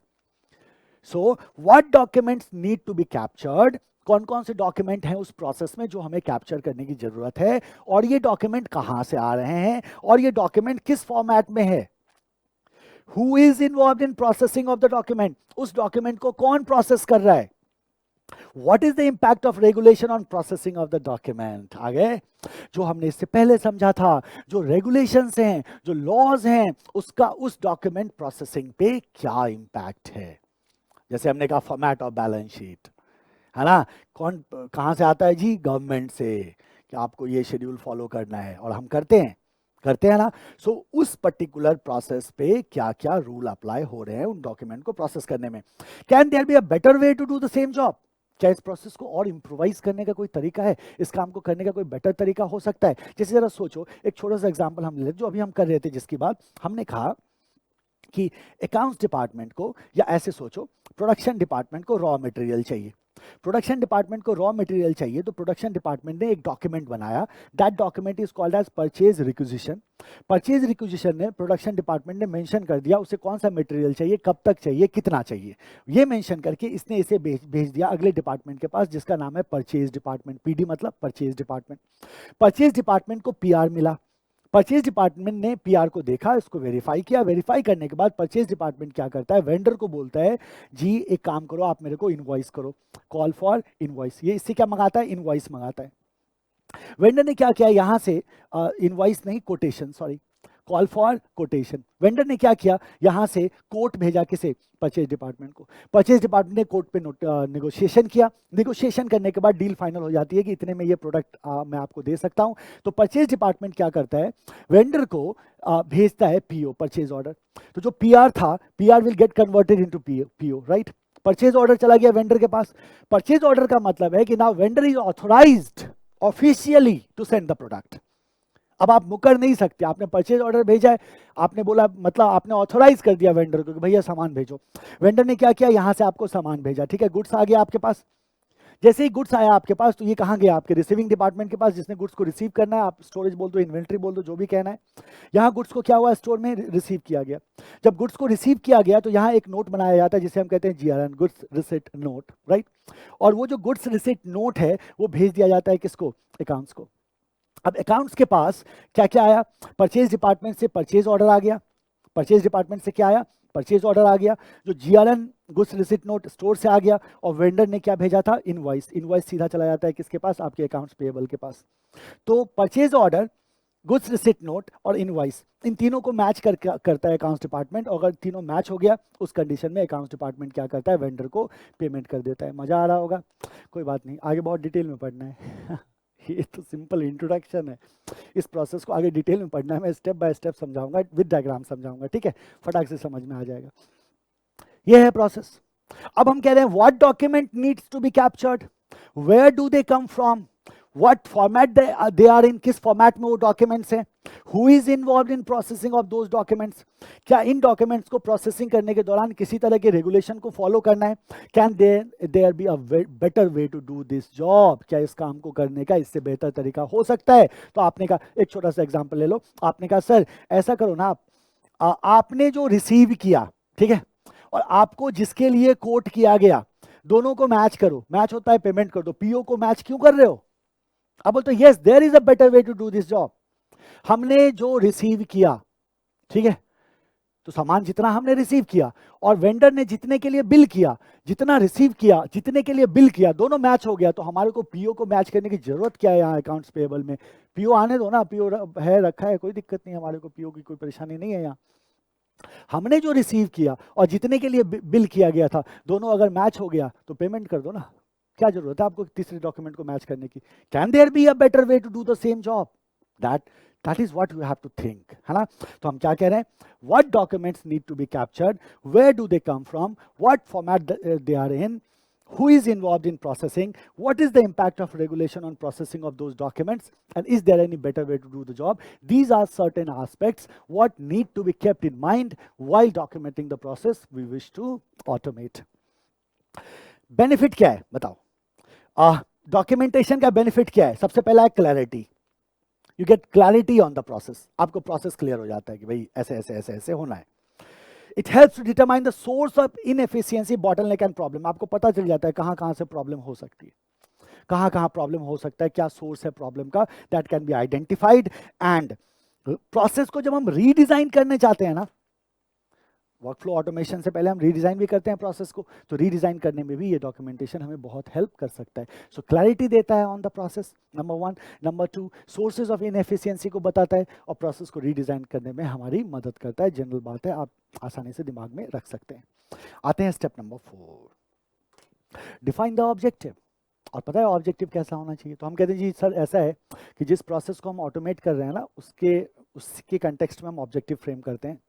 So what documents need to be captured, कौन कौन से डॉक्यूमेंट हैं उस प्रोसेस में जो हमें कैप्चर करने की जरूरत है, और ये डॉक्यूमेंट कहां से आ रहे हैं, और ये डॉक्यूमेंट किस फॉर्मेट में है, who is involve in processing of the document, उस डॉक्यूमेंट को कौन प्रोसेस कर रहा है, what is the impact of regulation on processing of the document. आगे जो हमने इससे पहले समझा था, जो रेगुलेशंस हैं, जो लॉज हैं, उसका उस डॉक्यूमेंट प्रोसेसिंग पे क्या इंपैक्ट है। जैसे हमने कहा फॉर्मेट ऑफ बैलेंस शीट, है ना, कौन कहां से आता है जी, गवर्नमेंट से, कि आपको ये शेड्यूल फॉलो करना है, और हम करते हैं ना। सो उस पर्टिकुलर प्रोसेस पे क्या क्या रूल अप्लाई हो रहे हैं उन डॉक्यूमेंट को प्रोसेस करने में। Can there be a better way to do the same job, क्या इस प्रोसेस को और इंप्रोवाइज करने का कोई तरीका है, इस काम को करने का कोई बेटर तरीका हो सकता है। जैसे जरा सोचो, एक छोटा सा एग्जांपल हम ले जो अभी हम कर रहे थे, जिसकी बात हमने कहा कि अकाउंट्स डिपार्टमेंट को, या ऐसे सोचो प्रोडक्शन डिपार्टमेंट को रॉ मटेरियल चाहिए, प्रोडक्शन डिपार्टमेंट को रॉ मटेरियल चाहिए, तो प्रोडक्शन डिपार्टमेंट ने एक डॉक्यूमेंट बनाया, that document is called as purchase requisition. Purchase requisition ने प्रोडक्शन डिपार्टमेंट ने मेंशन कर दिया उसे कौन सा मटेरियल चाहिए, कब तक चाहिए, कितना चाहिए, ये मेंशन करके इसने इसे भेज दिया अगले डिपार्टमेंट के पास, जिसका नाम है परचेज डिपार्टमेंट, पीडी मतलब परचेज डिपार्टमेंट। परचेज डिपार्टमेंट को पीआर मिला, परचेज डिपार्टमेंट ने पीआर को देखा, इसको वेरीफाई किया, वेरीफाई करने के बाद परचेज डिपार्टमेंट क्या करता है, वेंडर को बोलता है जी एक काम करो, आप मेरे को इनवॉइस करो, कॉल फॉर इनवॉइस। ये इससे क्या मंगाता है, इनवॉइस मंगाता है। वेंडर ने क्या किया, यहां से इनवॉइस नहीं, quotation, sorry, call for quotation. Vendor ने क्या किया, यहां से कोट भेजा, किसे, परचेज डिपार्टमेंट को। परचेज डिपार्टमेंट ने कोट पे नेगोशिएशन किया, नेगोशिएशन करने के बाद डील फाइनल हो जाती है कि इतने में ये प्रोडक्ट मैं आपको दे सकता हूं। तो परचेज डिपार्टमेंट क्या करता है, वेंडर को भेजता है पीओ, परचेज ऑर्डर। तो जो पीआर था, PR will get converted into PO, right. Purchase order चला गया वेंडर के पास। परचेज ऑर्डर का मतलब है कि now vendor is authorised officially to send the product. अब आप मुकर नहीं सकते, आपने परचेज ऑर्डर भेजा है, आपने बोला, मतलब आपने ऑथोराइज कर दिया वेंडर को कि भैया सामान भेजो। वेंडर ने क्या किया, यहां से आपको सामान भेजा, ठीक है, गुड्स आ गया आपके पास। जैसे ही गुड्स आया आपके पास, तो ये कहां गया, आपके रिसीविंग डिपार्टमेंट के पास, जिसने गुड्स को रिसीव करना है, आप स्टोरेज बोल दो, इन्वेंट्री बोल दो, जो भी कहना है। यहाँ गुड्स को क्या हुआ, स्टोर में रिसीव किया गया। जब गुड्स को रिसीव किया गया तो यहाँ एक नोट बनाया जाता है, जिसे हम कहते हैं GRN, goods receipt note, right. और वो जो गुड्स रिसिट नोट है वो भेज दिया जाता है किसको, अकाउंट्स को। अब अकाउंट्स के पास क्या क्या आया, परचेज डिपार्टमेंट से परचेज ऑर्डर आ गया, परचेज डिपार्टमेंट से क्या आया, परचेज ऑर्डर आ गया, जो GRN goods receipt note store से आ गया, और वेंडर ने क्या भेजा था, इनवॉइस। इनवॉइस सीधा चला जाता है किसके पास, आपके अकाउंट्स पेएबल के पास। तो purchase order, goods receipt note और इनवॉइस, इन तीनों को मैच करता है अकाउंट्स डिपार्टमेंट। और अगर तीनों मैच हो गया उस कंडीशन में अकाउंट्स डिपार्टमेंट क्या करता है, वेंडर को पेमेंट कर देता है। मजा आ रहा होगा, कोई बात नहीं, आगे बहुत डिटेल में पढ़ना है ये तो सिंपल इंट्रोडक्शन है, इस प्रोसेस को आगे डिटेल में पढ़ना है, मैं स्टेप बाय स्टेप समझाऊंगा, विद डायग्राम समझाऊंगा, ठीक है, फटाक से समझ में आ जाएगा। ये है प्रोसेस। अब हम कह रहे हैं what document needs to be captured, where do they come from, what format they are in, किस फॉर्मेट में वो डॉक्यूमेंट्स हैं, who is involve in processing of those documents, क्या इन डॉक्यूमेंट्स को प्रोसेसिंग करने के दौरान किसी तरह के रेगुलेशन को फॉलो करना है, can there be a better way to do this job, क्या इस काम को करने का इससे बेहतर तरीका हो सकता है। तो आपने कहा, एक छोटा सा एग्जांपल ले लो, आपने कहा सर ऐसा करो ना, आपने जो रिसीव किया, ठीक है, और आपको जिसके लिए कोट किया गया, दोनों को मैच करो, मैच होता है पेमेंट कर दो। पीओ को मैच क्यों कर रहे हो, अब बोलते yes there is a better way to do this job. हमने जो रिसीव किया, ठीक है, तो सामान जितना हमने रिसीव किया और वेंडर ने जितने के लिए बिल किया, जितना रिसीव किया, जितने के लिए बिल किया, दोनों मैच हो गया, तो हमारे को पीओ को मैच करने की जरूरत क्या है यहाँ अकाउंट्स पेएबल में। पीओ आने दो ना, पीओ है रखा है, कोई दिक्कत नहीं, हमारे को पीओ की कोई परेशानी नहीं है यहाँ। हमने जो रिसीव किया और जितने के लिए बिल किया गया था, दोनों अगर मैच हो गया तो पेमेंट कर दो ना, क्या जरूरत है आपको तीसरे डॉक्यूमेंट को मैच करने की। Can there be a better way to do the same job, that is what you have to think, है ना। तो हम क्या कह रहे हैं, what documents need to be captured, where do they come from, what format they are in, who is involved in processing, what is the impact of regulation on processing of those documents, and is there any better way to do the job. These are certain aspects what need to be kept in mind while documenting the process we wish to automate. Benefit क्या है बताओ, documentation का benefit क्या है। सबसे पहला है clarity, you get clarity on the process, आपको प्रोसेस क्लियर हो जाता है कि भाई ऐसे ऐसे ऐसे ऐसे होना है। It helps to determine the source of inefficiency, bottleneck and problem. आपको पता चल जाता है कहाँ कहाँ से प्रॉब्लम हो सकती है, कहाँ कहाँ प्रॉब्लम हो सकता है, क्या सोर्स है प्रॉब्लम का, that can be identified. And process को जब हम रीडिजाइन करने चाहते हैं ना, वर्कफ्लो ऑटोमेशन से पहले हम रीडिजाइन भी करते हैं प्रोसेस को, तो रीडिजाइन करने में भी ये डॉक्यूमेंटेशन हमें बहुत हेल्प कर सकता है। सो क्लैरिटी देता है on the process, number 1। Number 2, sources of inefficiency को बताता है और प्रोसेस को रीडिजाइन करने में हमारी मदद करता है। जनरल बात है, आप आसानी से दिमाग में रख सकते हैं। आते हैं step number 4, define the objective. और पता है ऑब्जेक्टिव कैसा होना चाहिए? तो हम कहते हैं जी सर ऐसा है कि जिस प्रोसेस को हम ऑटोमेट कर रहे हैं ना, उसके कंटेक्स्ट में हम ऑब्जेक्टिव फ्रेम करते हैं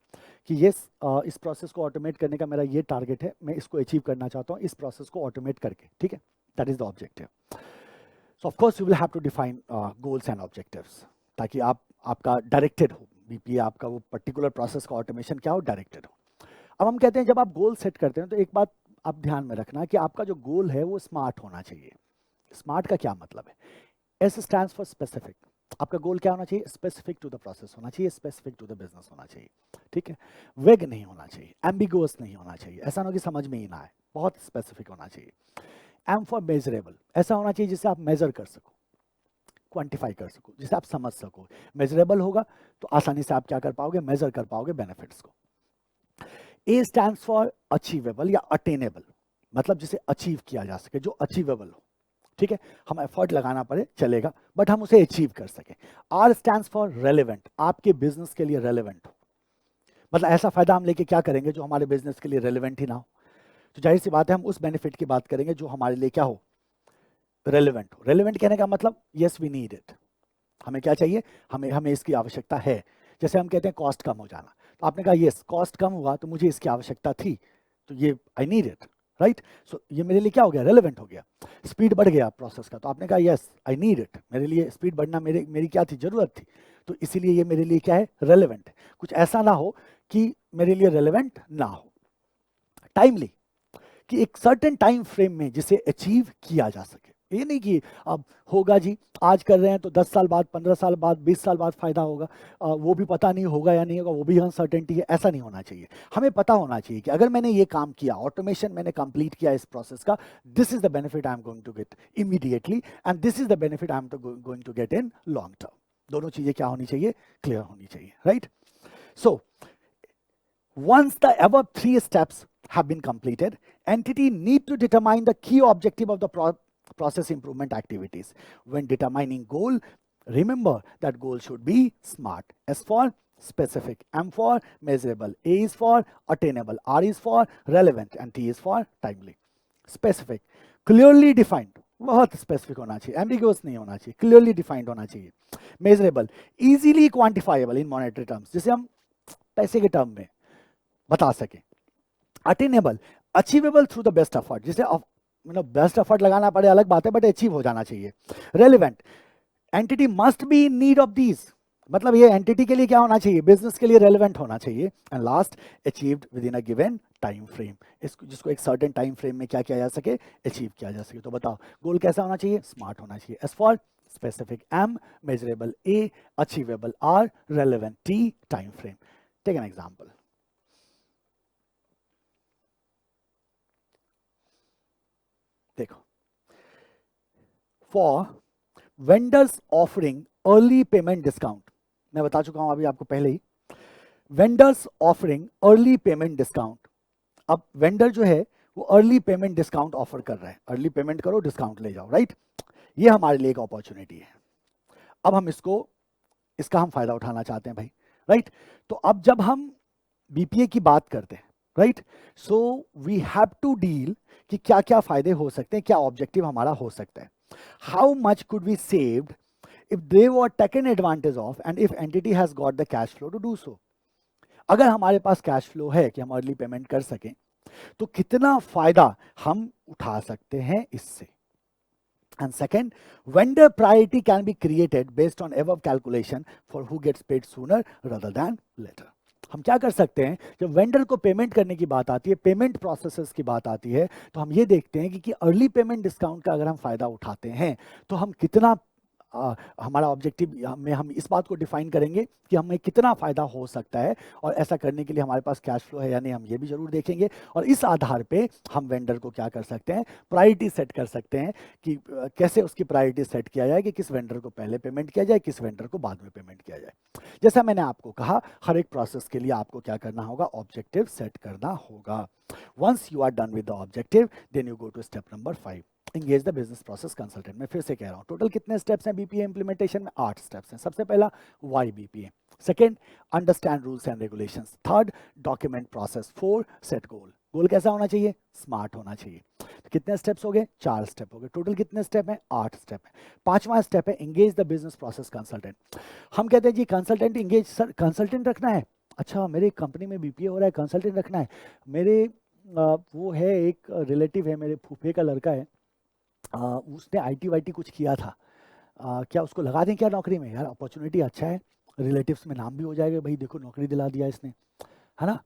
कि ये इस प्रोसेस को ऑटोमेट करने का मेरा ये टारगेट है, मैं इसको अचीव करना चाहता हूँ इस प्रोसेस को ऑटोमेट करके, ठीक है, that is the objective. So of course you will have to define goals and objectives, ताकि आपका डायरेक्टेड हो, बीपीए आपका वो पर्टिकुलर प्रोसेस का ऑटोमेशन क्या हो, डायरेक्टेड हो। अब हम कहते हैं जब आप गोल सेट करते हैं तो एक बात आप ध्यान में रखना कि आपका जो गोल है वो स्मार्ट होना चाहिए। स्मार्ट का क्या मतलब है? S stands for specific. आपका गोल क्या होना चाहिए? स्पेसिफिक टू द प्रोसेस होना चाहिए, स्पेसिफिक टू द बिजनेस होना चाहिए, ठीक है। वेग नहीं होना चाहिए, एम्बिगुअस नहीं होना चाहिए, ऐसा ना हो कि समझ में ही ना आए, बहुत स्पेसिफिक होना चाहिए। एम फॉर मेजरेबल, ऐसा होना चाहिए जिसे आप मेजर कर सको, क्वांटिफाई कर सको, जिसे आप समझ सको। मेजरेबल होगा तो आसानी से आप क्या कर पाओगे? मेजर कर पाओगे बेनिफिट्स को। ए स्टैंड्स फॉर अचीवेबल या अटेनेबल, मतलब जिसे अचीव किया जा सके, जो अचीवेबल हो, ठीक है, हम एफर्ट लगाना पड़े चलेगा बट हम उसे अचीव कर सकें। आर स्टैंड्स फॉर रेलेवेंट, आपके बिजनेस के लिए रेलेवेंट हो, मतलब ऐसा फायदा हम लेके क्या करेंगे जो हमारे बिजनेस के लिए रेलेवेंट ही ना हो। तो जाहिर सी बात है हम उस बेनिफिट की बात करेंगे जो हमारे लिए क्या हो, रेलेवेंट हो। रेलेवेंट कहने का मतलब यस वी नीड इट, हमें क्या चाहिए, हमें इसकी आवश्यकता है। जैसे हम कहते हैं कॉस्ट कम हो जाना, तो आपने कहा यस कॉस्ट कम हुआ तो मुझे इसकी आवश्यकता थी, तो ये आई नीड इट, राइट। सो ये मेरे लिए क्या हो गया, रेलेवेंट हो गया। स्पीड बढ़ गया प्रोसेस का, तो आपने कहा यस आई नीड इट, मेरे लिए स्पीड बढ़ना मेरी क्या थी, जरूरत थी, तो इसीलिए ये मेरे लिए क्या है, रेलेवेंट है। कुछ ऐसा ना हो कि मेरे लिए रेलेवेंट ना हो। टाइमली, कि एक सर्टेन टाइम फ्रेम में जिसे अचीव किया जा सके, ये नहीं कि अब होगा जी आज कर रहे हैं तो 10 साल बाद, 15 साल बाद, 20 साल बाद फायदा होगा, वो भी पता नहीं होगा या नहीं होगा, वो भी अनसर्टेनिटी है, ऐसा नहीं होना चाहिए। हमें पता होना चाहिए कि अगर मैंने ये काम किया, ऑटोमेशन मैंने कंप्लीट किया इस प्रोसेस का, this is the benefit I am going to get immediately and this is the benefit I am going to get in long term. दोनों चीजें क्या होनी चाहिए, क्लियर होनी चाहिए, right. So once the above 3 steps have been completed, entity need to determine the key objective of the process improvement activities. When determining goal, remember that goal should be SMART. S for specific, M for measurable, A is for attainable, R is for relevant and T is for timely. Specific, clearly defined, बहुत specific होना चाहिए, ambiguous नहीं होना चाहिए, clearly defined होना चाहिए। Measurable, easily quantifiable इन monetary terms, जिसे हम पैसे के टर्म में बता सके। Attainable, achievable through the best effort, जिसे बेस्ट एफर्ट लगाना पड़े अलग बात है बट अचीव हो जाना चाहिए। Relevant, entity must be in need of these, मतलब ये एंटिटी के लिए क्या होना चाहिए, बिजनेस के लिए रेलिवेंट होना चाहिए। And last, achieved with in a given time frame, जिसको एक सर्टेन टाइम फ्रेम में क्या किया जा सके, अचीव किया जा सके। तो बताओ गोल कैसा होना चाहिए, स्मार्ट होना चाहिए। S for specific, M measurable, A achievable, R relevant, T time frame. Take an example. देखो, for vendors offering early payment discount, मैं बता चुका हूं अभी आपको पहले ही, vendors offering early payment discount. अब वेंडर जो है वो अर्ली पेमेंट डिस्काउंट ऑफर कर रहा है, अर्ली पेमेंट करो डिस्काउंट ले जाओ, राइट। ये हमारे लिए एक अपॉर्चुनिटी है, अब हम इसका हम फायदा उठाना चाहते हैं भाई, राइट। तो अब जब हम बीपीए की बात करते हैं, right, so we have to deal कि क्या क्या फायदे हो सकते हैं, क्या ऑब्जेक्टिव हमारा हो सकता है। How much could be saved if they were taken advantage of and if entity has got the cash flow to do so। अगर हमारे पास कैश फ्लो है कि हम अर्ली पेमेंट कर सकें तो कितना फायदा हम उठा सकते हैं इससे। And second, vendor priority can be created based on above calculation for who gets paid sooner rather than later. हम क्या कर सकते हैं, जब वेंडर को पेमेंट करने की बात आती है, पेमेंट प्रोसेसेस की बात आती है, तो हम ये देखते हैं कि अर्ली पेमेंट डिस्काउंट का अगर हम फायदा उठाते हैं तो हम कितना हमारा ऑब्जेक्टिव में हम इस बात को डिफाइन करेंगे कि हमें कितना फ़ायदा हो सकता है, और ऐसा करने के लिए हमारे पास कैश फ्लो है या नहीं, हम ये भी ज़रूर देखेंगे। और इस आधार पे हम वेंडर को क्या कर सकते हैं, प्रायोरिटी सेट कर सकते हैं कि कैसे उसकी प्रायोरिटी सेट किया जाए, कि किस वेंडर को पहले पेमेंट किया जाए, किस वेंडर को बाद में पेमेंट किया जाए। जैसा मैंने आपको कहा, हर एक प्रोसेस के लिए आपको क्या करना होगा, ऑब्जेक्टिव सेट करना होगा। Once you are done with the objective, then you go to step number 5, engage the business process consultant. मैं फिर से कह रहा हूँ, टोटल कितने स्टेप्स हैं बीपीए इंप्लीमेंटेशन में? 8 स्टेप्स हैं। सबसे पहला why BPA, second understand rules and regulations, third document process, 4 set goal. Goal कैसा होना चाहिए? स्मार्ट होना चाहिए। तो कितने स्टेप्स हो गए? 4 स्टेप हो गए। टोटल कितने स्टेप हैं? 8 स्टेप हैं। पांचवा स्टेप है engage the business process consultant. हम कहते हैं जी कंसल्टेंट इंगेज, सर कंसल्टेंट रखना है? अच्छा, मेरी कंपनी में बीपीए हो रहा है, कंसल्टेंट रखना है। मेरे वो है, एक रिलेटिव है, मेरे फूफे का लड़का है, उसने आईटी वाईटी कुछ किया था, क्या उसको लगा दें क्या नौकरी में? यार अपॉर्चुनिटी अच्छा है, रिलेटिव्स में नाम भी हो जाएगा, भाई देखो नौकरी दिला दिया इसने, है ना,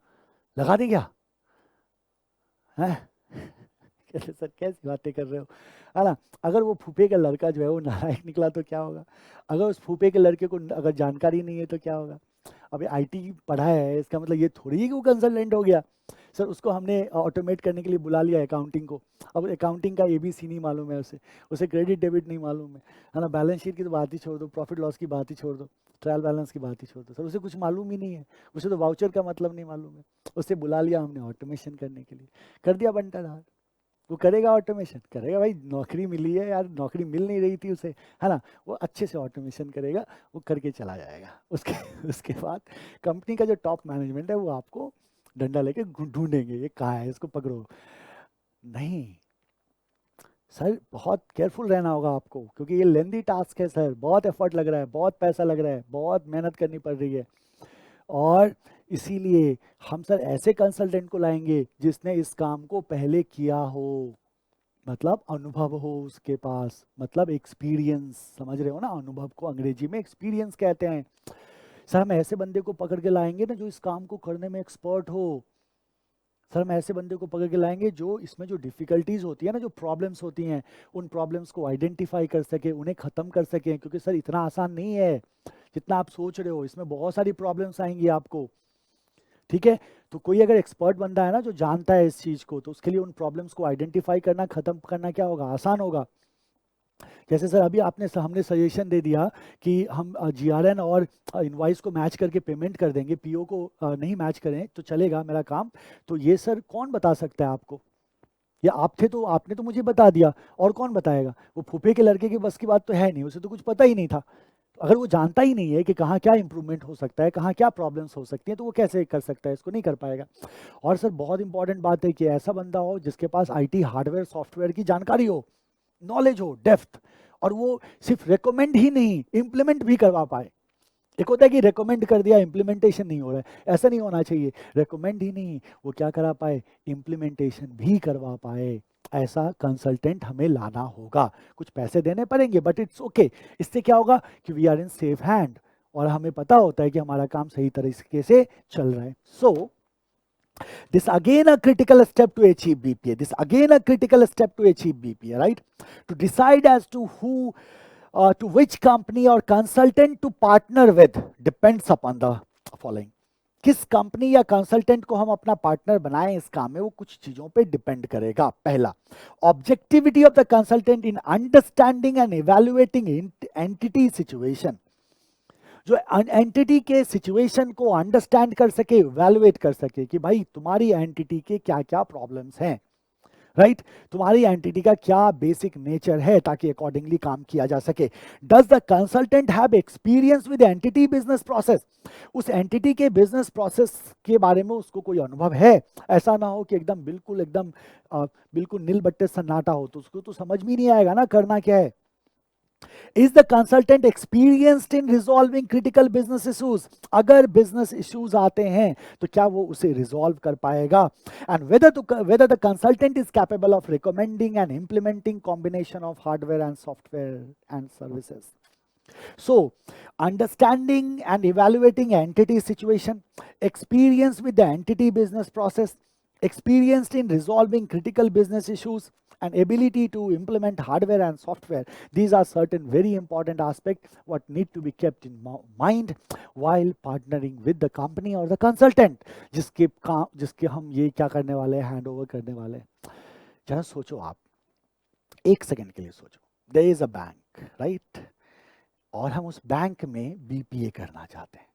लगा दें क्या? हैं? कहते सर कैसी बातें कर रहे हो, है ना। अगर वो फूफे का लड़का जो है वो नालायक निकला तो क्या होगा? अगर उस फूफे के लड़के को अगर जानकारी नहीं है तो क्या होगा? अभी आईटी पढ़ा है, इसका मतलब ये थोड़ी है कि वो कंसल्टेंट हो गया। सर उसको हमने ऑटोमेट करने के लिए बुला लिया अकाउंटिंग को, अब अकाउंटिंग का एबीसी नहीं मालूम है उसे, उसे क्रेडिट डेबिट नहीं मालूम है ना, बैलेंस शीट की तो बात ही छोड़ दो, प्रॉफिट लॉस की बात ही छोड़ दो, ट्रायल बैलेंस की बात ही छोड़ दो, सर उसे कुछ मालूम ही नहीं है, उसे तो वाउचर का मतलब नहीं मालूम है। उसे बुला लिया हमने ऑटोमेशन करने के लिए, कर दिया बंटा धार। वो करेगा ऑटोमेशन, करेगा भाई, नौकरी मिली है यार, नौकरी मिल नहीं रही थी उसे, है ना, वो अच्छे से ऑटोमेशन करेगा, वो करके चला जाएगा। उसके उसके बाद कंपनी का जो टॉप मैनेजमेंट है वो आपको डंडा लेके ढूंढेंगे, ये कहाँ है, इसको पकड़ो। नहीं सर, बहुत केयरफुल रहना होगा आपको, क्योंकि ये लेंदी टास्क है सर, बहुत एफर्ट लग रहा है, बहुत पैसा लग रहा है, बहुत मेहनत करनी पड़ रही है। और इसीलिए हम सर ऐसे कंसल्टेंट को लाएंगे जिसने इस काम को पहले किया हो, मतलब अनुभव हो उसके पास, मतलब एक्सपीरियंस, समझ रहे हो ना, अनुभव को अंग्रेजी में एक्सपीरियंस कहते हैं। सर हम ऐसे बंदे को पकड़ के लाएंगे ना जो इस काम को करने में एक्सपर्ट हो। सर हम ऐसे बंदे को पकड़ के लाएंगे जो इसमें जो डिफिकल्टीज होती है ना, जो प्रॉब्लम्स होती हैं, उन प्रॉब्लम्स को आइडेंटिफाई कर सके, उन्हें खत्म कर सके, क्योंकि सर इतना आसान नहीं है जितना आप सोच रहे हो, इसमें बहुत सारी प्रॉब्लम्स आएंगी आपको। ठीक है, तो कोई अगर एक्सपर्ट बंदा है ना जो जानता है इस चीज को, तो उसके लिए उन प्रॉब्लम्स को आइडेंटिफाई करना, खत्म करना क्या होगा, आसान होगा। जैसे सर अभी हमने सजेशन दे दिया कि हम जीआरएन और इनवॉइस को मैच करके पेमेंट कर देंगे, पीओ को नहीं मैच करें तो चलेगा मेरा काम। तो ये सर कौन बता सकता है आपको? या आप थे तो आपने तो मुझे बता दिया, और कौन बताएगा? वो फूफे के लड़के के बस की बात तो है नहीं, उसे तो कुछ पता ही नहीं था। अगर वो जानता ही नहीं है कि कहाँ क्या इंप्रूवमेंट हो सकता है, कहाँ क्या प्रॉब्लम्स हो सकती हैं, तो वो कैसे कर सकता है? इसको नहीं कर पाएगा। और सर बहुत इंपॉर्टेंट बात है कि ऐसा बंदा हो जिसके पास आईटी हार्डवेयर सॉफ्टवेयर की जानकारी हो, नॉलेज हो, डेप्थ, और वो सिर्फ रिकमेंड ही नहीं, इम्प्लीमेंट भी करवा पाए। एक होता है कि रिकमेंड कर दिया, इम्प्लीमेंटेशन नहीं हो रहा है, ऐसा नहीं होना चाहिए। रिकमेंड ही नहीं, वो क्या करा पाए, इम्प्लीमेंटेशन भी करवा पाए। ऐसा कंसल्टेंट हमें लाना होगा, कुछ पैसे देने पड़ेंगे बट इट्स ओके। इससे क्या होगा कि we are in safe hand, और हमें पता होता है कि हमारा काम सही तरीके से चल रहा है। सो this again a critical step to achieve BPA. This again a critical step to achieve BPA, right? To decide as to who, to which company or consultant to partner with depends upon the following. किस company या consultant को हम अपना partner बनाएं इस काम में, वो कुछ चीजों पे डिपेंड करेगा। पहला, objectivity of the consultant in understanding and evaluating entity situation, जो एंटिटी के सिचुएशन को अंडरस्टैंड कर सके, इवैल्यूएट कर सके कि भाई तुम्हारी एंटिटी के क्या क्या प्रॉब्लम्स हैं, राइट, तुम्हारी एंटिटी का क्या बेसिक नेचर है, ताकि अकॉर्डिंगली काम किया जा सके। Does the consultant have experience with entity business process, उस एंटिटी के बिजनेस प्रोसेस के बारे में उसको कोई अनुभव है? ऐसा ना हो कि एकदम बिल्कुल नील बट्टे सन्नाटा हो, तो उसको तो समझ भी नहीं आएगा ना करना क्या है। Is the consultant experienced in resolving critical business issues, अगर बिजनेस इश्यूज आते हैं तो क्या वो उसे रिजॉल्व कर पाएगा? And whether the consultant is capable of recommending and implementing combination of hardware and software and services. So, understanding and evaluating entity situation, experience with the entity business process, experienced in resolving critical business issues, and ability to implement hardware and software. These are certain very important aspects what need to be kept in mind while partnering with the company or the consultant जिसके हम ये क्या करने वाले हैं, hand over करने वाले हैं. जरा सोचो, आप एक सेकंड के लिए सोचो. There is a bank, right, और हम उस बैंक में बीपीए करना चाहते हैं.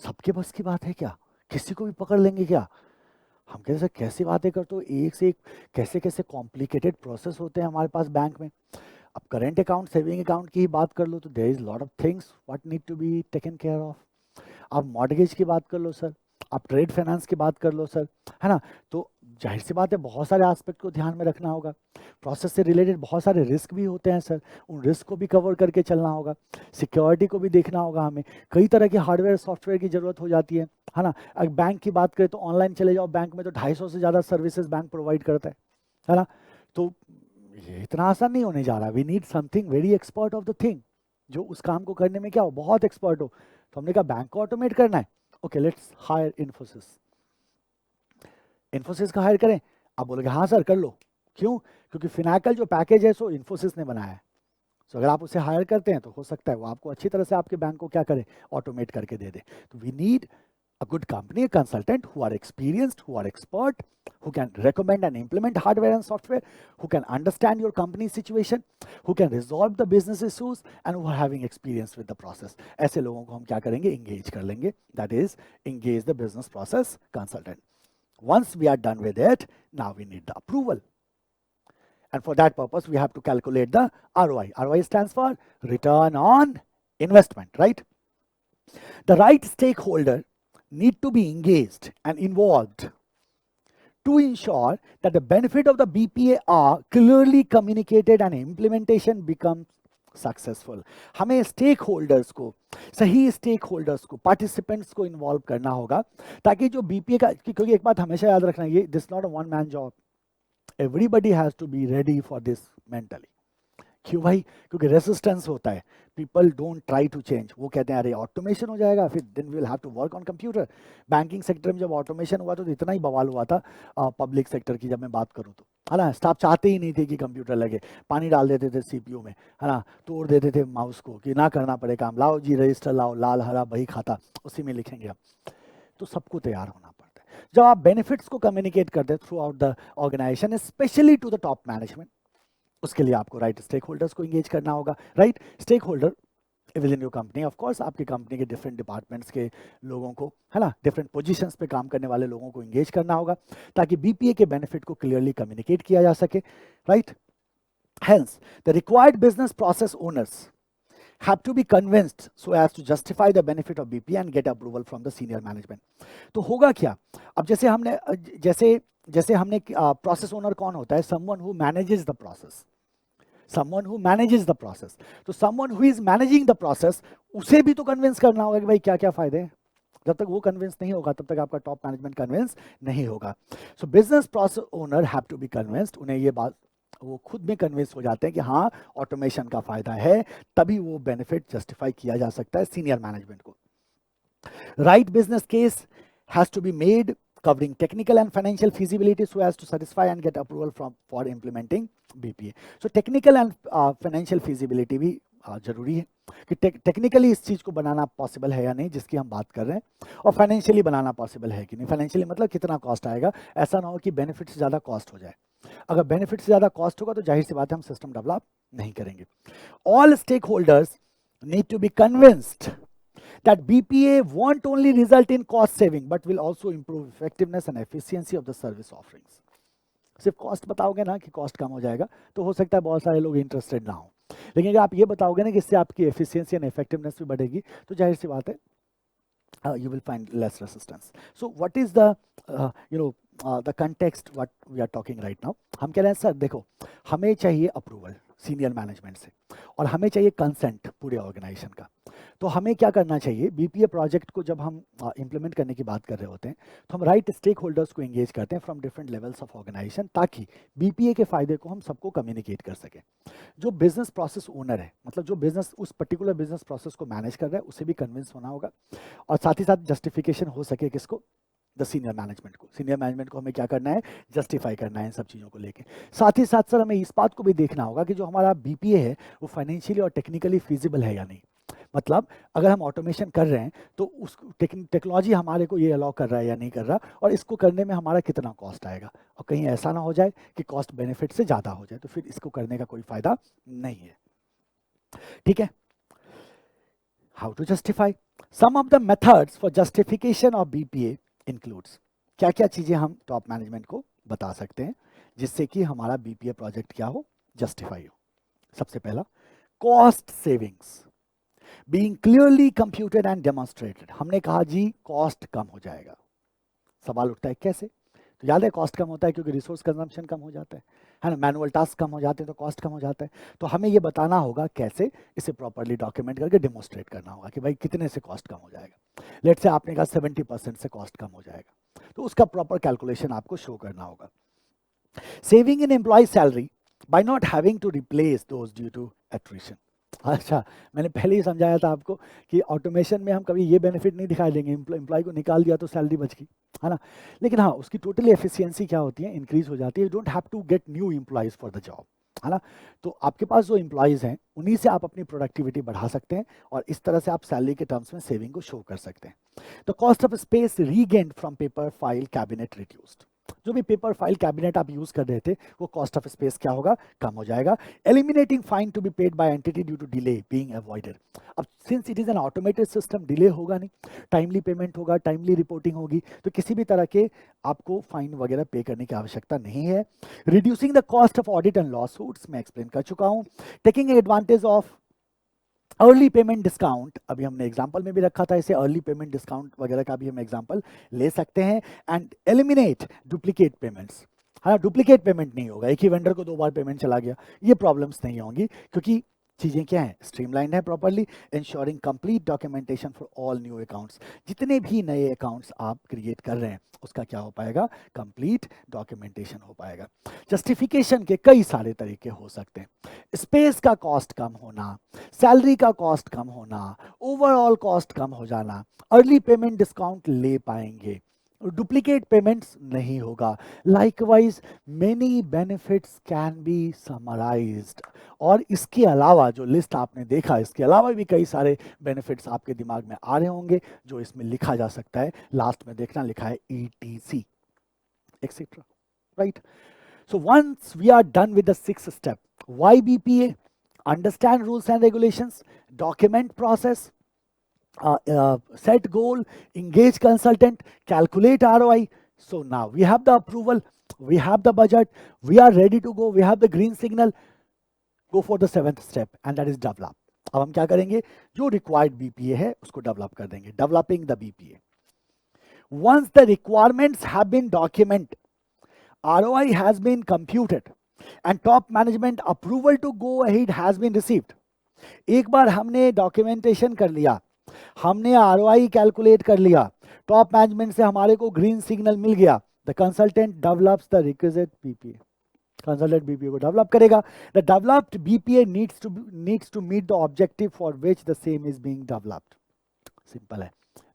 सबके बस की बात है क्या? किसी को भी पकड़ लेंगे क्या? हम कैसे कैसी बातें करते हो, एक से एक कैसे कैसे कॉम्प्लिकेटेड प्रोसेस होते हैं हमारे पास बैंक में. अब करेंट अकाउंट, सेविंग अकाउंट की ही बात कर लो तो there is lot of things what need to be taken care of. आप मॉर्गेज की बात कर लो सर, आप ट्रेड फाइनेंस की बात कर लो सर, है ना. तो जाहिर सी बात है बहुत सारे एस्पेक्ट को ध्यान में रखना होगा. प्रोसेस से रिलेटेड बहुत सारे रिस्क भी होते हैं सर, उन रिस्क को भी कवर करके चलना होगा. सिक्योरिटी को भी देखना होगा हमें. कई तरह के हार्डवेयर सॉफ्टवेयर की ज़रूरत हो जाती है ना. अगर बैंक की बात करें तो ऑनलाइन चले जाओ, बैंक में तो 250 से ज़्यादा सर्विसेज बैंक प्रोवाइड करता है ना. तो ये इतना आसान नहीं होने जा रहा. We need something very expert of the thing, जो उस काम को करने में क्या हो, बहुत एक्सपर्ट हो. तो हमने कहा बैंक को ऑटोमेट करना है. Okay, let's hire Infosys. Infosys का हायर करें? आप बोलोगे हाँ सर कर लो. क्यों? क्योंकि फिनाकल जो पैकेज है सो इन्फोसिस ने बनाया है. सो अगर आप उसे हायर करते हैं तो हो सकता है वो आपको अच्छी तरह से आपके बैंक को क्या करे, ऑटोमेट करके दे दे. तो we need a good company, a consultant who are experienced, who are expert, who can recommend and implement hardware and software, who can understand your company's situation, who can resolve the business issues, and who are having experience with the process. ऐसे लोगों को हम क्या करेंगे, engage कर लेंगे. That is, engage the business process consultant. Once we are done with it, now we need the approval. And for that purpose, we have to calculate the ROI. ROI stands for return on investment, right? The right stakeholder need to be engaged and involved to ensure that the benefit of the BPA are clearly communicated and implementation becomes successful. हमें stake holders को, सही stake holders को, participants को involve करना होगा ताकि जो BPA का, क्योंकि एक बात हमेशा याद रखना, ये this not a one man job. Everybody has to be ready for this mentally. क्यों भाई? क्योंकि रेसिस्टेंस होता है. People don't try to change. वो कहते हैं अरे ऑटोमेशन हो जाएगा, फिर then we will have to work on computer. Banking sector में जब ऑटोमेशन हुआ तो इतना ही बवाल हुआ था. पब्लिक सेक्टर की जब मैं बात करूँ तो, है ना, स्टाफ चाहते ही नहीं थे कि कंप्यूटर लगे. पानी डाल देते थे सीपीयू में, है ना, तोड़ देते थे माउस को कि ना करना पड़े काम. लाओ जी रजिस्टर लाओ, लाल हरा बही खाता, उसी में लिखेंगे हम. तो सबको तैयार होना पड़ता है. जब आप बेनिफिट्स को कम्युनिकेट करते हैं throughout the organisation, specially to the top management, उसके लिए आपको राइट स्टेक होल्डर्स को इंगेज करना होगा. Right stakeholder within your company, of course आपकी कंपनी के डिफरेंट डिपार्टमेंट्स के लोगों को, है ना, डिफरेंट पोजीशंस पे काम करने वाले लोगों को इंगेज करना होगा ताकि बीपीए के बेनिफिट को क्लियरली कम्युनिकेट किया जा सके. Right, hence the required business process owners have to be convinced so as to justify the benefit of BPA and get approval from the senior management. तो होगा क्या? अब जैसे हमने प्रोसेस ओनर कौन होता है? someone who manages the process. someone who manages the process. तो someone who is managing the process, उसे भी तो कन्विंस करना होगा कि भाई क्या क्या फायदे हैं. जब तक वो कन्विंस नहीं होगा तब तक आपका टॉप मैनेजमेंट कन्विंस नहीं होगा. So business process owner have to be convinced. उन्हें ये बात, वो खुद में कन्विंस हो जाते हैं कि हाँ ऑटोमेशन का फायदा है, तभी वो बेनिफिट जस्टिफाई किया जा सकता है सीनियर मैनेजमेंट को. Right business case has to be made covering technical and financial feasibility so as to satisfy and get approval for implementing BPA. So technical and financial feasibility भी जरूरी है कि technically इस चीज को बनाना पॉसिबल है या नहीं जिसकी हम बात कर रहे हैं, और फाइनेंशियली बनाना पॉसिबल है कि नहीं. फाइनेंशियली मतलब कितना कॉस्ट आएगा, ऐसा ना हो कि बेनिफिट से ज्यादा कॉस्ट हो जाए. अगर बेनिफिट से ज्यादा कॉस्ट होगा तो जाहिर सी बात है हम सिस्टम डेवलप नहीं करेंगे. All stakeholders need to be convinced that BPA won't only result in cost saving but will also improve effectiveness and efficiency of the service offerings. सिर्फ कॉस्ट बताओगे ना कि कॉस्ट कम हो जाएगा तो हो सकता है बहुत सारे लोग इंटरेस्टेड ना हो, लेकिन अगर आप ये बताओगे ना कि इससे आपकी एफिशिएंसी एंड इफेक्टिवनेस भी बढ़ेगी तो जाहिर सी बात है you will find less resistance. So what is the the context what we are talking right now? हम कह रहे हैं सर देखो हमें चाहिए अप्रूवल सीनियर मैनेजमेंट से और हमें चाहिए कंसेंट पूरे ऑर्गेनाइजेशन का. तो हमें क्या करना चाहिए, बीपीए प्रोजेक्ट को जब हम इम्प्लीमेंट करने की बात कर रहे होते हैं तो हम राइट स्टेक होल्डर्स को एंगेज करते हैं from different levels of organization ताकि बीपीए के फायदे को हम सबको कम्युनिकेट कर सकें. जो बिजनेस प्रोसेस ओनर है, मतलब जो बिजनेस उस पर्टिकुलर बिजनेस प्रोसेस को मैनेज कर रहा है, उसे भी कन्विंस होना होगा और साथ ही साथ जस्टिफिकेशन हो सके किसको, द सीनियर मैनेजमेंट को। सीनियर मैनेजमेंट को हमें क्या करना है, जस्टिफाई करना है इन सब चीज़ों को लेके। साथ ही साथ सर हमें इस बात को भी देखना होगा कि जो हमारा बीपीए है वो फाइनेंशियली और टेक्निकली फिजिबल है या नहीं। मतलब अगर हम ऑटोमेशन कर रहे हैं तो उस टेक्नोलॉजी हमारे को ये अलाउ कर रहा है या नहीं कर रहा, और इसको करने में हमारा कितना कॉस्ट आएगा, और कहीं ऐसा ना हो जाए कि कॉस्ट बेनिफिट से ज़्यादा हो जाए, तो फिर इसको करने का कोई फायदा नहीं है। ठीक है, how to justify, some of the methods for justification of BPA includes, क्या क्या चीज़ें हम टॉप मैनेजमेंट को बता सकते हैं जिससे कि हमारा बीपीए प्रोजेक्ट क्या हो, जस्टिफाई हो। सबसे पहला, cost savings being clearly computed and demonstrated. हमने कहा जी कॉस्ट कम हो जाएगा, सवाल उठता है कैसे, तो याद है कॉस्ट कम होता है क्योंकि रिसोर्स कंजम्पशन कम हो जाता है ना, मैनुअल टास्क कम हो जाते हैं तो कॉस्ट कम हो जाता है। तो हमें ये बताना होगा कैसे, इसे प्रॉपरली डॉक्यूमेंट करके डेमोन्स्ट्रेट करना होगा कि भाई कितने से कॉस्ट कम हो जाएगा। लेट्स से आपने कहा 70% से कॉस्ट कम हो जाएगा, तो उसका प्रॉपर कैलकुलेशन आपको शो करना होगा। Saving in employ salary by not having to replace those due to attrition. अच्छा, मैंने पहले ही समझाया था आपको कि ऑटोमेशन में हम कभी ये बेनिफिट नहीं दिखा देंगे, एम्प्लॉय को निकाल दिया तो सैलरी बच गई, है ना, लेकिन हाँ उसकी टोटली एफिशिएंसी क्या होती है, इंक्रीज हो जाती है। You don't have to get new employees for the job, है ना, तो आपके पास जो एम्प्लॉयज हैं उन्हीं से आप अपनी प्रोडक्टिविटी बढ़ा सकते हैं और इस तरह से आप सैलरी के टर्म्स में सेविंग को शो कर सकते हैं। The cost of space regained from paper file cabinet reduced, जो भी पेपर फाइल कैबिनेट आप यूज कर रहे थे वो कॉस्ट ऑफ स्पेस क्या होगा, कम हो जाएगा। Eliminating fine to be paid by entity due to delay being avoided. अब since it is an automated system, delay होगा नहीं, टाइमली पेमेंट होगा, टाइमली रिपोर्टिंग होगी, तो किसी भी तरह के आपको फाइन वगैरह पे करने की आवश्यकता नहीं है। Reducing the cost of audit and law suits, मैं एक्सप्लेन कर चुका हूं। Taking advantage of early payment discount, अभी हमने एग्जांपल में भी रखा था इसे, अर्ली पेमेंट डिस्काउंट वगैरह का भी हम एग्जांपल ले सकते हैं। एंड एलिमिनेट डुप्लीकेट पेमेंट्स, हाँ डुप्लीकेट पेमेंट नहीं होगा, एक ही वेंडर को 2 बार पेमेंट चला गया, ये प्रॉब्लम्स नहीं होंगी क्योंकि चीज़ें क्या हैं, स्ट्रीमलाइंड है properly. Ensuring complete documentation for all new accounts, जितने भी नए अकाउंट्स आप क्रिएट कर रहे हैं उसका क्या हो पाएगा, कंप्लीट डॉक्यूमेंटेशन हो पाएगा। जस्टिफिकेशन के कई सारे तरीके हो सकते हैं, स्पेस का कॉस्ट कम होना, सैलरी का कॉस्ट कम होना, ओवरऑल कॉस्ट कम हो जाना, अर्ली पेमेंट डिस्काउंट ले पाएंगे, डुप्लीकेट पेमेंट्स नहीं होगा। Likewise many benefits can be summarised, और इसके अलावा जो लिस्ट आपने देखा, इसके अलावा भी कई सारे बेनिफिट्स आपके दिमाग में आ रहे होंगे जो इसमें लिखा जा सकता है। लास्ट में देखना लिखा है ETC etcetera, right. So once we are done with the 6th step, why BPA, understand rules and regulations, document process, set goal, engage consultant, calculate ROI. So now we have the approval, we have the budget, we are ready to go, we have the green signal, go for the 7th step and that is develop. अब हम क्या करेंगे, जो required BPA है उसको develop कर देंगे, developing the BPA. Once the requirements have been documented, ROI has been computed and top management approval to go ahead has been received. एक बार हमने डॉक्यूमेंटेशन कर लिया, हमने ROI कैलकुलेट कर लिया, टॉप मैनेजमेंट से हमारे को ग्रीन सिग्नल मिल गया, the consultant develops the requisite BPA, consultant BPA को डेवलप करेगा। The developed BPA needs to meet the objective for which the same is being developed. Simple है,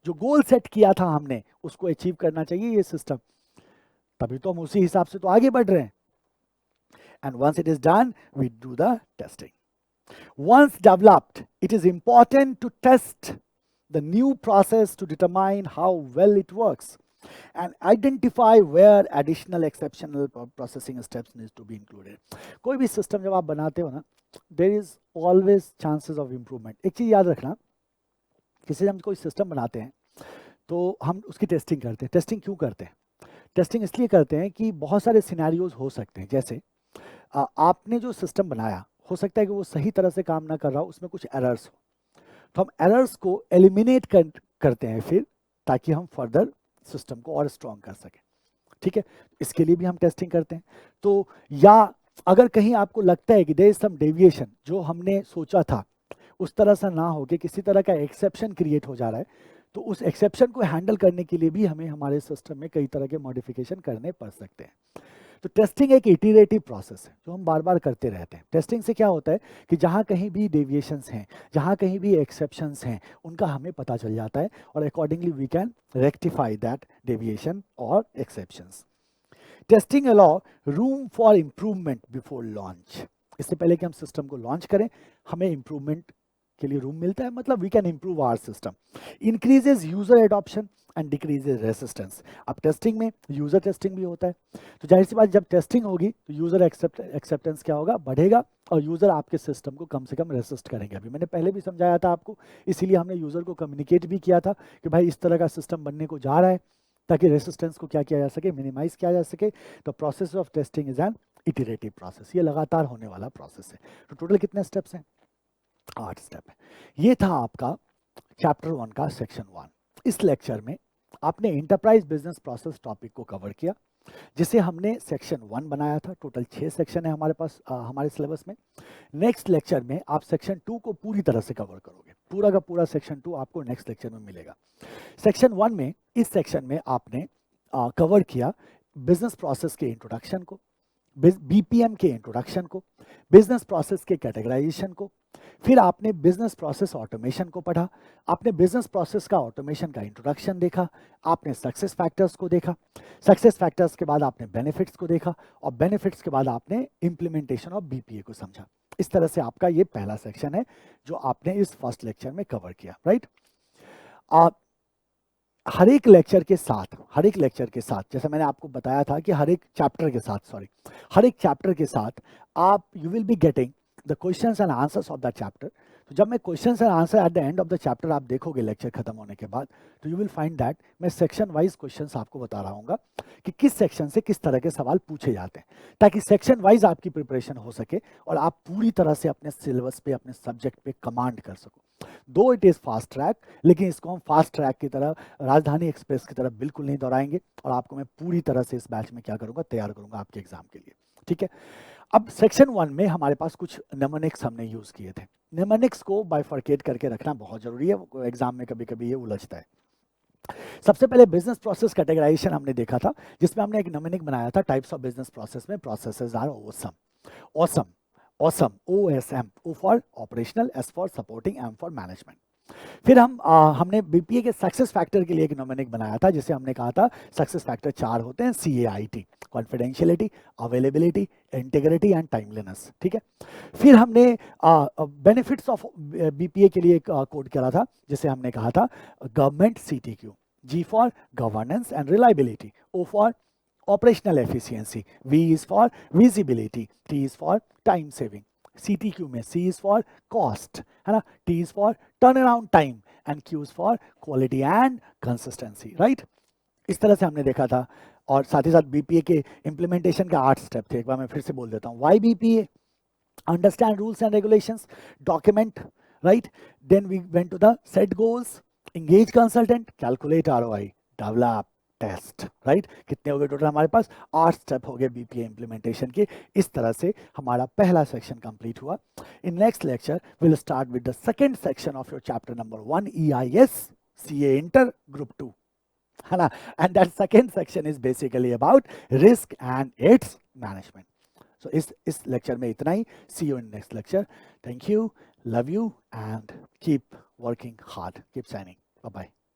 जो गोल सेट किया था हमने उसको अचीव करना चाहिए ये सिस्टम, तभी तो हम उसी हिसाब से तो आगे बढ़ रहे हैं। And once it is done we do the testing. Once developed it is important to test the new process to determine how well it works and identify where additional exceptional processing steps needs to be included. कोई भी system जब आप बनाते हो ना, there is always chances of improvement. एक चीज याद रखना, किसी हम कोई सिस्टम बनाते हैं तो हम उसकी टेस्टिंग करते हैं। टेस्टिंग क्यों करते हैं, टेस्टिंग इसलिए करते हैं कि बहुत सारे सिनेरियोज हो सकते हैं, जैसे आपने जो सिस्टम बनाया हो सकता है कि वो सही तरह से काम ना कर रहा हो, उसमें कुछ एरर्स हो, तो हम एरर्स को एलिमिनेट करते हैं फिर, ताकि हम फर्दर सिस्टम को और स्ट्रॉन्ग कर सकें। ठीक है, इसके लिए भी हम टेस्टिंग करते हैं। तो या अगर कहीं आपको लगता है कि देयर इज सम डेविएशन, जो हमने सोचा था उस तरह से ना हो कि किसी तरह का एक्सेप्शन क्रिएट हो जा रहा है, तो उस एक्सेप्शन को हैंडल करने के लिए भी हमें हमारे सिस्टम में कई तरह के मॉडिफिकेशन करने पड़ सकते हैं। तो टेस्टिंग एक इटरेटिव प्रोसेस है जो हम बार बार करते रहते हैं। टेस्टिंग से क्या होता है कि जहाँ कहीं भी डेविएशंस हैं, जहाँ कहीं भी एक्सेप्शंस हैं, उनका हमें पता चल जाता है और accordingly we can rectify that deviation और exceptions. Testing allow room for improvement before launch. इससे पहले कि हम सिस्टम को लॉन्च करें, हमें इम्प्रूवमेंट के लिए रूम मिलता है, मतलब we can improve our system. Increases user adoption and decreases resistance. अब टेस्टिंग में यूजर टेस्टिंग भी होता है, तो जाहिर सी बात जब टेस्टिंग होगी तो यूजर एक्सेप्टेंस क्या होगा, बढ़ेगा, और यूजर आपके सिस्टम को कम से कम रेसिस्ट करेंगे। अभी मैंने पहले भी समझाया था आपको, इसीलिए हमने यूजर को कम्युनिकेट भी किया था कि भाई इस तरह का सिस्टम बनने को जा रहा है, ताकि रेसिस्टेंस को क्या किया जा सके, मिनिमाइज किया जा सके। तो process of testing is an iterative process, ये लगातार होने वाला प्रोसेस है। तो टोटल कितने स्टेप्स हैं? 8 स्टेप है। ये था आपका चैप्टर 1 का सेक्शन 1। इस लेक्चर में आपने इंटरप्राइज बिजनेस प्रोसेस टॉपिक को कवर किया, जिसे हमने सेक्शन 1 बनाया था। टोटल 6 सेक्शन है हमारे पास हमारे सिलेबस में। नेक्स्ट लेक्चर में आप सेक्शन 2 को पूरी तरह से कवर करोगे, पूरा का पूरा सेक्शन 2 आपको नेक्स्ट लेक्चर में मिलेगा। सेक्शन 1 में, इस सेक्शन में आपने कवर किया बिजनेस प्रोसेस के इंट्रोडक्शन को, बीपीएम के इंट्रोडक्शन को, बिजनेस प्रोसेस के कैटेगराइजेशन को, फिर आपने बिजनेस प्रोसेस ऑटोमेशन को पढ़ा, आपने बिजनेस प्रोसेस का ऑटोमेशन का इंट्रोडक्शन देखा, आपने सक्सेस फैक्टर्स को देखा, सक्सेस फैक्टर्स के बाद आपने बेनिफिट्स को देखा, और बेनिफिट्स के बाद आपने इंप्लीमेंटेशन ऑफ बीपीए को समझा। इस तरह से आपका ये पहला सेक्शन है जो आपने इस फर्स्ट लेक्चर में कवर किया, राइट। हर एक लेक्चर के साथ जैसा मैंने आपको बताया था कि हर एक चैप्टर के साथ आप you will be getting the questions and answers of that chapter. तो जब मैं questions and answer at the end of the chapter आप देखोगे लेक्चर खत्म होने के बाद, तो यू विल फाइंड दैट मैं सेक्शन वाइज क्वेश्चंस आपको बता रहा हूँ कि किस सेक्शन से किस तरह के सवाल पूछे जाते हैं, ताकि सेक्शन वाइज आपकी प्रिपरेशन हो सके और आप पूरी तरह से अपने सिलेबस पे, अपने सब्जेक्ट पे कमांड कर सको। दो इट इज फास्ट ट्रैक, लेकिन इसको हम फास्ट ट्रैक की तरह, राजधानी एक्सप्रेस की तरह बिल्कुल नहीं दोहराएंगे, और आपको मैं पूरी तरह से इस बैच में क्या करूंगा, तैयार करूंगा आपके एग्जाम के लिए, ठीक है। अब सेक्शन 1 में हमारे पास कुछ नेमोनिक्स हमने यूज किए थे। नेमोनिक्स को बाइफर्केट करके रखना बहुत जरूरी है, एग्जाम में कभी कभी ये उलझता है। सबसे पहले बिजनेस प्रोसेस कैटेगराइजेशन हमने देखा था, जिसमें हमने एक नेमोनिक बनाया था टाइप्स ऑफ बिजनेस प्रोसेस में। Processes are awesome, OSM, O for operational, S for supporting, M for management. फिर हमने बीपीए के सक्सेस फैक्टर के लिए एक नोमेनिक बनाया था, जिसे हमने कहा था सक्सेस फैक्टर 4 होते हैं, CAIT, confidentiality, availability, integrity and timeliness, ठीक है। फिर हमने बेनिफिट्स ऑफ बीपीए के लिए एक कोड करा था, जिसे हमने कहा था government CTQ, G for governance and reliability, O for operational efficiency, V is for visibility, T is for time saving. CTQ में C इज फॉर कॉस्ट, है ना, T is for turn around time, and Q is for quality and consistency, right. इस तरह से हमने देखा था। और साथ ही साथ बीपीए के इंप्लीमेंटेशन का 8 स्टेप थे, एक बार मैं फिर से बोल देता हूँ। Why BPA? Understand rules and regulations, document, right, then we went to the set goals, engage consultant, calculate ROI, develop, test, right. कितने हो गए टोटल हमारे पास? 8 स्टेप हो गए बीपीए इंप्लीमेंटेशन के। इस तरह से हमारा पहला सेक्शन कंप्लीट हुआ। In next lecture will start with the second section of your chapter number 1, EIS CA inter group 2, है ना। And that second section is basically about risk and its management. So इस lecture में इतना ही। See you in next lecture. Thank you, love you, and keep working hard, keep signing. Bye bye.